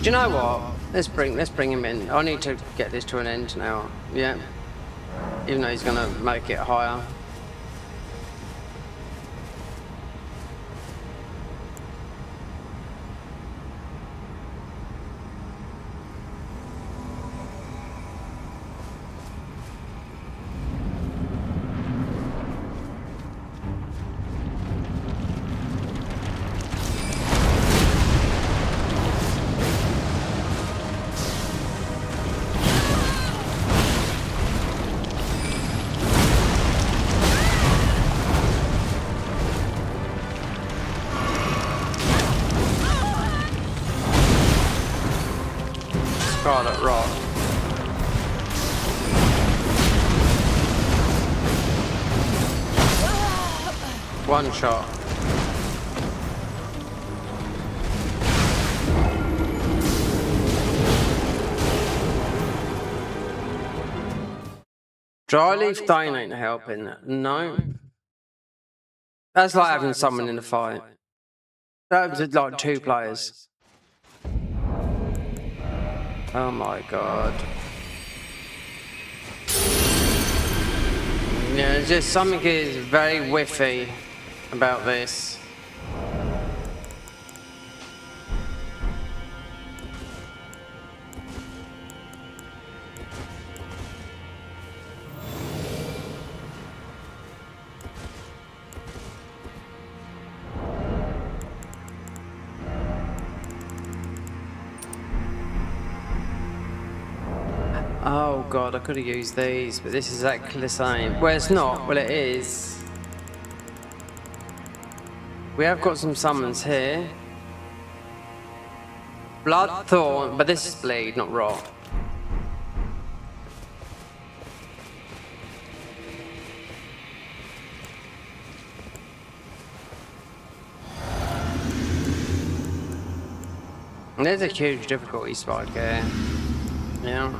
Do you know what? Let's bring him in. I need to get this to an end now. Yeah. Even though he's gonna make it higher. Scarlet Rock. One shot. Dry leaf Dane ain't helping. No. That's like having someone in the fight. That was like 2 players. Oh my god. Yeah, it's just something is very whiffy about this. Oh god, I could have used these, but this is exactly the same. Well, it's not. Well, it is. We have got some summons here. Bloodthorn, but this is bleed, not rot. And there's a huge difficulty spike here. Yeah.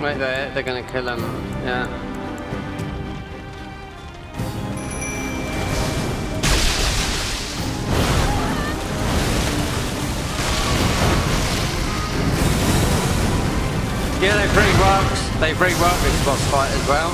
Right there, they're gonna kill him. Yeah. Yeah, they've reworked. They've reworked this boss fight as well.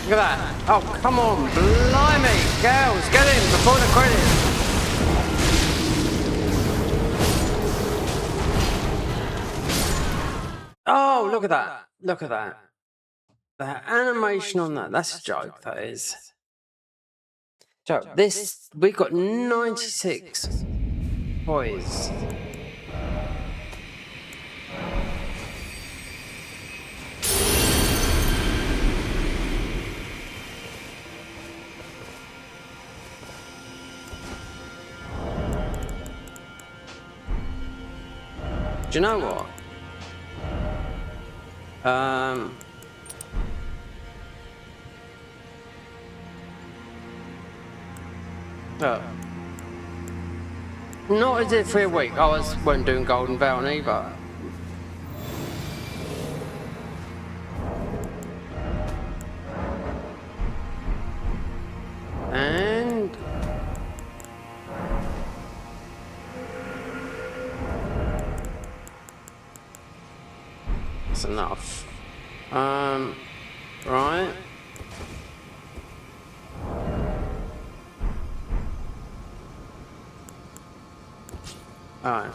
Look at that. Oh, come on. Blimey. Girls, get in before the credits. Oh, look at that. Look at that. The animation on that. That's a joke, that is. So, this, we got 96 boys. Do you know what? Not as if for a week. I wasn't doing Golden Veil either. And that's enough. Right. Alright.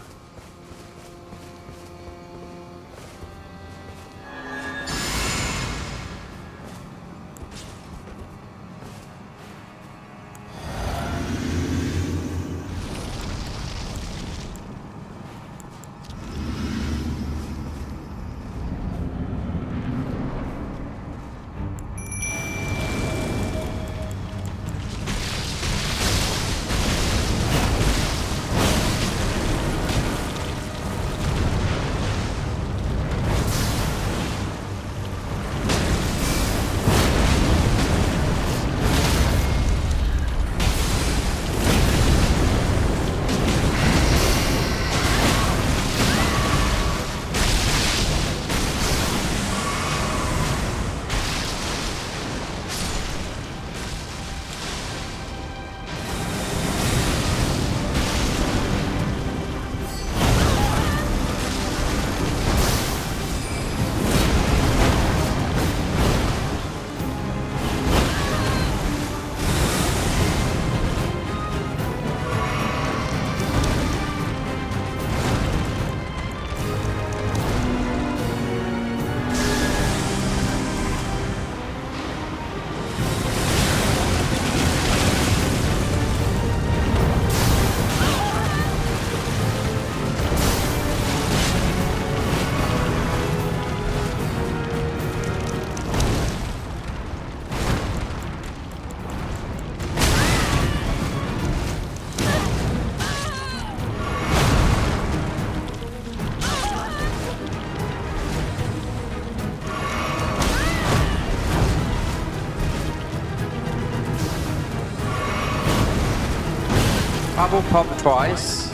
double pop twice.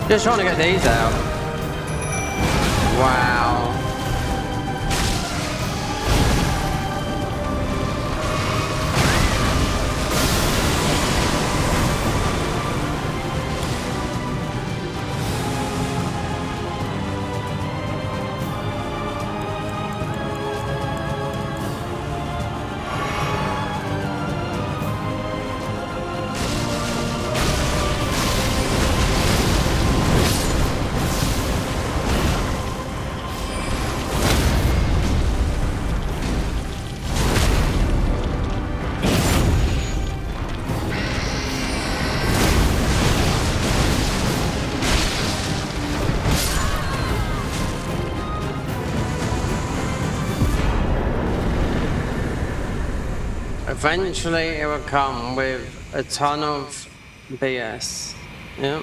Just trying to get these out. Wow. Eventually it will come with a ton of BS. Yep.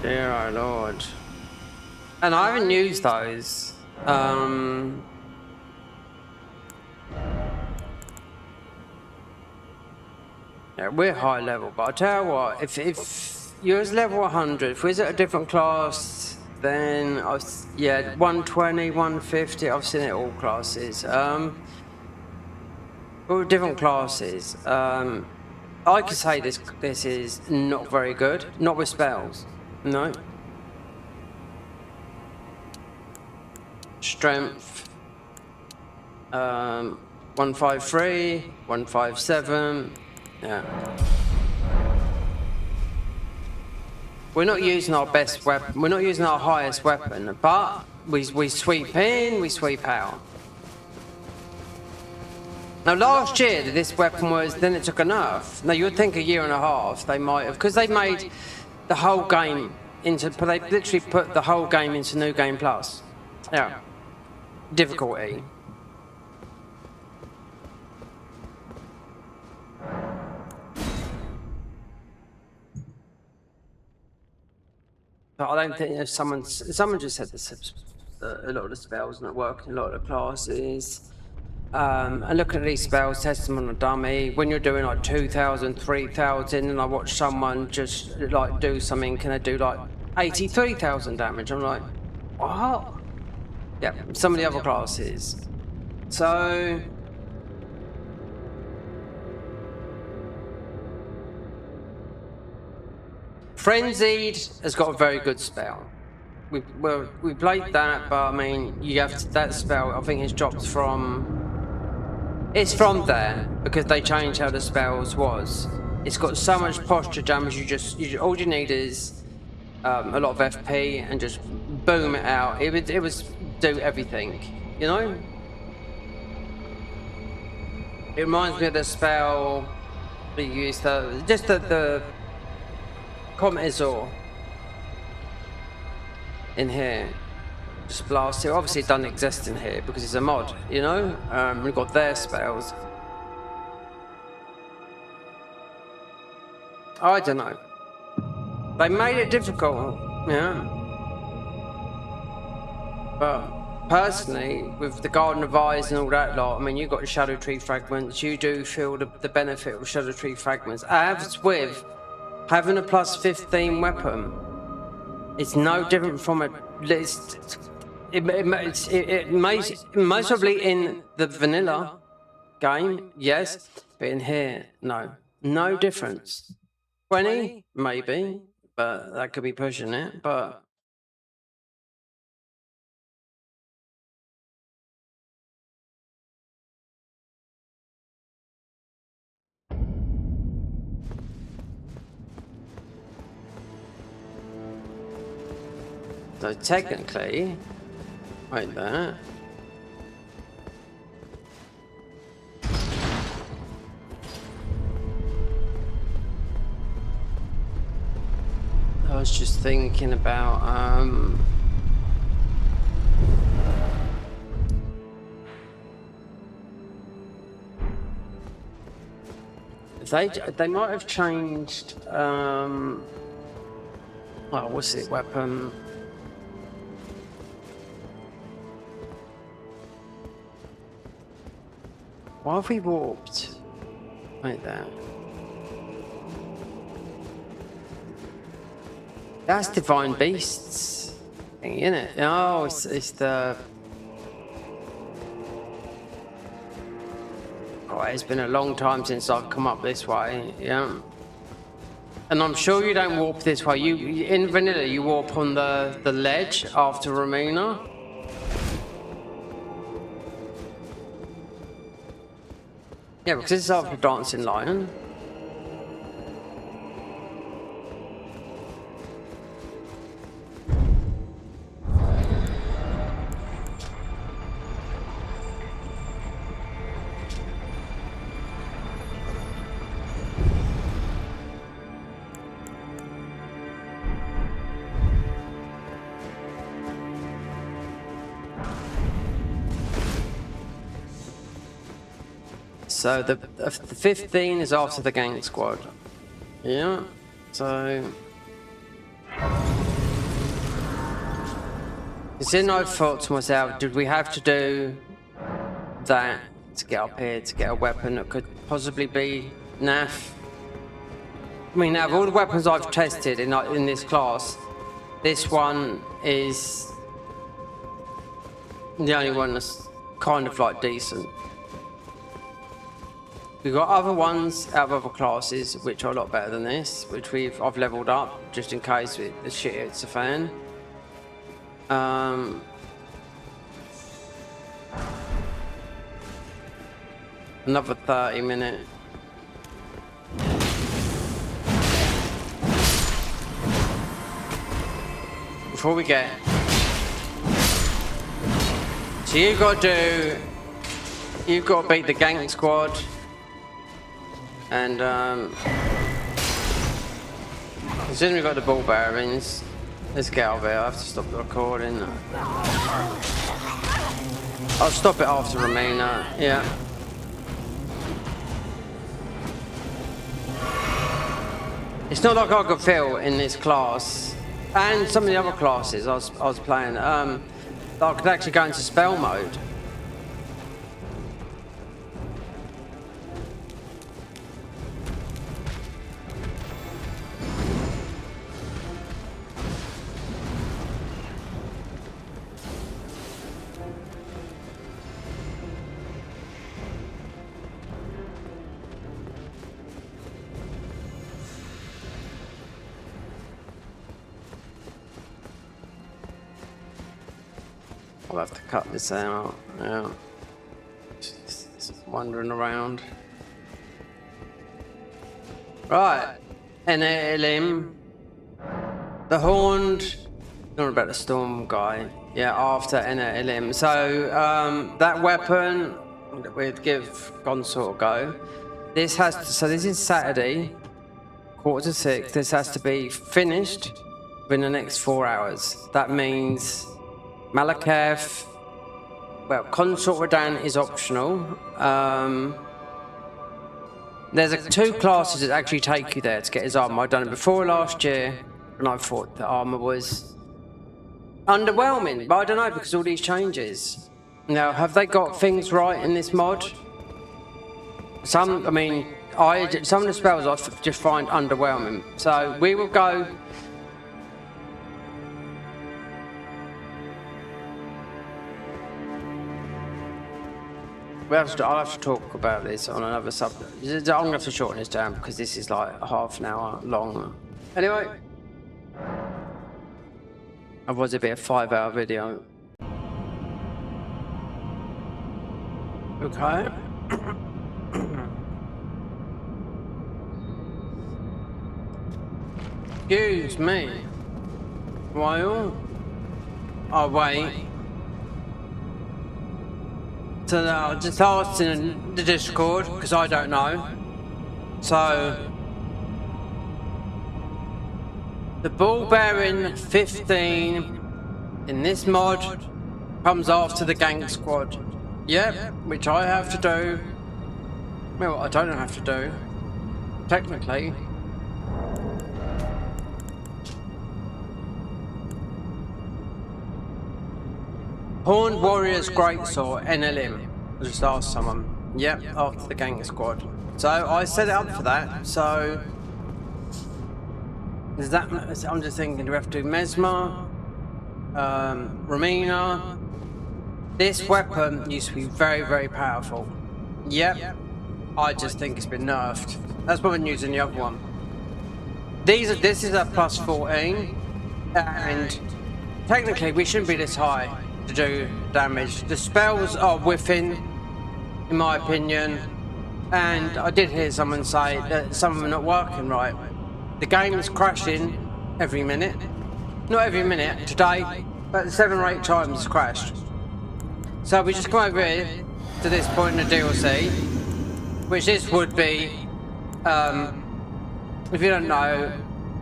Dear our Lord. And I haven't used those. Yeah, we're high level, but I'll tell you what, if you're level 100, if we're at a different class, then yeah, 120, 150, I've seen it all classes. All different classes. I could say this is not very good, not with spells, no. Strength, 153, 157, yeah. We're not using our best weapon, we're not using our highest weapon, but we sweep in, we sweep out. Now last year this weapon was, then it took a nerf. Now you would think a year and a half they might have, because they made the whole game into, they literally put the whole game into New Game Plus. Yeah. Difficulty. But I don't think if someone just said this, a lot of the spells not working, a lot of the classes. And looking at these spells, test them on a dummy. When you're doing like 2,000, 3,000, and I watch someone just like do something, can they do like 83,000 damage? I'm like, what? Yeah, some of the other classes. So Frenzied has got a very good spell. We played that, but I mean, you have to, that spell. I think it's dropped from. It's from there because they changed how the spells was. It's got so much posture damage. All you need is a lot of FP and just boom it out. It was do everything, you know. It reminds me of the spell we used. Just the Comet Azor in here. Just blast it. Obviously it doesn't exist in here because it's a mod, you know? We've got their spells. I don't know. They made it difficult, yeah. But personally, with the Garden of Eyes and all that lot, I mean, you've got the Shadow Tree Fragments, you do feel the benefit of Shadow Tree Fragments. As with having a plus 15 weapon, it's no different from a list. It most probably in the vanilla game, yes, but in here, no difference. 20, maybe, but that could be pushing it, but. So technically, right there. I was just thinking about they might have changed well, what's it, weapon? Why have we warped like that? That's Divine Beasts thing, isn't it? Oh, it's the... Oh, it's been a long time since I've come up this way, yeah. And I'm sure you don't warp this way. In vanilla, you warp on the ledge after Romina. Yeah, because this is after Dancing Lion. So the 15 is after the gang squad. Yeah. So it's in I thought to myself, did we have to do that to get up here to get a weapon that could possibly be naff? I mean, out of all the weapons I've tested in this class, this one is the only one that's kind of like decent. We've got other ones out of other classes which are a lot better than this, which I've leveled up just in case the shit hits a fan. Another 30-minute. Before we get, so you've got to beat the gang squad. And considering we've got the ball bearings, let's get out of here. I have to stop the recording. I'll stop it after Romina, yeah. It's not like I could feel in this class, and some of the other classes I was playing, that I could actually go into spell mode. I'll have to cut this out. Yeah. Just wandering around. Right. Elden. The Horned. Not about the Storm guy. Yeah, after Elden. So, that weapon that we'd give Consort a go. This is Saturday, 5:45. This has to be finished within the next 4 hours. That means Malakath, well, Consort Radahn is optional. There's two classes that actually take you there to get his armor. I've done it before last year, and I thought the armor was underwhelming, but I don't know because all these changes. Now, have they got things right in this mod? Some of the spells I just find underwhelming. So we will go. I'll have to talk about this on another subject. I'm going to have to shorten this down because this is like half an hour long. Anyway, otherwise it'd be a 5-hour video. Okay. Excuse me. While I wait. So I just asked in the Discord, because I don't know. So, The ball bearing 15 in this mod comes after the gang squad. Yep, which I have to do. Well, I don't have to do. Technically. Horned Warrior's Greatsword, NLM. I just asked someone. Yep, after the gang squad. So I set it up for that. So is that? I'm just thinking, do we have to do Mesmer, Romina? This weapon used to be very, very powerful. Yep. I just think it's been nerfed. That's what I'm using the other one. This is a plus 14, and technically we shouldn't be this high to do damage. The spells are whiffing, in my opinion, and I did hear someone say that some of them are not working right. The game is crashing every minute. Not every minute, today, but 7 or 8 times it's crashed. So we just come over here to this point in the DLC, which this would be, if you don't know,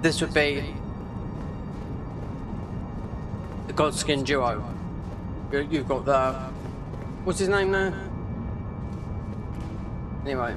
this would be the Godskin duo. You've got the, what's his name now? Anyway.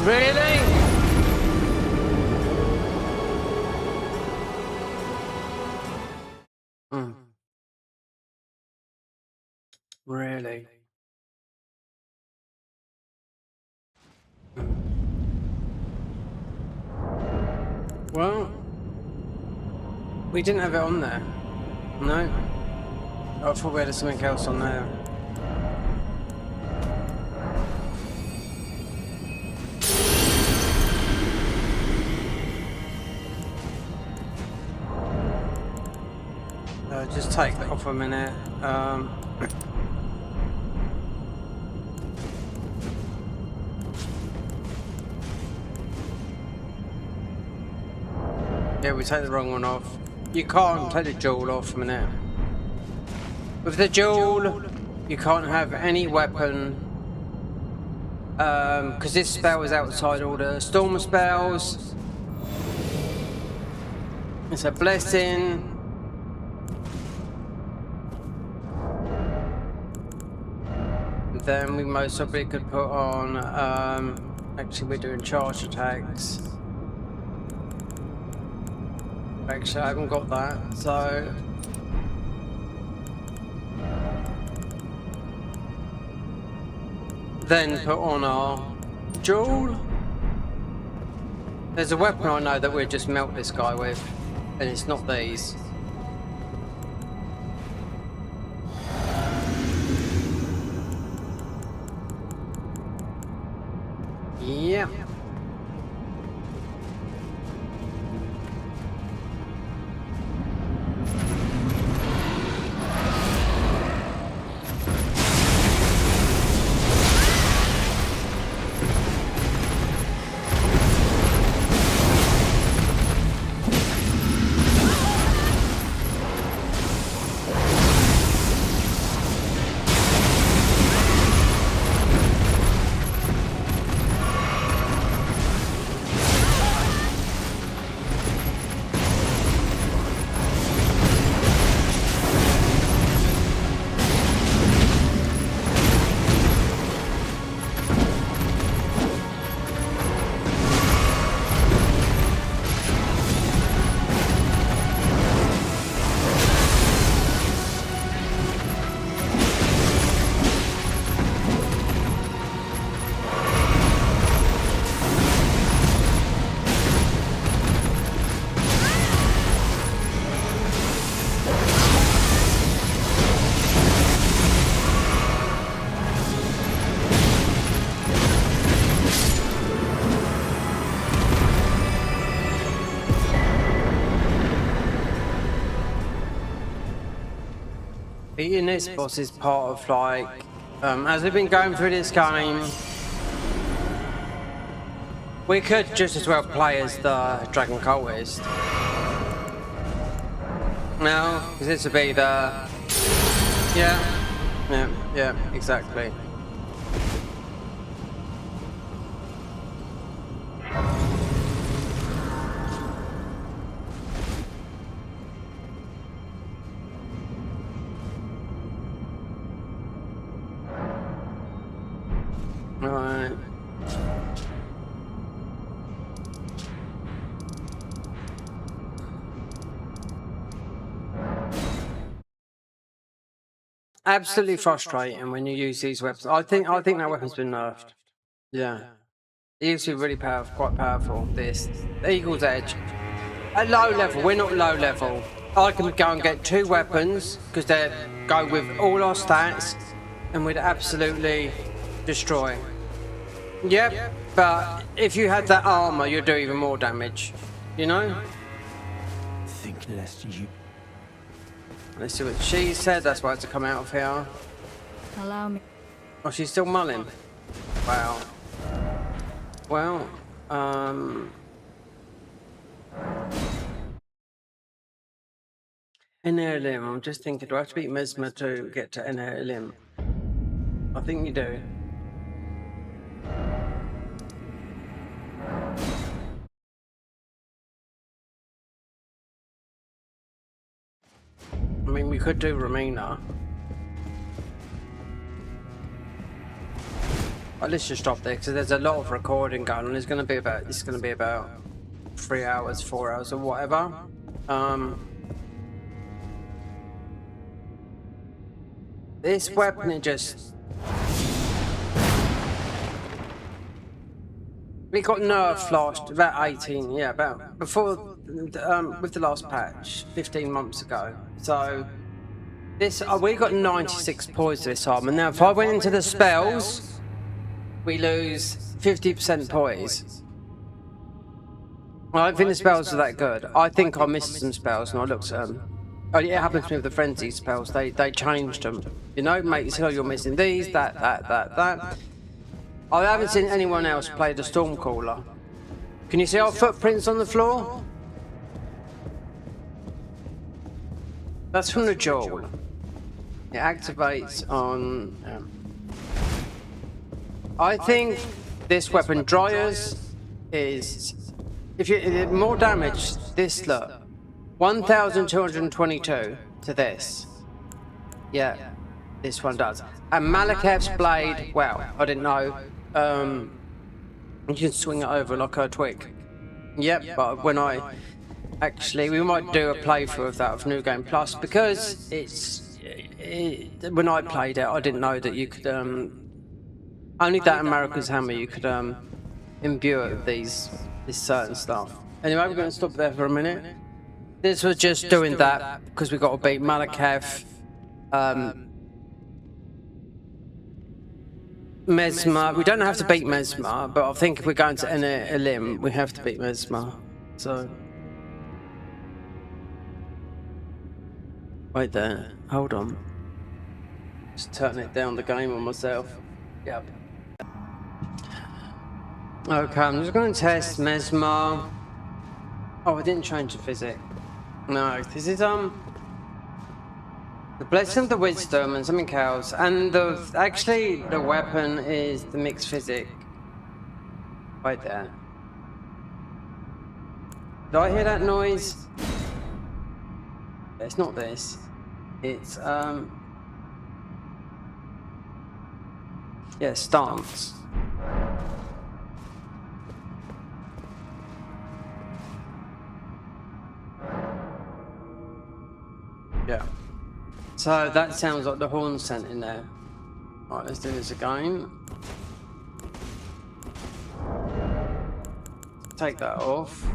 Really? Really? Well, we didn't have it on there. No. I thought we had something else on there. Just take that off a minute. Yeah, we take the wrong one off. You can't take the jewel off a minute. With the jewel, you can't have any weapon. Because this spell is outside all the storm spells. It's a blessing. Then we most probably could put on, actually we're doing charge attacks. Actually I haven't got that, so... Then put on our jewel. There's a weapon I know that we'll just melt this guy with, and it's not these. Yeah. beating this boss is part of like, as we've been going through this game, we could just as well play as the Dragon Cultist. No, because this would be the, yeah, exactly. Right. Absolutely frustrating when you use these weapons. I think that weapon's been nerfed. Yeah. It used to be really powerful, quite powerful. This Eagle's Edge. At low level, we're not low level. I can go and get 2 weapons because they go with all our stats, and we'd absolutely destroy. Yep, but if you had that armor, you'd do even more damage. You know? Think lest you. Let's see what she said. That's why it's to come out of here. Allow me. Oh, she's still mulling. Wow. Well, Elden, I'm just thinking, do I have to beat Mesmer to get to Elden? I think you do. I mean, we could do Romina. But let's just stop there because there's a lot of recording going on. It's going to be about 3 hours, 4 hours, or whatever. This weapon, it got nerfed last about 18, yeah, about before with the last patch 15 months ago. So this we got 96 poise this time, and now if I went into the spells, we lose 50% poise. Well, I don't think the spells are that good. I think I missed some spells, and I looked at them. Oh yeah, it happened to me with the frenzy spells. They changed them. You know, make sure you're missing these, that. I haven't seen anyone else play the Stormcaller. Can you see our footprints on the floor? That's from the jewel. It activates on. I think this weapon, Dryers, is if you more damage. This look, 1,222 to this. Yeah, this one does. And Malekith's blade. Well, I didn't know. You can swing it over like a twig. Yep, but when I actually, we might do a playthrough of that of New Game Plus because when I played it, I didn't know that you could only that America's Hammer you could imbue it with this certain stuff. Anyway, we're going to stop there for a minute. This was just doing that because we got to beat Malekith. Mesmer. We don't have to beat Mesmer, but I think if we're going to Elden, we have to beat Mesmer. So. Wait there. Hold on. Just turn it down the game on myself. Yep. Okay, I'm just going to test Mesmer. Oh, I didn't change the physics. No, this is the Blessing of the Wisdom and something else, and actually the weapon is the mixed physic. Right there. Do I hear that noise? It's not this. It's yeah, stance. Yeah. So that sounds like the horn sent in there. Alright, let's do this again. Take that off.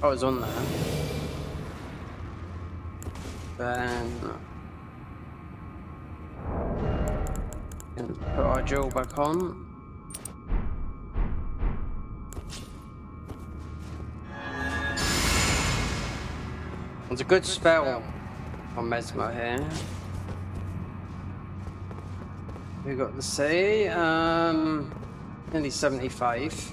Oh, it's on there. Then and put our jewel back on. There's a good spell on Mesmer here. We got the C. Nearly 75.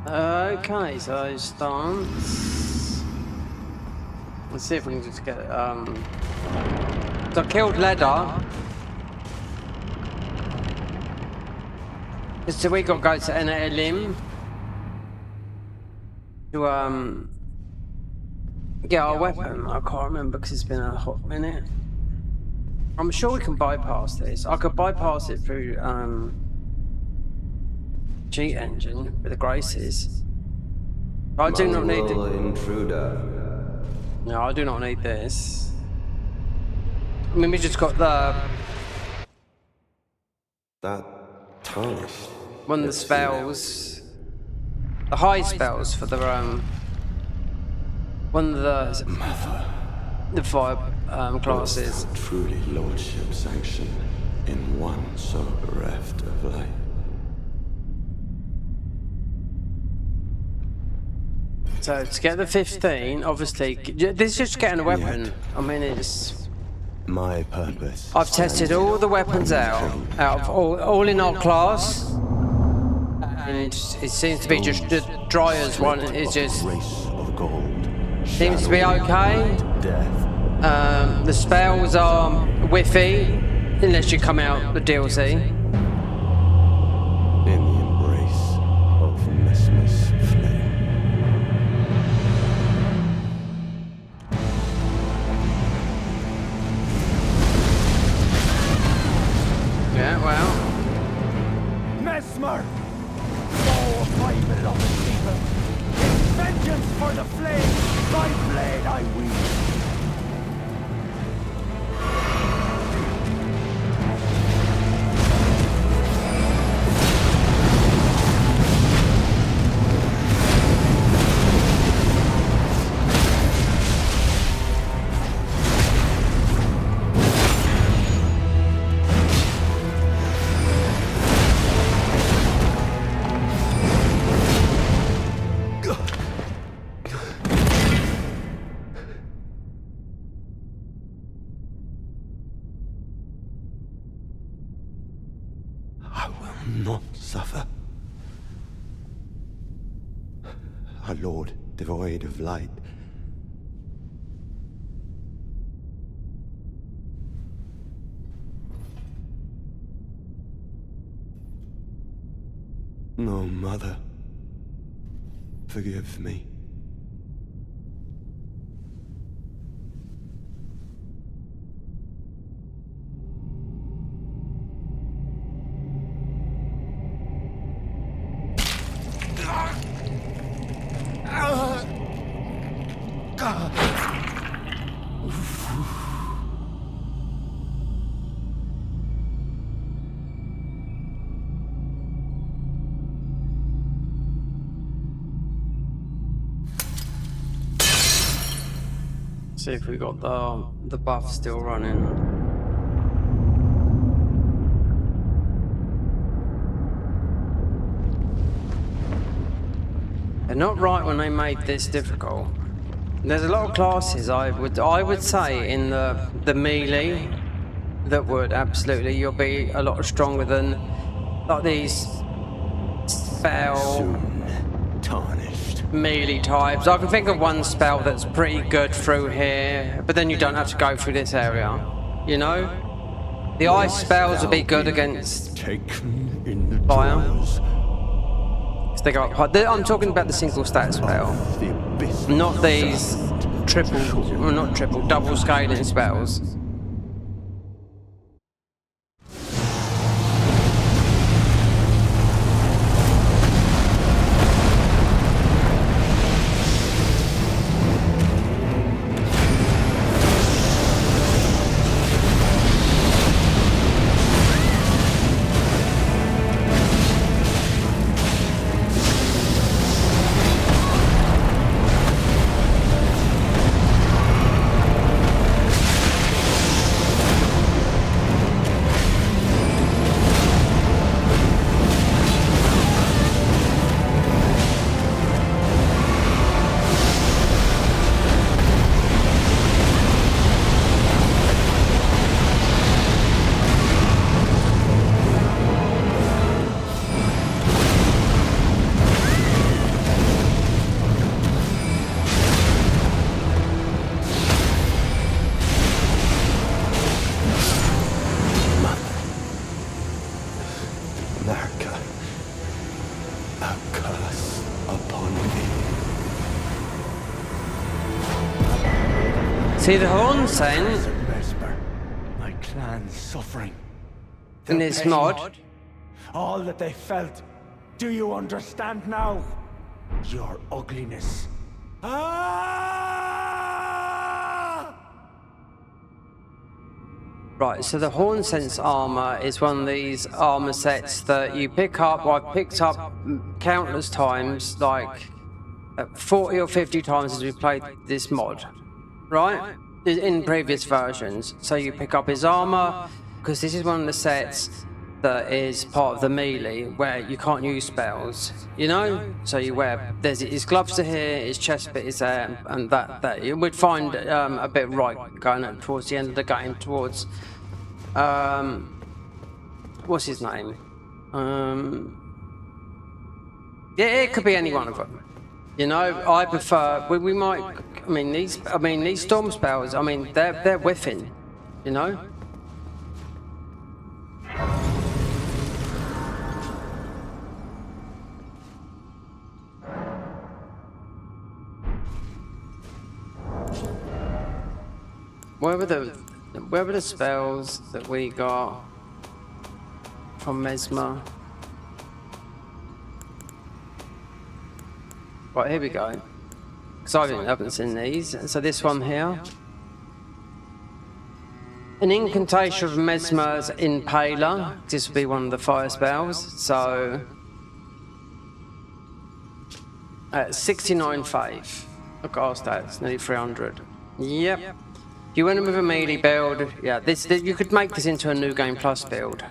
Okay, so stance. Let's see if we can just get so I killed Leather. So we got to go to Elden to get our weapon. I can't remember because it's been a hot minute. I'm sure we can bypass this. I could bypass it through cheat engine with the graces. I do not need the intruder. No, I do not need this. I mean, we just got That tarnished. one of the spells, the high spells for the one of the fire classes. Truly lordship sanction in one so bereft of light. So to get the 15, obviously, this is just getting a weapon. I mean, it's. My purpose. I've tested all the weapons out of all in our class, and it seems to be just the Dryer's one is just Race of gold. seems to be okay. Death. The spells are whiffy, unless you come out the DLC. In the embrace of Mesmer's flame. Yeah, well. Mesmer! Oh, my beloved people! In vengeance for the flame, thy blade I wield! I will not suffer. Our Lord, devoid of light. No, Mother. Forgive me. See if we got the buff still running. They're not right when they made this difficult. There's a lot of classes I would say in the melee that would absolutely you'll be a lot stronger than like these spell Soon tarnished. melee types. I can think of one spell that's pretty good through here, but then you don't have to go through this area. You know? The ice spells would be good against Taken in the fire. jaws They go up high. I'm talking about the single stat spell, of the abyss. not these double scaling spells. See the horn sense Mesmer, my clan's suffering. in The this pain, mod. all that they felt. Do you understand now? Your ugliness. Ah! Right, so the Horn Sense armor is one of these armor sets that you pick up. I've picked up countless times, like 40 or 50 times as we played this mod, right? In previous versions. So you pick up his armor, because this is one of the sets that is part of the melee where you can't use spells, you know? So you wear, there's his gloves are here, his chest bit is there, and that you would find a bit right going up towards the end of the game, towards what's his name? Yeah, it could be any one of them. You know, I prefer. We might. I mean these storm spells. I mean they're whiffing. You know. Where were the spells that we got from Mesmer? Right, here we go. Because I haven't seen these. So this one here. An incantation of Mesmer's Impaler. This would be one of the fire spells. So 69 faith. Look at our stats, nearly 300. Yep. If you went in with a melee build, yeah, you could make this into a New Game Plus build.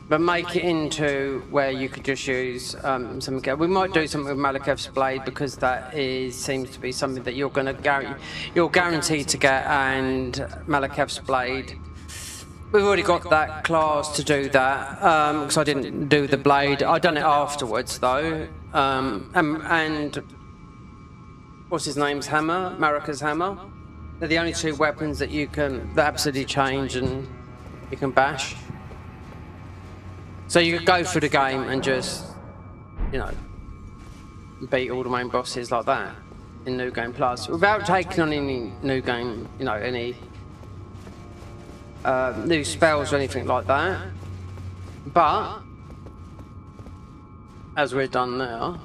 But make it into where you could just use something. We might do something with Malekith's Blade because that seems to be something that you're guaranteed to get, and Malekith's Blade. We've already got that class to do that because I didn't do the blade. I done it afterwards though, and what's his name's hammer, Marika's hammer. They're the only two weapons that that absolutely change and you can bash. So you could go through the game and just, you know, beat all the main bosses like that in New Game Plus without taking on any new game, you know, any new spells or anything like that. But as we're done now,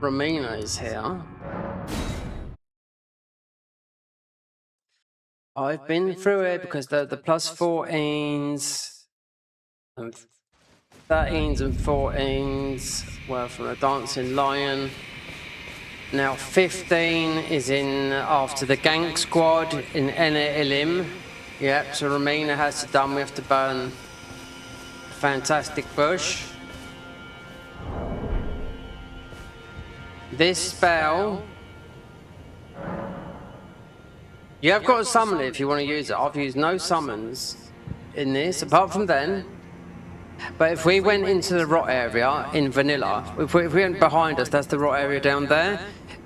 Romina is here. I've been through it because the plus 14s and 13s and 14s were from a Dancing Lion. Now 15 is in after the Gank Squad in Ene Ilim. Yep, so Romina has to done. We have to burn a fantastic bush. This spell, you have got to summon it if you want to use it. I've used no summons in this, apart from then. But if we went into the rot area in vanilla, if we went behind us, that's the rot area down there.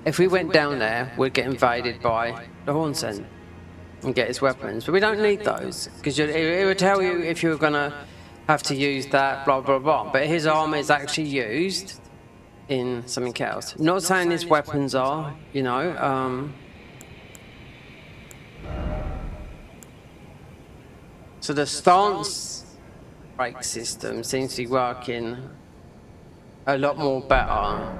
If we went down there, we'd get invaded by the Hornsent and get his weapons. But we don't need those, because it would tell you if you were going to have to use that, blah, blah, blah. But his armor is actually used in something else. Not saying his weapons are, you know. So the stance break system seems to be working a lot more better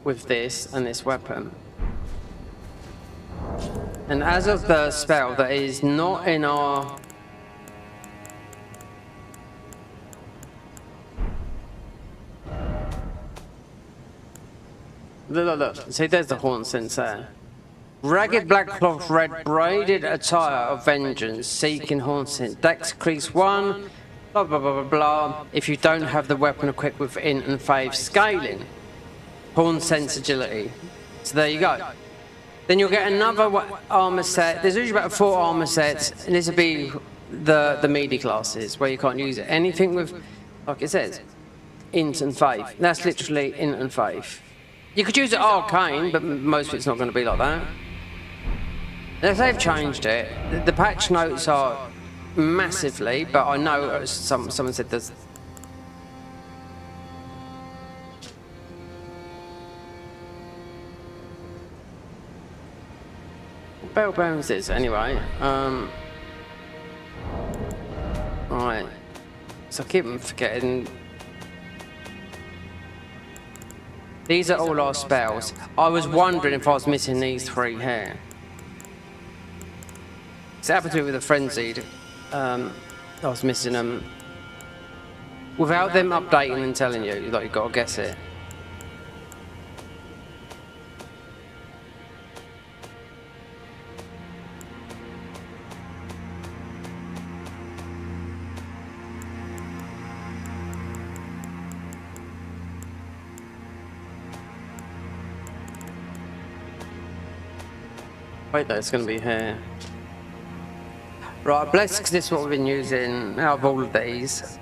with this and this weapon. And as of the spell that is not in our look. See, there's the horn sense there. Ragged black cloth, red braided attire of vengeance, seeking Hornsent. Dex increase 1, blah blah blah blah blah. If you don't have the weapon equipped with int and fave scaling, Hornsent's agility. So there you go. Then you'll get another armor set. There's usually about 4 armor sets, and this will be the melee classes where you can't use it. Anything with, like it says, int and fave. That's literally int and fave. You could use it arcane, but most of it's not going to be like that. If they've changed it, the patch notes are massively, but I know someone said there's spell bounds is anyway? Right. So I keep forgetting. These are all our spells. I was wondering if I was missing these 3 here. It's happened to me with the frenzied. I was missing them. Without them updating and telling you, like you've got to guess it. Wait, that's going to be here. Right, bless, because this is what we've been using out of all of these.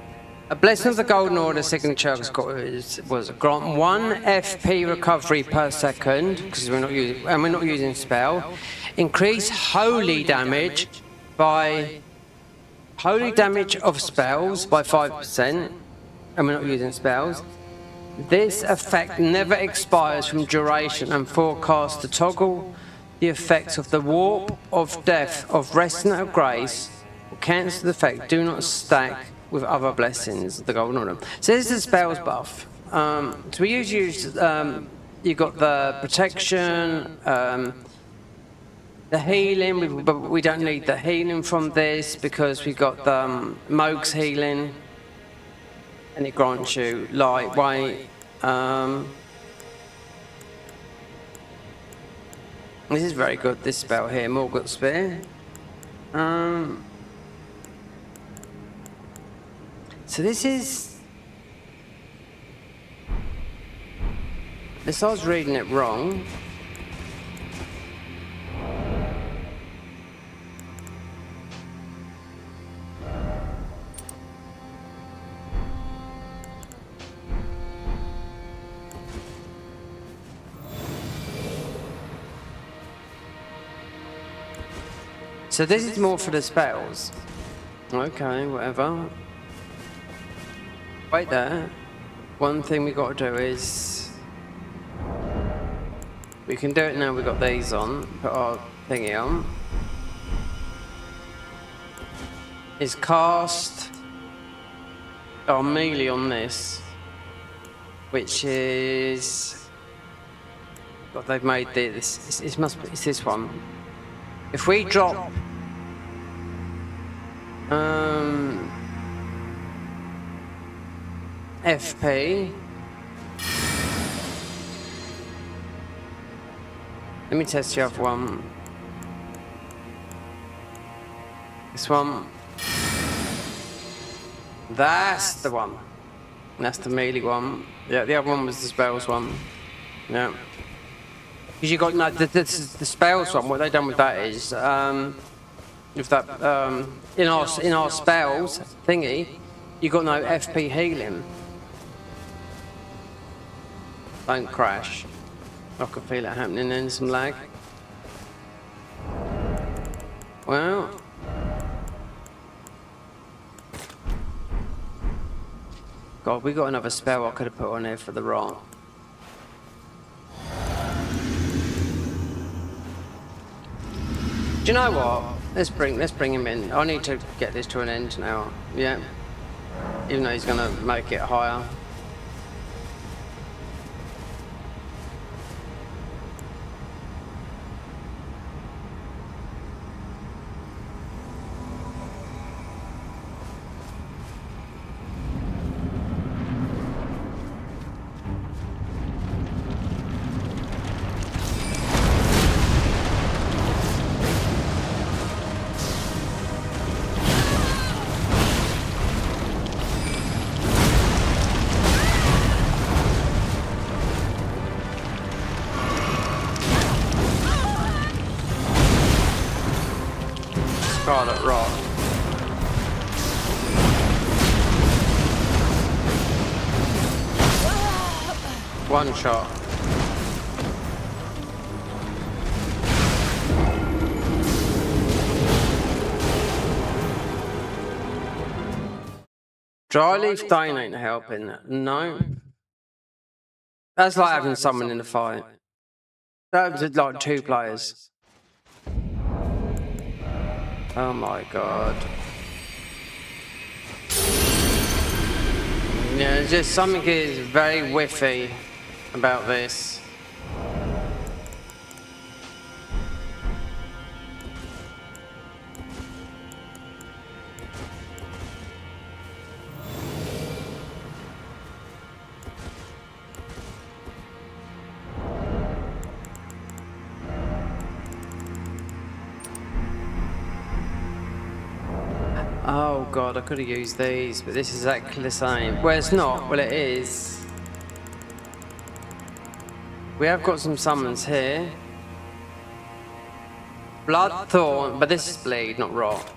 A blessing of the Golden Order signature was grant 1 FP recovery per second, because we're not using spell. Increase holy damage of spells by 5%, and we're not using spells. This effect never expires from duration and forecast to toggle the effects of the warp, of death, of rest and of grace, or cancel the effect. Do not stack with other blessings of the Golden Order. So this is the spells buff. So we usually use, you've got the protection, the healing, but we don't need the healing from this because we've got the Moog's healing, and it grants you lightweight. This is very good, this spell here, Morgott Spear. So this is... This I was reading it wrong. So this is more for the spells. Okay, whatever. Wait there. One thing we got to do is... We can do it now we've got these on. Put our thingy on. Is cast our melee on this. Which is... What they've made this. It's this one. If we drop... FP. Let me test the other one. This one. That's the one. That's the melee one. Yeah, the other one was the spells one. Yeah. Because you got no, the spells one. What they done with that is, with that in our spells thingy, you got no FP healing. Don't crash. I can feel it happening then, some lag. Well. God, we got another spell I could have put on there for the rot. Do you know what? Let's bring him in. I need to get this to an end now. Yeah. Even though he's gonna make it higher. Scarlet Rock. One shot. Dry leaf Dane ain't helping. No. That's like having someone in the fight. That was like 2 players. Oh my god. Yeah, just something is very whiffy about this. Oh god, I could have used these, but this is exactly the same. Well, it's not. Well, it is. We have got some summons here. Bloodthorn, but this is bleed, not rot.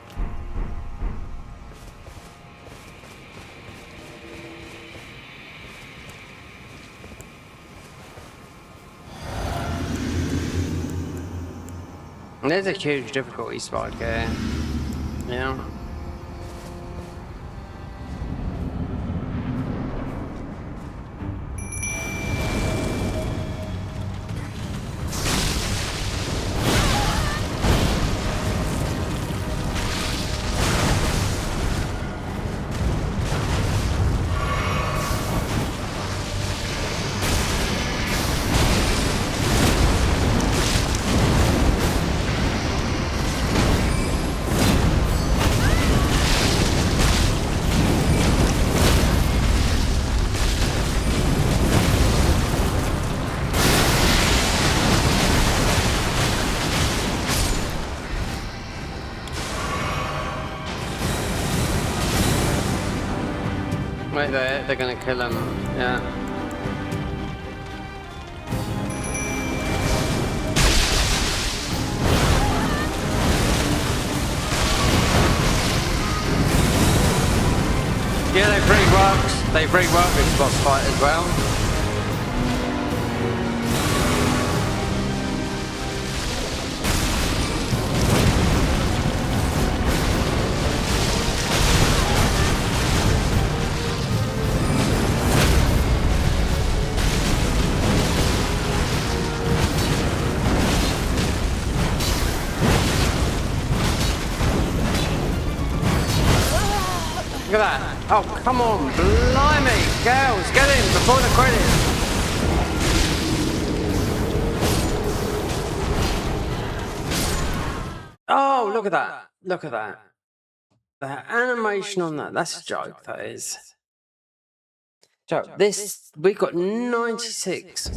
And there's a huge difficulty spike here. Yeah. Wait there, they're gonna kill him. Yeah. Yeah, they pretty works. They pretty work this boss fight as well. Look at that. Oh, come on. Blimey. Girls, get in before the credits. Oh, look at that. Look at that. The animation on that. That's a joke, that is. So, this, we got 96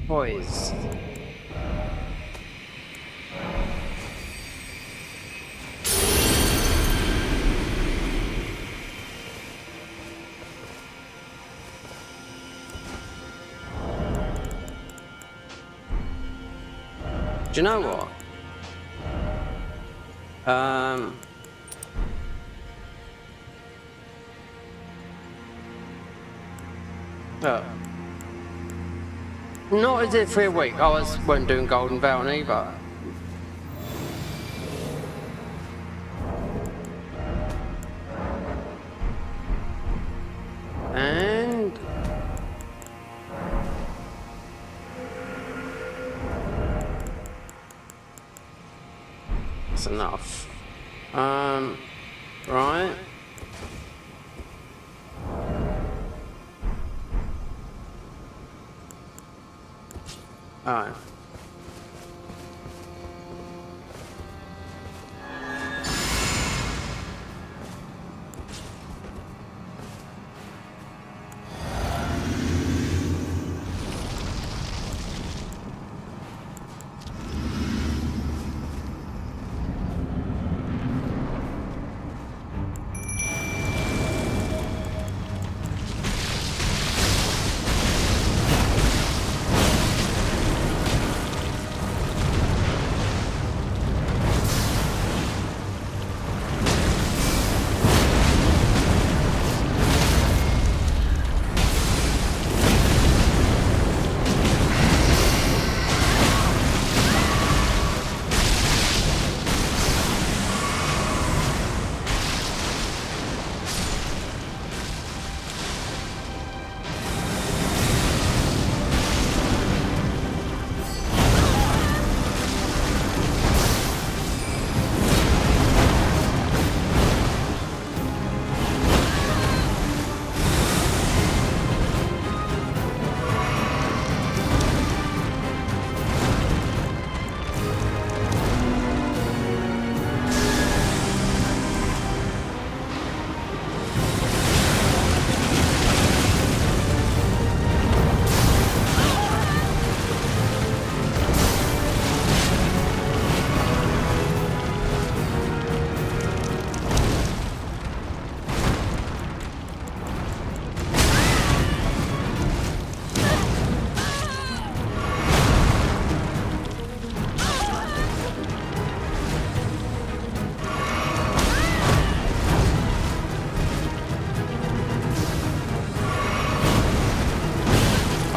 boys. Do you know what? Not as if for a week. I wasn't doing Golden Veil either. And that's enough. Right. Alright.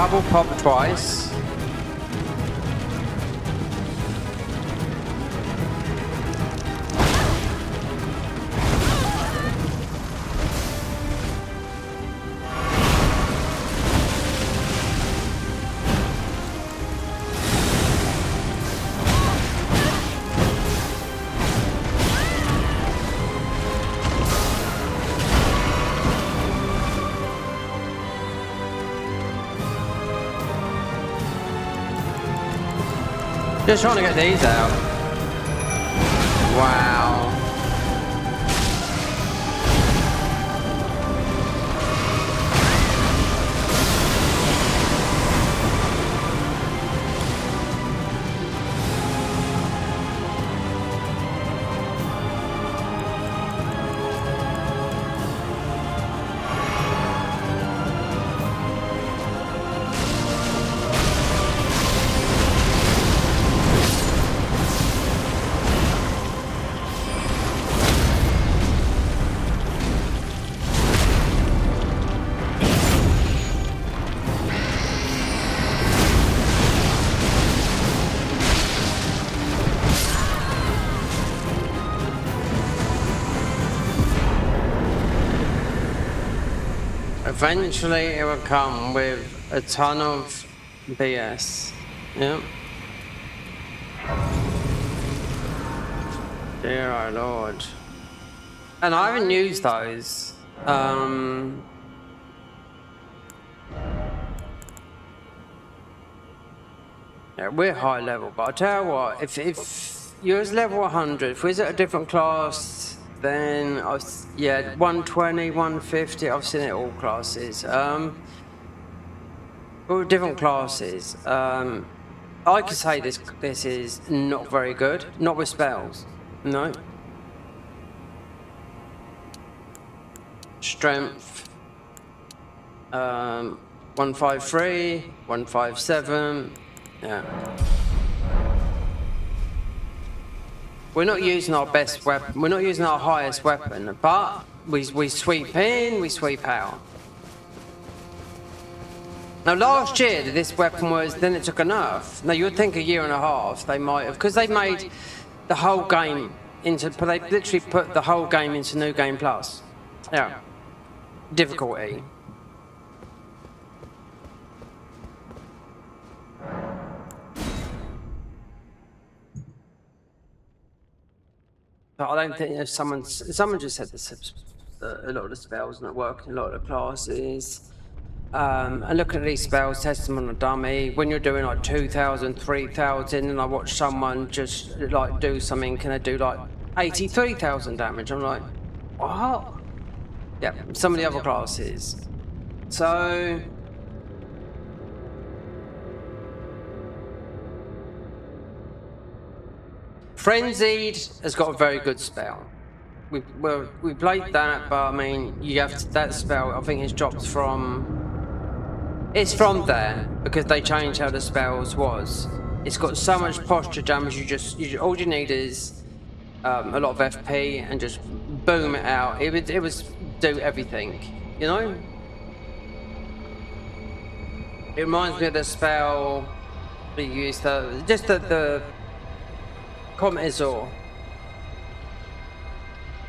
Bubble pop twice. Just trying to get these out. Wow. Eventually it will come with a ton of BS. Yeah. Dear our Lord. And I haven't used those. Yeah, we're high level, but I'll tell you what, if yours level 100, if we're at a different class, then yeah, 120, 150, I've seen it all classes. All different classes. I could say this is not very good, not with spells, no. Strength, 153, 157, yeah. We're not using our best weapon, we're not using our highest weapon, but we sweep in, we sweep out. Now last year this weapon was, then it took a nerf. Now you would think a year and a half they might have, because they made the whole game into, they literally put the whole game into New Game Plus. Yeah. Difficulty. But I don't think if someone just said this, a lot of the spells not working, a lot of the classes. And looking at these spells, test them on a dummy. When you're doing like 2,000, 3,000, and I watch someone just like do something, can they do like 83,000 damage? I'm like, what? Yeah, some of the other classes. So Frenzied has got a very good spell. We played that, but I mean, you have to, that spell. I think it's dropped from. It's from there because they changed how the spells was. It's got so much posture damage. All you need is a lot of FP and just boom it out. It was do everything, you know. It reminds me of the spell we used the Comet Azor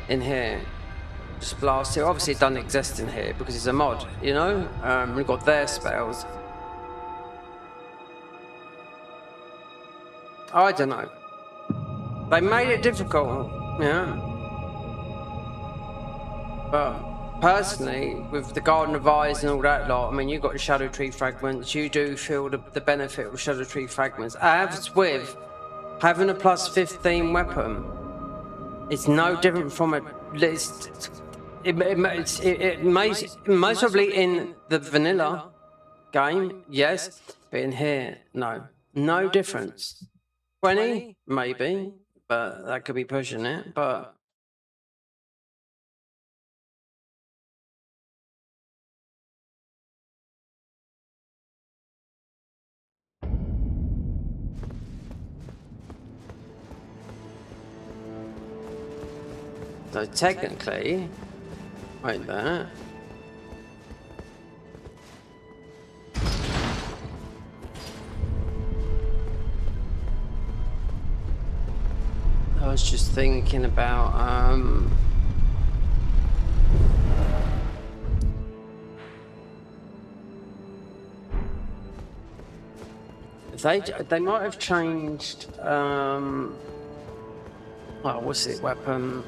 in here. Just blast it. Obviously it doesn't exist in here because it's a mod, you know? We've got their spells. I don't know. They made it difficult, yeah. But personally, with the Garden of Eyes and all that lot, I mean, you've got Shadow Tree Fragments, you do feel the benefit of Shadow Tree Fragments. As with having a plus 15 weapon, it's no different from a list. It most probably in the vanilla game, yes, but in here, no difference. 20, maybe, but that could be pushing it, but. So technically, like that. was just thinking about they might have changed oh, what's it, weapon?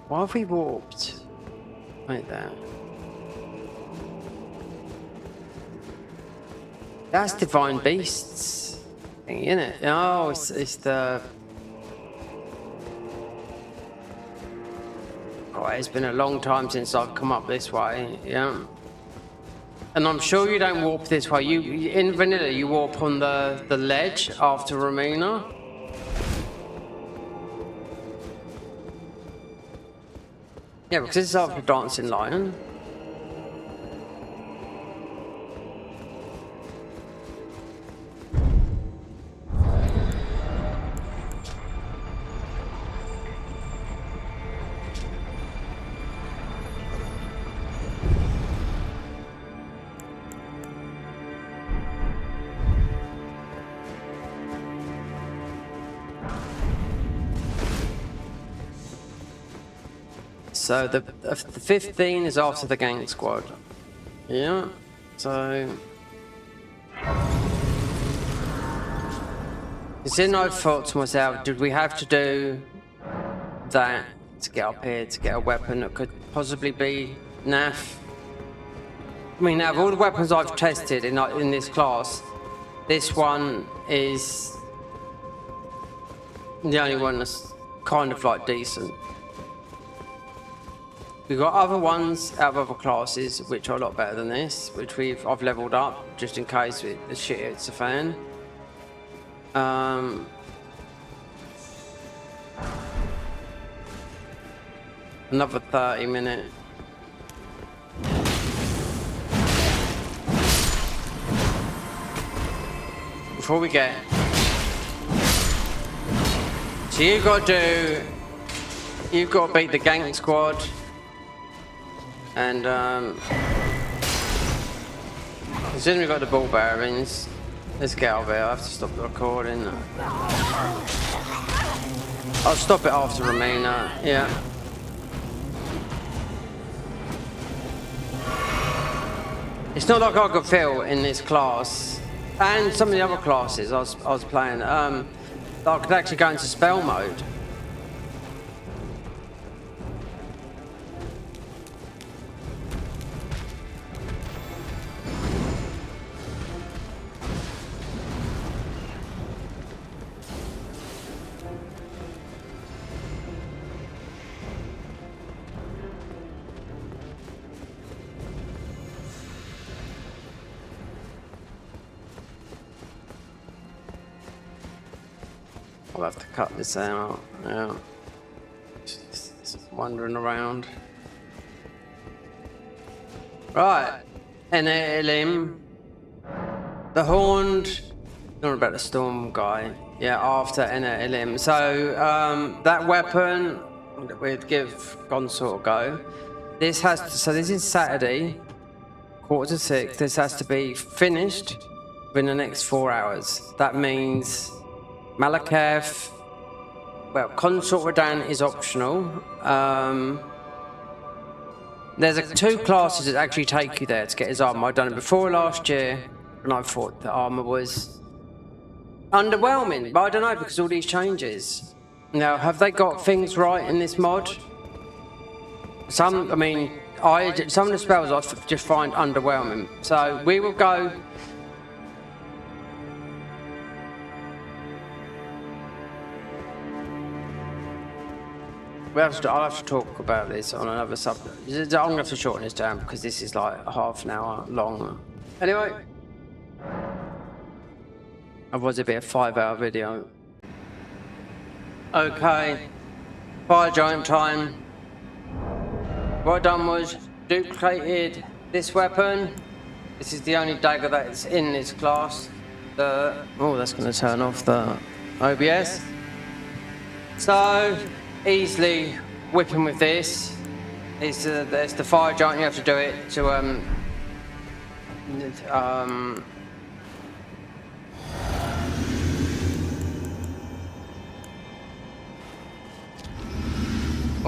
Why have we warped like that? That's Divine Beasts thing, isn't it? Oh, it's the... Oh, it's been a long time since I've come up this way, yeah. And I'm sure you don't warp this way. You in vanilla, you warp on the ledge after Romina. Yeah, because this is after Dancing Lion. So the 15 is after the gang squad. Yeah, so... It's in I thought to myself, did we have to do that to get up here, to get a weapon that could possibly be naff? I mean, out of all the weapons I've tested in this class, this one is the only one that's kind of like decent. We've got other ones out of other classes which are a lot better than this, which I've leveled up just in case the shit hits a fan. Another 30-minute. Before we get... So you've got to beat the gang squad. And considering we've got the ball bearings, let's get out of here. I have to stop the recording. I'll stop it after Romina, yeah. It's not like I could feel in this class, and some of the other classes I was playing, that I could actually go into spell mode. I'll have to cut this out. Yeah. Just wandering around. Right. Elden. The Horned. Not about the Storm guy. Yeah, after Elden. So, that weapon that we'd give Consort a go. This has to, so this is Saturday, 5:45. This has to be finished within the next 4 hours. That means Malakath, well, Consort Radan is optional. There's 2 classes that actually take you there to get his armor. I've done it before last year, and I thought the armor was underwhelming, but I don't know, because all these changes. Now, have they got things right in this mod? Some, I mean, some of the spells I just find underwhelming. So we will go. I'll have to talk about this on another subject. I'm going to have to shorten this down because this is like half an hour long. Anyway. Otherwise it'd be a 5-hour video. Okay. Fire giant time. What I've done was duplicated this weapon. This is the only dagger that's in this class. Oh, that's going to turn off the OBS. So... easily whipping with this. It's the fire giant. You have to do it to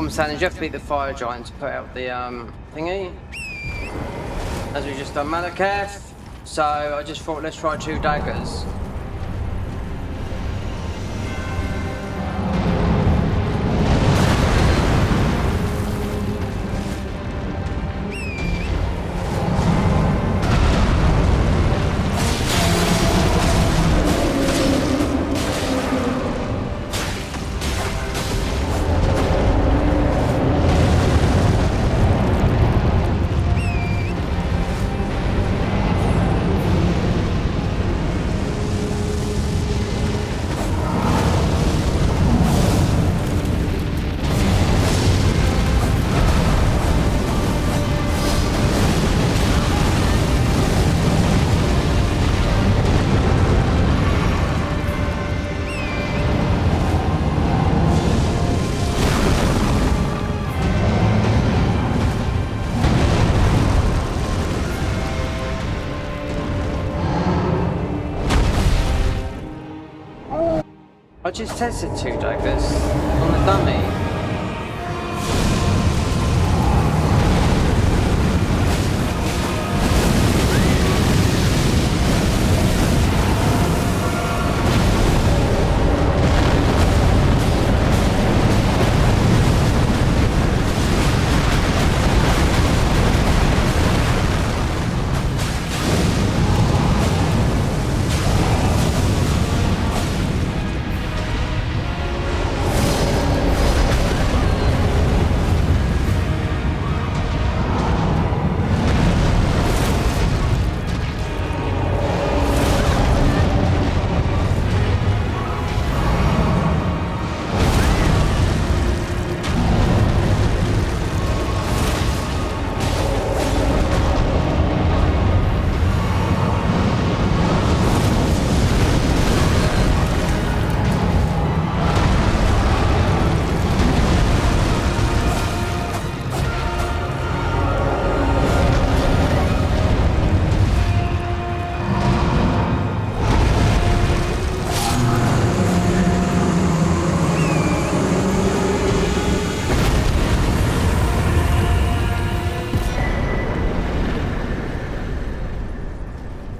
I'm saying is you have to beat the fire giant to put out the thingy. As we just done Malakath. So I just thought let's try 2 daggers. I just tested 2 daggers on the dummy.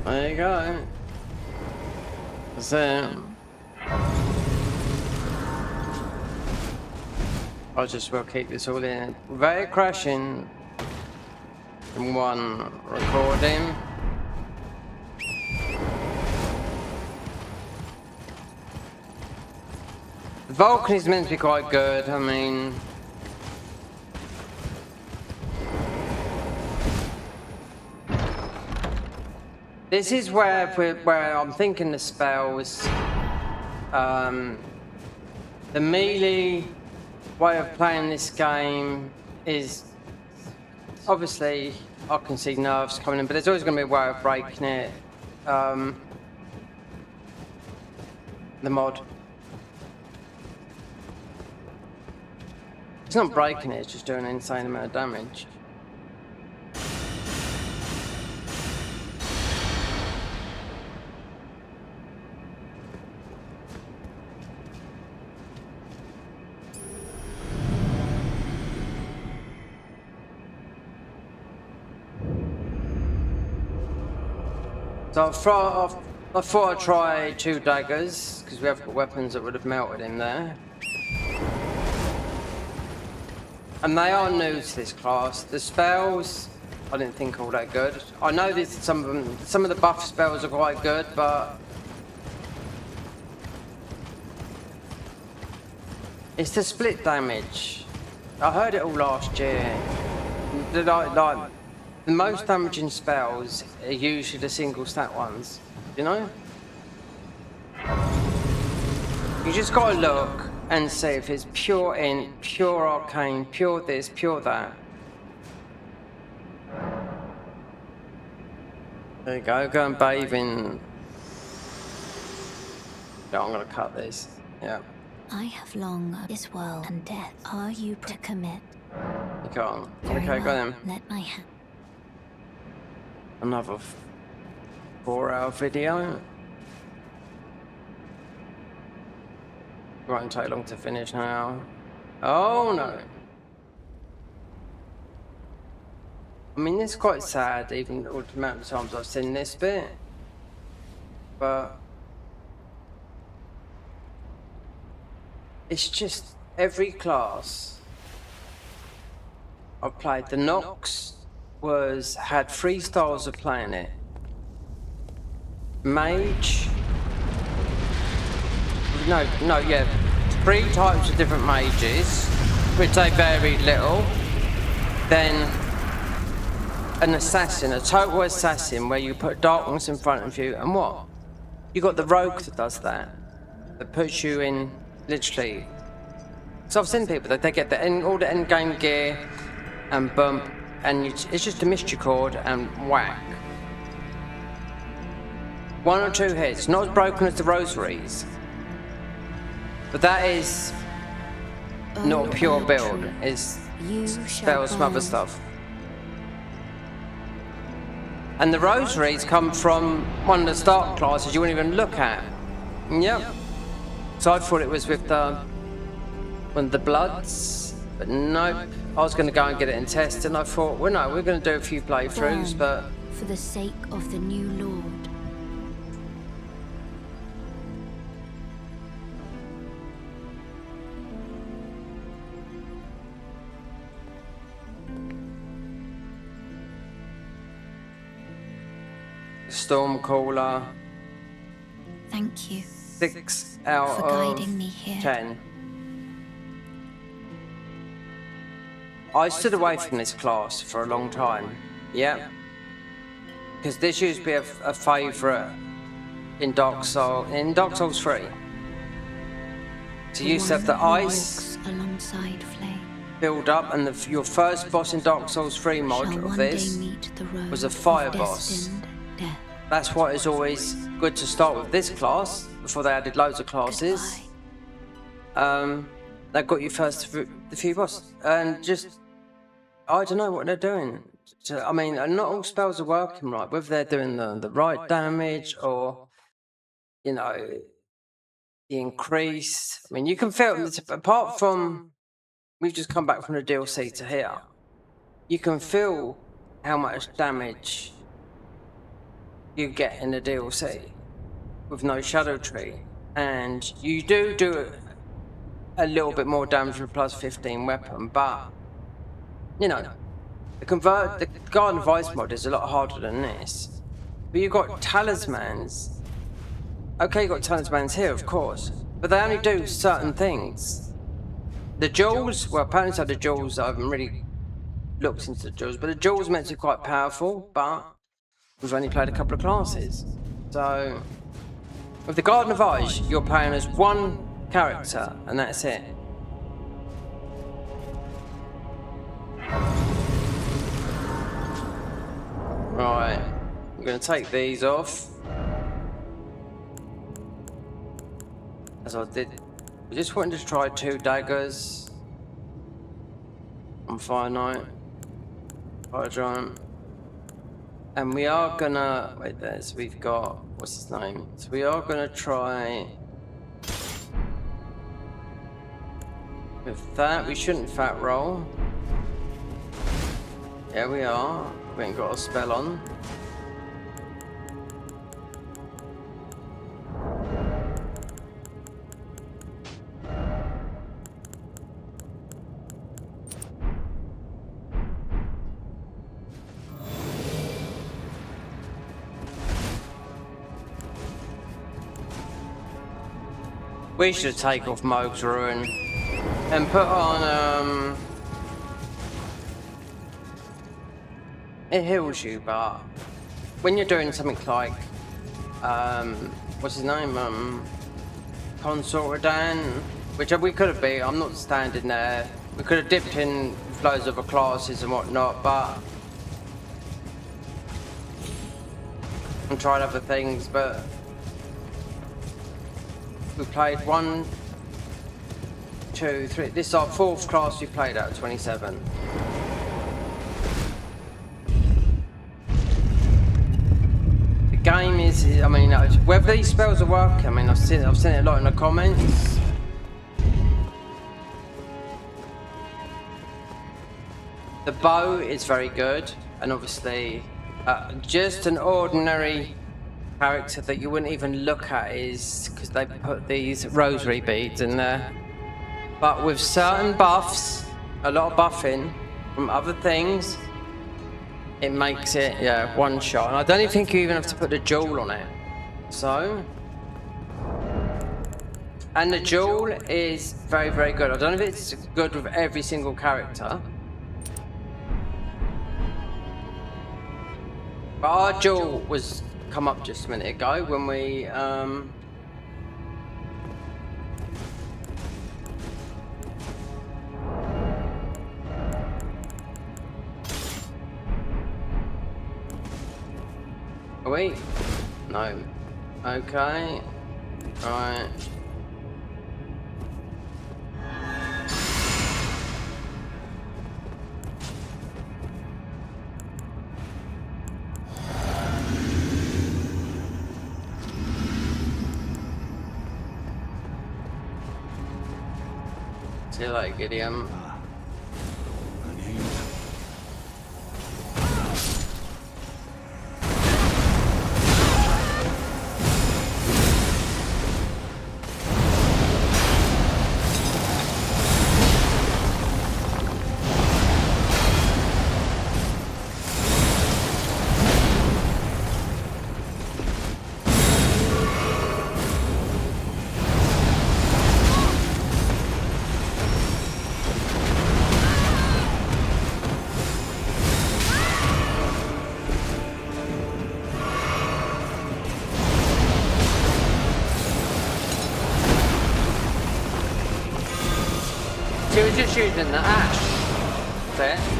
There you go. That's it. I just will keep this all in. Without it crashing in one recording. Vulcan is meant to be quite good, I mean... This is where I'm thinking the spells, the melee way of playing this game is, obviously I can see nerfs coming in, but there's always going to be a way of breaking it, the mod. It's not breaking it, it's just doing an insane amount of damage. So I thought I'd try 2 daggers, because we have got weapons that would have melted in there. And they are new to this class. The spells, I didn't think all that good. I know that some of the buff spells are quite good, but... It's the split damage. I heard it all last year. The most damaging spells are usually the single stat ones, you know? You just gotta look and see if it's pure int, pure arcane, pure this, pure that. There you go and bathe in... No, I'm gonna cut this, yeah. I have long this world and death. Are you to commit? You can't. Very Okay, go well. then. Let my hand. Another 4-hour video. Won't take long to finish now. Oh no. I mean, it's quite sad, even all the amount of times I've seen this bit. But it's just every class I've played. The Nox had 3 styles of playing it. Mage. No, yeah. 3 types of different mages, which they varied little. Then an assassin, a total assassin, where you put darkness in front of you, and what? You got the rogue that does that. That puts you in, literally. So I've seen people that they get all the end game gear and bump, and it's just a misericord and whack. 1 or 2 hits, not as broken as the rosaries. But that is not a pure build, it's spells, some other stuff. And the rosaries come from one of the start classes you wouldn't even look at. Yep. So I thought it was with one of the bloods, but nope. I was going to go and get it and test, and I thought, well, no, we're going to do a few playthroughs, but for the sake of the new Lord. Stormcaller. Thank you. 6 out for of guiding me here. 10. I stood away from this class for a long time. Yeah. Because this used to be a favourite in Dark Souls 3. So you used to have the ice alongside flame. build up, and your first boss in Dark Souls 3 mod of this was a fire boss. That's why it's always good to start with this class before they added loads of classes. They got you first the few bosses, and just I don't know what they're doing. I mean, not all spells are working right. Whether they're doing the right damage or the increase. I mean, you can feel apart from we've just come back from the DLC to here. You can feel how much damage you get in the DLC with no Shadow Tree, and you do a little bit more damage with plus 15 weapon, but the Garden of Ice mod is a lot harder than this. But you've got talismans. Okay, you've got talismans here, of course, but they only do certain things. The jewels, well, apparently so the jewels, I haven't really looked into the jewels, but the jewels meant to be quite powerful, but we've only played a couple of classes. So with the Garden of Ice, you're playing as one character, and that's it. Right, I'm going to take these off. As I did, I just wanted to try 2 daggers on Fire Knight, Fire Giant. And we are gonna, wait there, so we've got, what's his name? So we are gonna try with that. We shouldn't fat roll. Yeah, we are. We ain't got a spell on. We should take off Moog's Ruin and put on, it heals you, but when you're doing something like, what's his name, Consort Dan, which we could have beat, I'm not standing there. We could have dipped in loads of other classes and whatnot, but and tried other things, but we played 1, 2, 3. This is our 4th class we played out of 27. The game is, I mean, whether these spells are working, I mean, I've seen it a lot in the comments. The bow is very good. and obviously just an ordinary character that you wouldn't even look at is because they put these rosary beads in there. But with certain buffs, a lot of buffing from other things, it makes it, yeah, one shot. And I don't even think you even have to put the jewel on it. So, and the jewel is very, very good. I don't know if it's good with every single character. But our jewel was come up just a minute ago when we oh wait, no, okay, right. See you later, Gideon. She was just using the ash. That's it.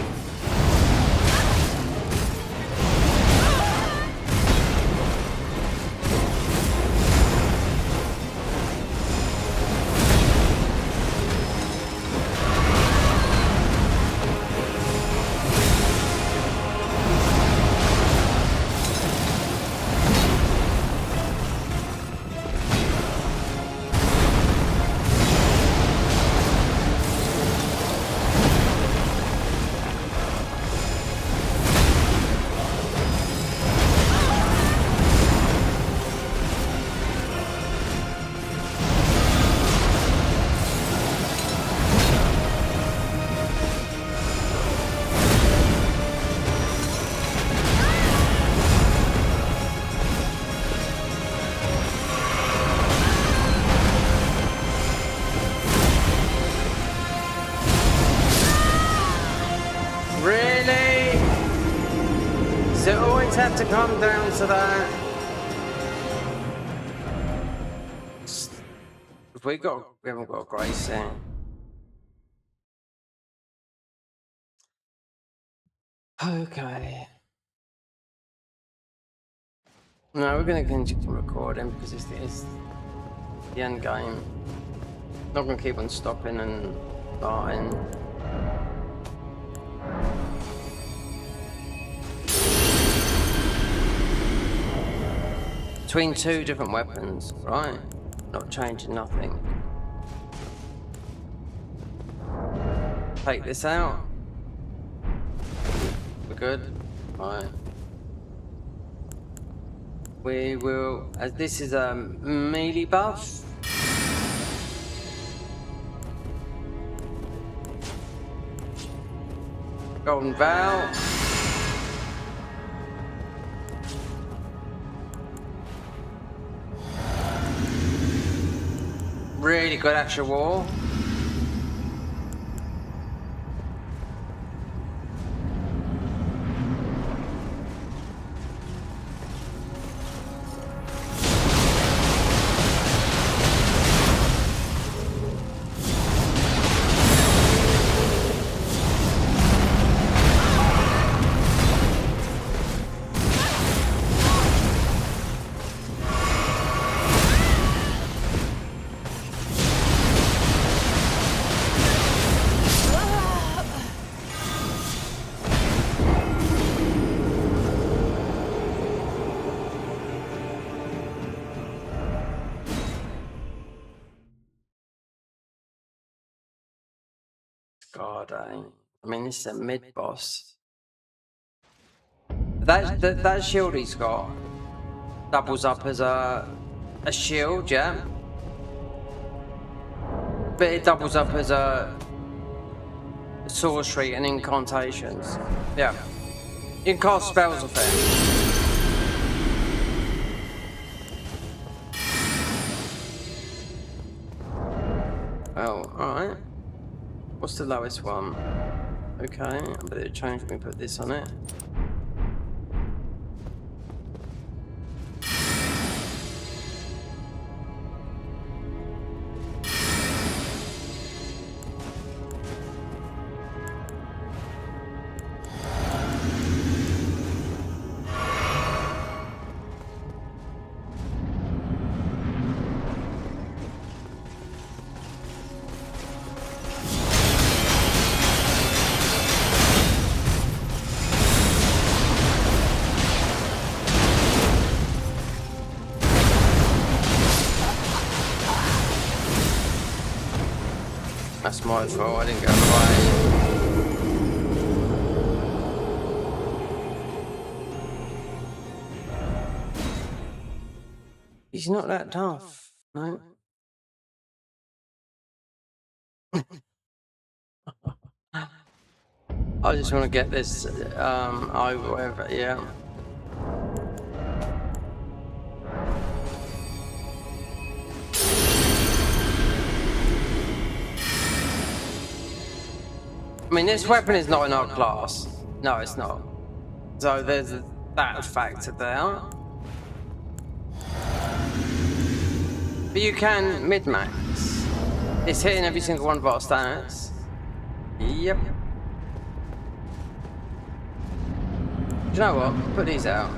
Does it always have to come down to that? We haven't got a grace in. Okay. No, we're gonna continue recording because it's the end game. Not gonna keep on stopping and starting. Between two different weapons, right? Not changing nothing. Take this out. We're good. Right. We will, as this is a melee buff. Golden Vow. Really good actual war. God, I mean, this is a mid boss. That shield he's got doubles up as a shield, yeah. But it doubles up as a sorcery and incantations. Yeah. You can cast spells with it. Oh, alright. What's the lowest one? Okay, but it changed me, put this on it. That's my fault, I didn't go away. He's not that tough, no? I just want to get this over with, yeah. I mean, this weapon is not in our class. No, it's not. So there's that factor there. But you can mid-max. It's hitting every single one of our stats. Yep. Do you know what? Put these out.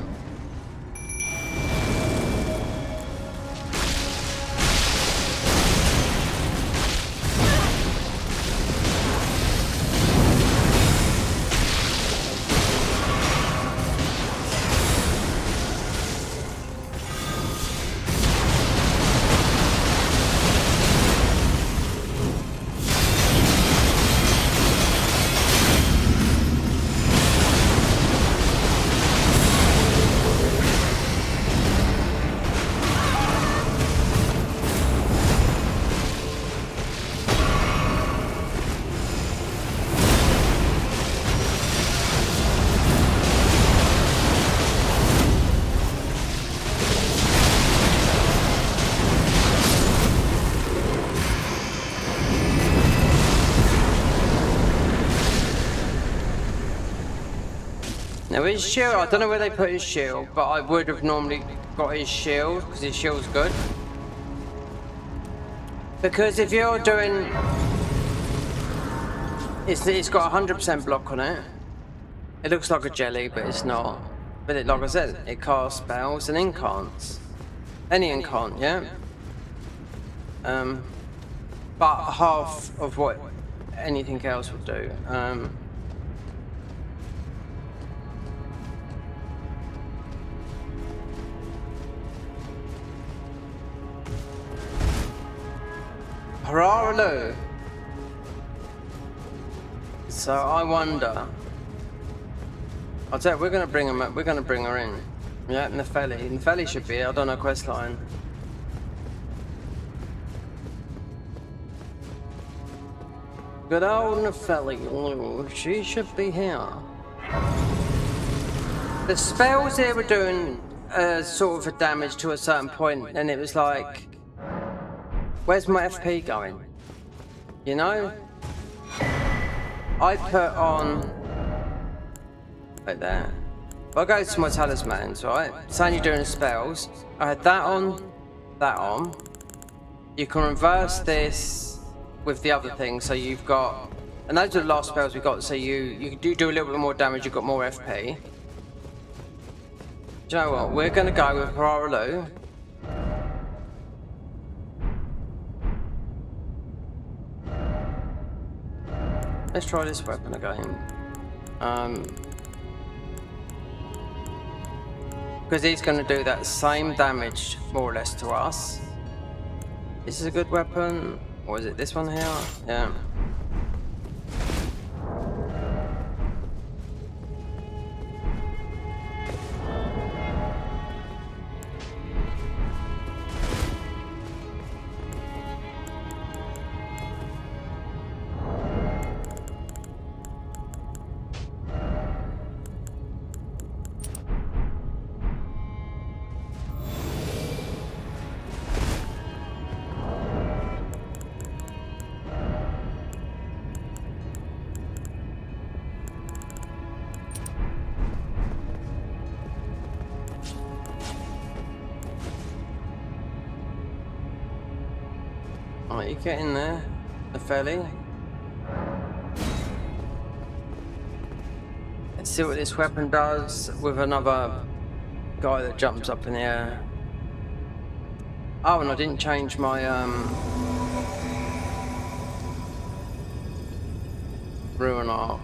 Now his shield, I don't know where they put his shield, but I would have normally got his shield, because his shield's good. Because if you're doing... It's got 100% block on it. It looks like a jelly, but it's not. But it, like I said, it casts spells and incants. Any incant, yeah? But half of what anything else would do. Hurrah! So I wonder. I'll tell you, we're gonna bring him up. We're gonna bring her in. Yeah, Nefeli. Nefeli should be. I don't know quest line. Good old Nefeli. She should be here. The spells here were doing sort of a damage to a certain point, and it was like, where's my FP going? You know? I put on... Like that. If I go to my talismans, right? Saying you're doing spells. I had that on, that on. You can reverse this with the other thing, so you've got... And those are the last spells we got, so you do a little bit more damage, you've got more FP. Do you know what? We're gonna go with Hurrah! Let's try this weapon again. Because he's going to do that same damage, more or less, to us. This is a good weapon. Or is it this one here? Yeah. Alright, you get in there, Nepheli. Let's see what this weapon does with another guy that jumps up in the air. Oh, and I didn't change my ruin arc.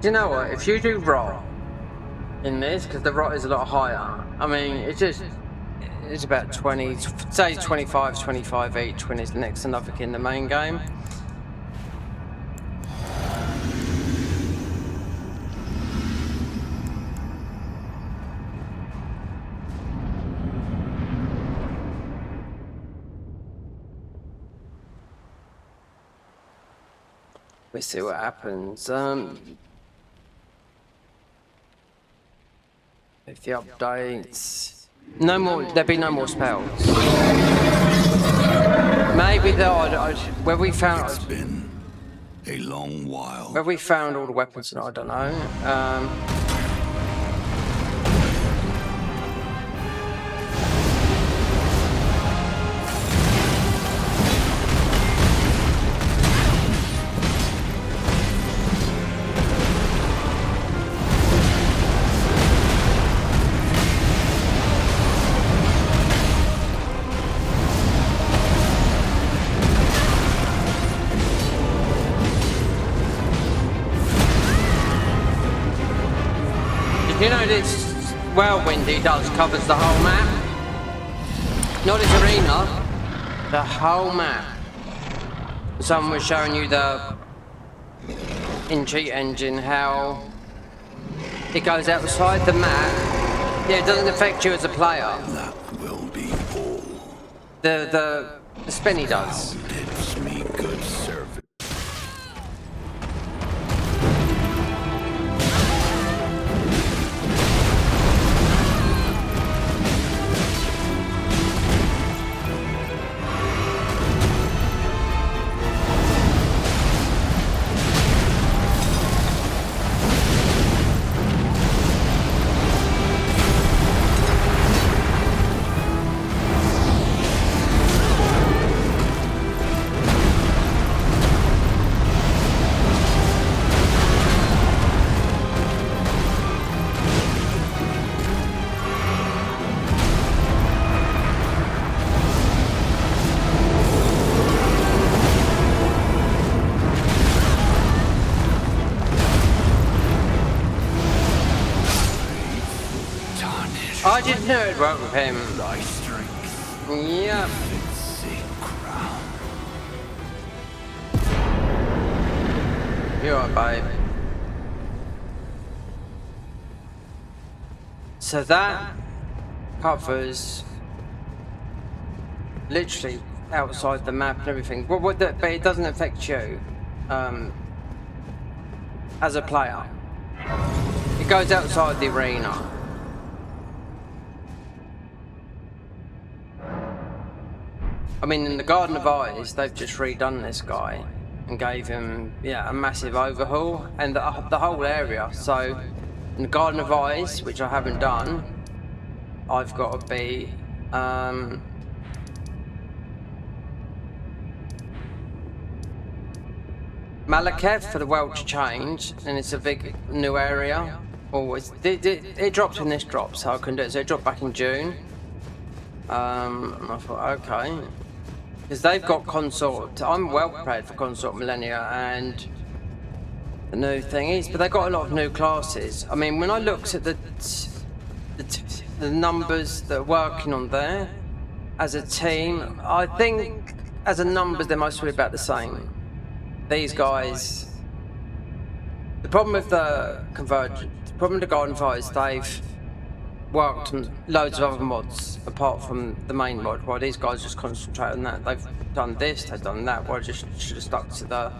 Do you know what? If you do rot in this, because the rot is a lot higher, I mean, it's about 20, say 25 each when it's next to nothing in the main game. We see what happens. If the updates, no more. There'll be no more spells. Maybe where we found. It's been a long while. Where we found all the weapons, I don't know. You know this Whirlwindy does covers the whole map? Not this arena, the whole map. Someone was showing you in Cheat Engine how it goes outside the map. Yeah, it doesn't affect you as a player. That will be all. The spinny does. Bids me good service. I didn't know it worked with him. Thy strength. Yeah. Sick crown. You're right, babe. So that covers literally outside the map and everything. But it doesn't affect you as a player. It goes outside the arena. I mean, in the Garden of Eyes, they've just redone this guy and gave him, a massive overhaul and the whole area. So, in the Garden of Eyes, which I haven't done, I've got to be Malekith for the world to change, and it's a big new area. Always, it dropped when this dropped, so I can do it. So it dropped back in June. And I thought, okay. Because they've got Consort. I'm well prepared for Consort Millennia and the new thingies, but they've got a lot of new classes. I mean, when I looked at the numbers that are working on there as a team, I think as a numbers they're mostly about the same. These guys. The problem with the Convergence, the problem with the Garden of Eyes, they've worked on loads of other mods apart from the main mod. While these guys just concentrate on that. They've done this, they've done that. Well, I just should have stuck to the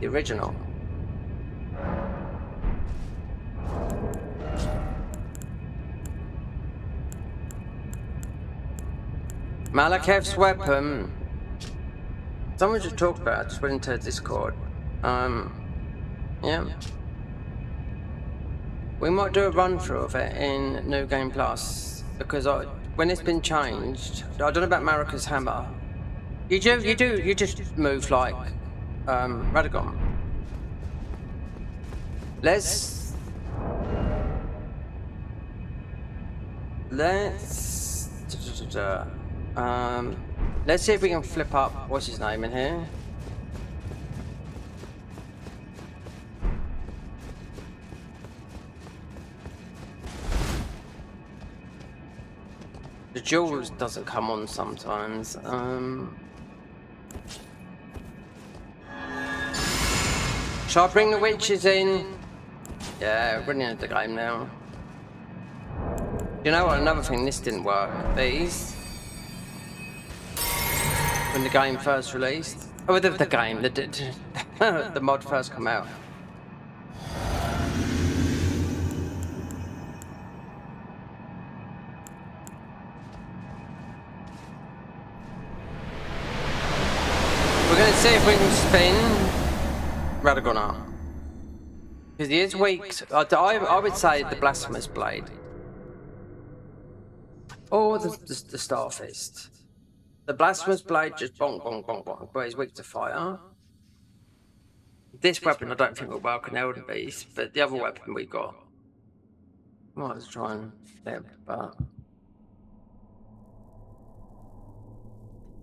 original. Malekith's weapon Someone just talked about it, just went into Discord. Yeah. We might do a run through of it in New Game Plus because when it's been changed, I don't know about Marika's hammer. You just move like Radagon. Let's see if we can flip up what's his name in here. The jewels doesn't come on sometimes. Shall I bring the witches in? Yeah, we're running into the game now. You know what? Another thing, this didn't work. These, when the game first released, oh, the game, the mod first come out. We're going to see if we can spin Radagon up. Because he is weak. I would say the Blasphemous Blade. Or the Star Fist. The Blasphemous Blade just bonk, bonk, bonk, bonk, but he's weak to fire. This weapon I don't think will work on Elden Beast, but the other weapon we got. Might as well try and flip, but...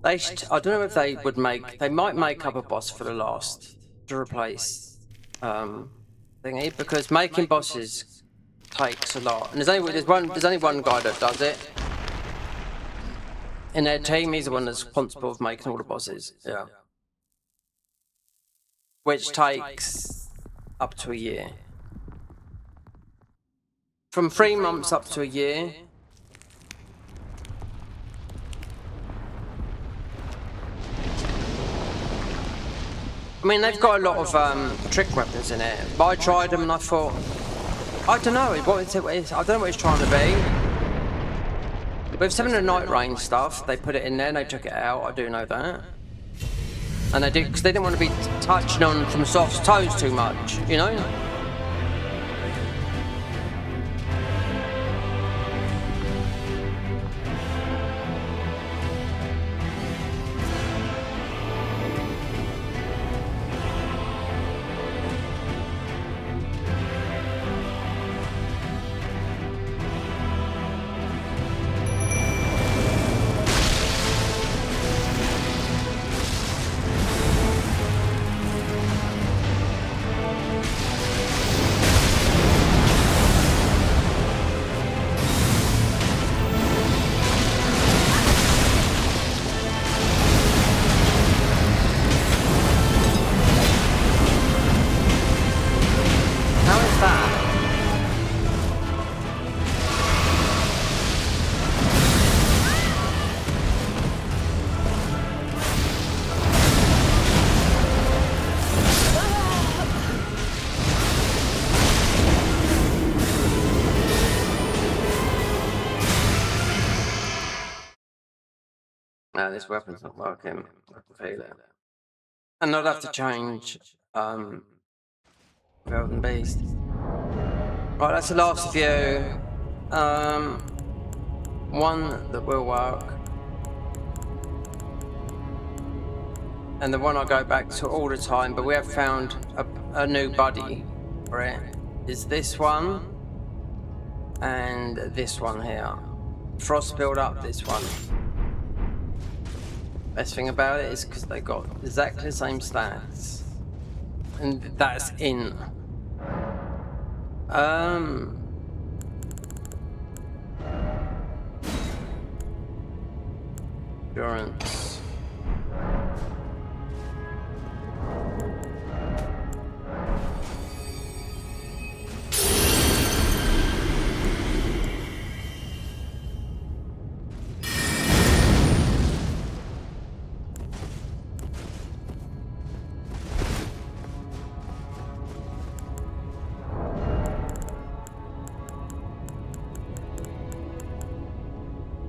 I don't know if they would they might make up a boss for the last to replace thingy, because making bosses takes a lot. And there's only one guy that does it. In their team, he's the one that's responsible for making all the bosses. Yeah. Which takes up to a year. From 3 months up to a year. I mean, they've got a lot of trick weapons in it, but I tried them and I thought, I don't know, I don't know what it's trying to be. With some of the night range stuff, they put it in there and they took it out, I do know that. And they did, because they didn't want to be touching on from Soft's toes too much, you know? This weapon's not working. I can feel it. And I'd have to change Elden Beast. Right, that's the last few. One that will work. And the one I go back to all the time, but we have found a new buddy for it. Is this one and this one here. Frost build up this one. Best thing about it is because they got exactly the same stats, and that's in endurance.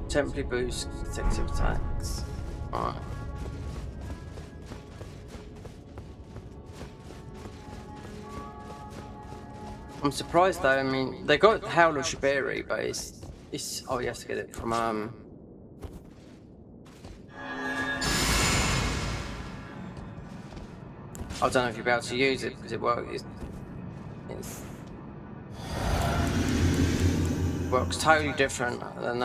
Temporary boost detective attacks. Alright. I'm surprised though. I mean, they got Howler Shabiri, but it's oh, you have to get it from I don't know if you'll be able to use it because it works totally different than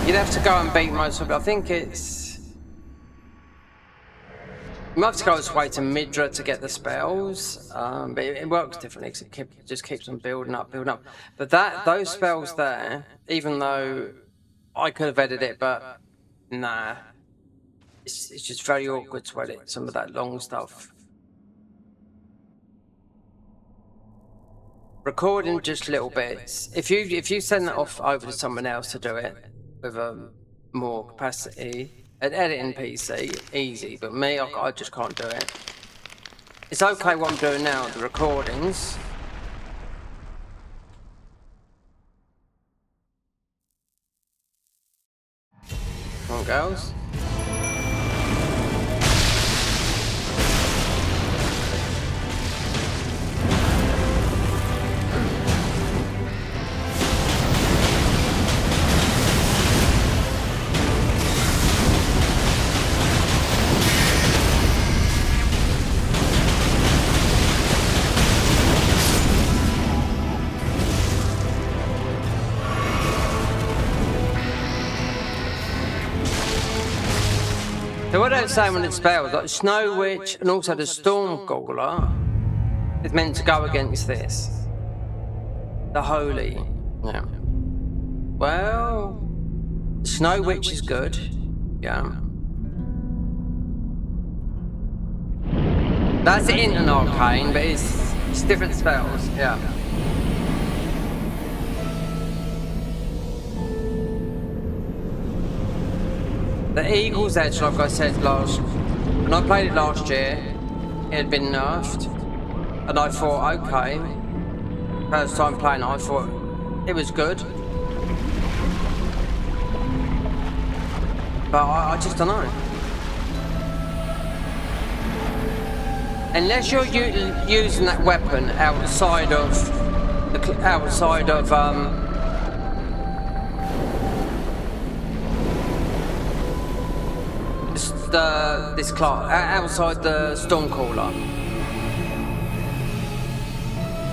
you'd have to go and beat most of it. I think you might have to go its way to Midra to get the spells, but it works differently because it just keeps on building up. But those spells there, even though I could have edited it, but nah, it's just very awkward to edit some of that long stuff. Recording just little bits. If you send that off over to someone else to do it with more capacity, an editing PC, easy. But me, I just can't do it. It's okay what I'm doing now, the recordings. Come on, girls. So what I was saying when it spells, like Snow Witch and also the Stormcaller is meant to go against this. The Holy. Yeah. Well, Snow Witch is good. Yeah. That's in an arcane, but it's different spells. Yeah. The Eagle's Edge, like I said when I played it last year, it had been nerfed, and I thought, okay, first time playing it, I thought it was good, but I just don't know. Unless you're using that weapon outside of this class, outside the Stormcaller.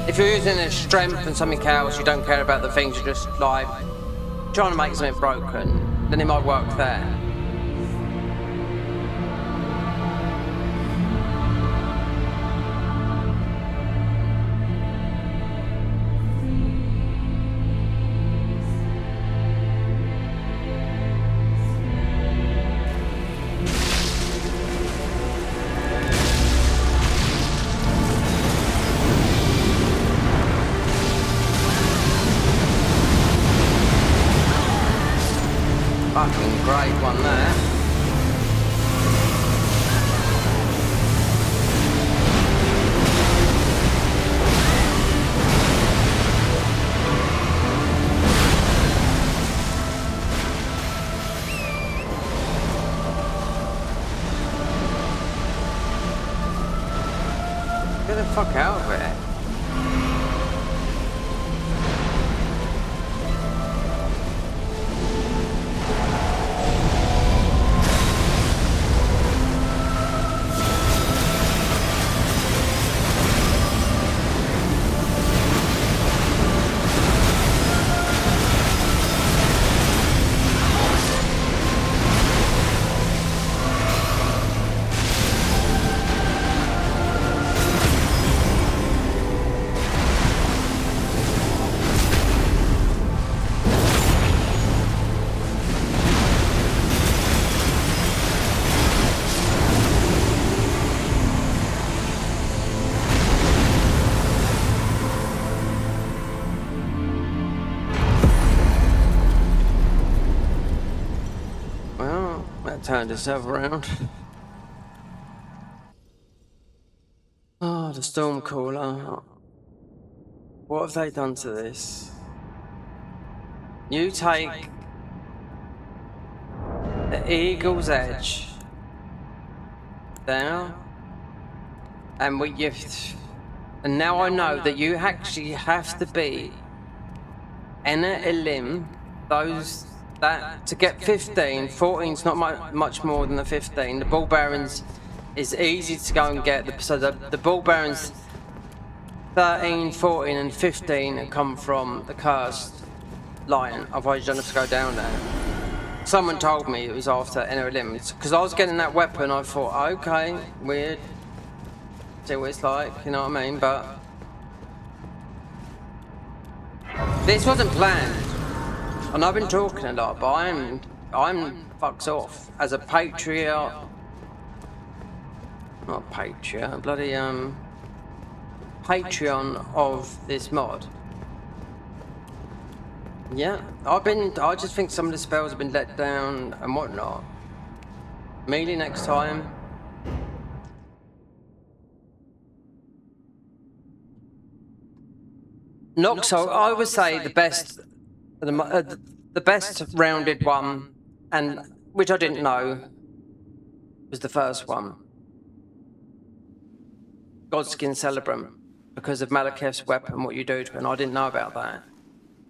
If you're using a strength and something else, you don't care about the things, you're just like trying to make something broken, then it might work there. Fucking great one there. Get the fuck out of it. Turned itself around. Oh, the Stormcaller. What have they done to this? You take the Eagle's Edge down, And and now I know that you actually have to be Enna Elim, to get 15. 14's not much more than the 15. The ball bearings is easy to go and get. So the ball bearings 13, 14, and 15 come from the cursed lion. Otherwise, you don't have to go down there. Someone told me it was after Enna Elim because I was getting that weapon. I thought, okay, weird. See what it's like, you know what I mean? But this wasn't planned. And I've been talking a lot, but I'm fucks off as a patriot. Not patriot, bloody Patreon of this mod. Yeah, I just think some of the spells have been let down and whatnot. Melee next time. Noxo, I would say the best rounded one, and which I didn't know, was the first one. Godskin Celebrant, because of Malekith's weapon, what you do to it, and I didn't know about that.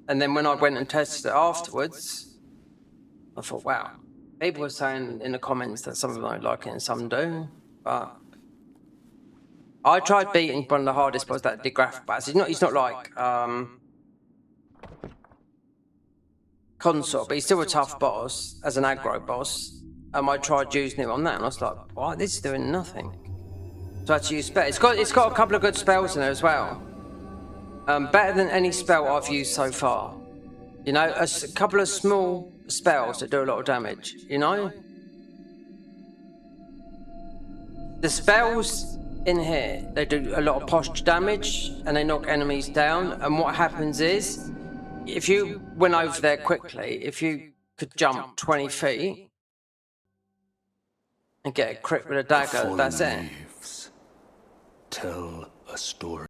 And then when I went and tested it afterwards, I thought, wow. People were saying in the comments that some of them don't like it and some do, but I tried beating one of the hardest boss that did graphic bats. He's not like Consort, but he's still a tough boss as an aggro boss. I tried using him on that, and I was like, "Why? This is doing nothing." So I had to use spell. It's got a couple of good spells in there as well. Better than any spell I've used so far. You know, a couple of small spells that do a lot of damage. You know, the spells in here, they do a lot of posture damage and they knock enemies down. And what happens is, if you went over there quickly, if you could jump 20 feet and get a crit with a dagger, that's it. Tell a story.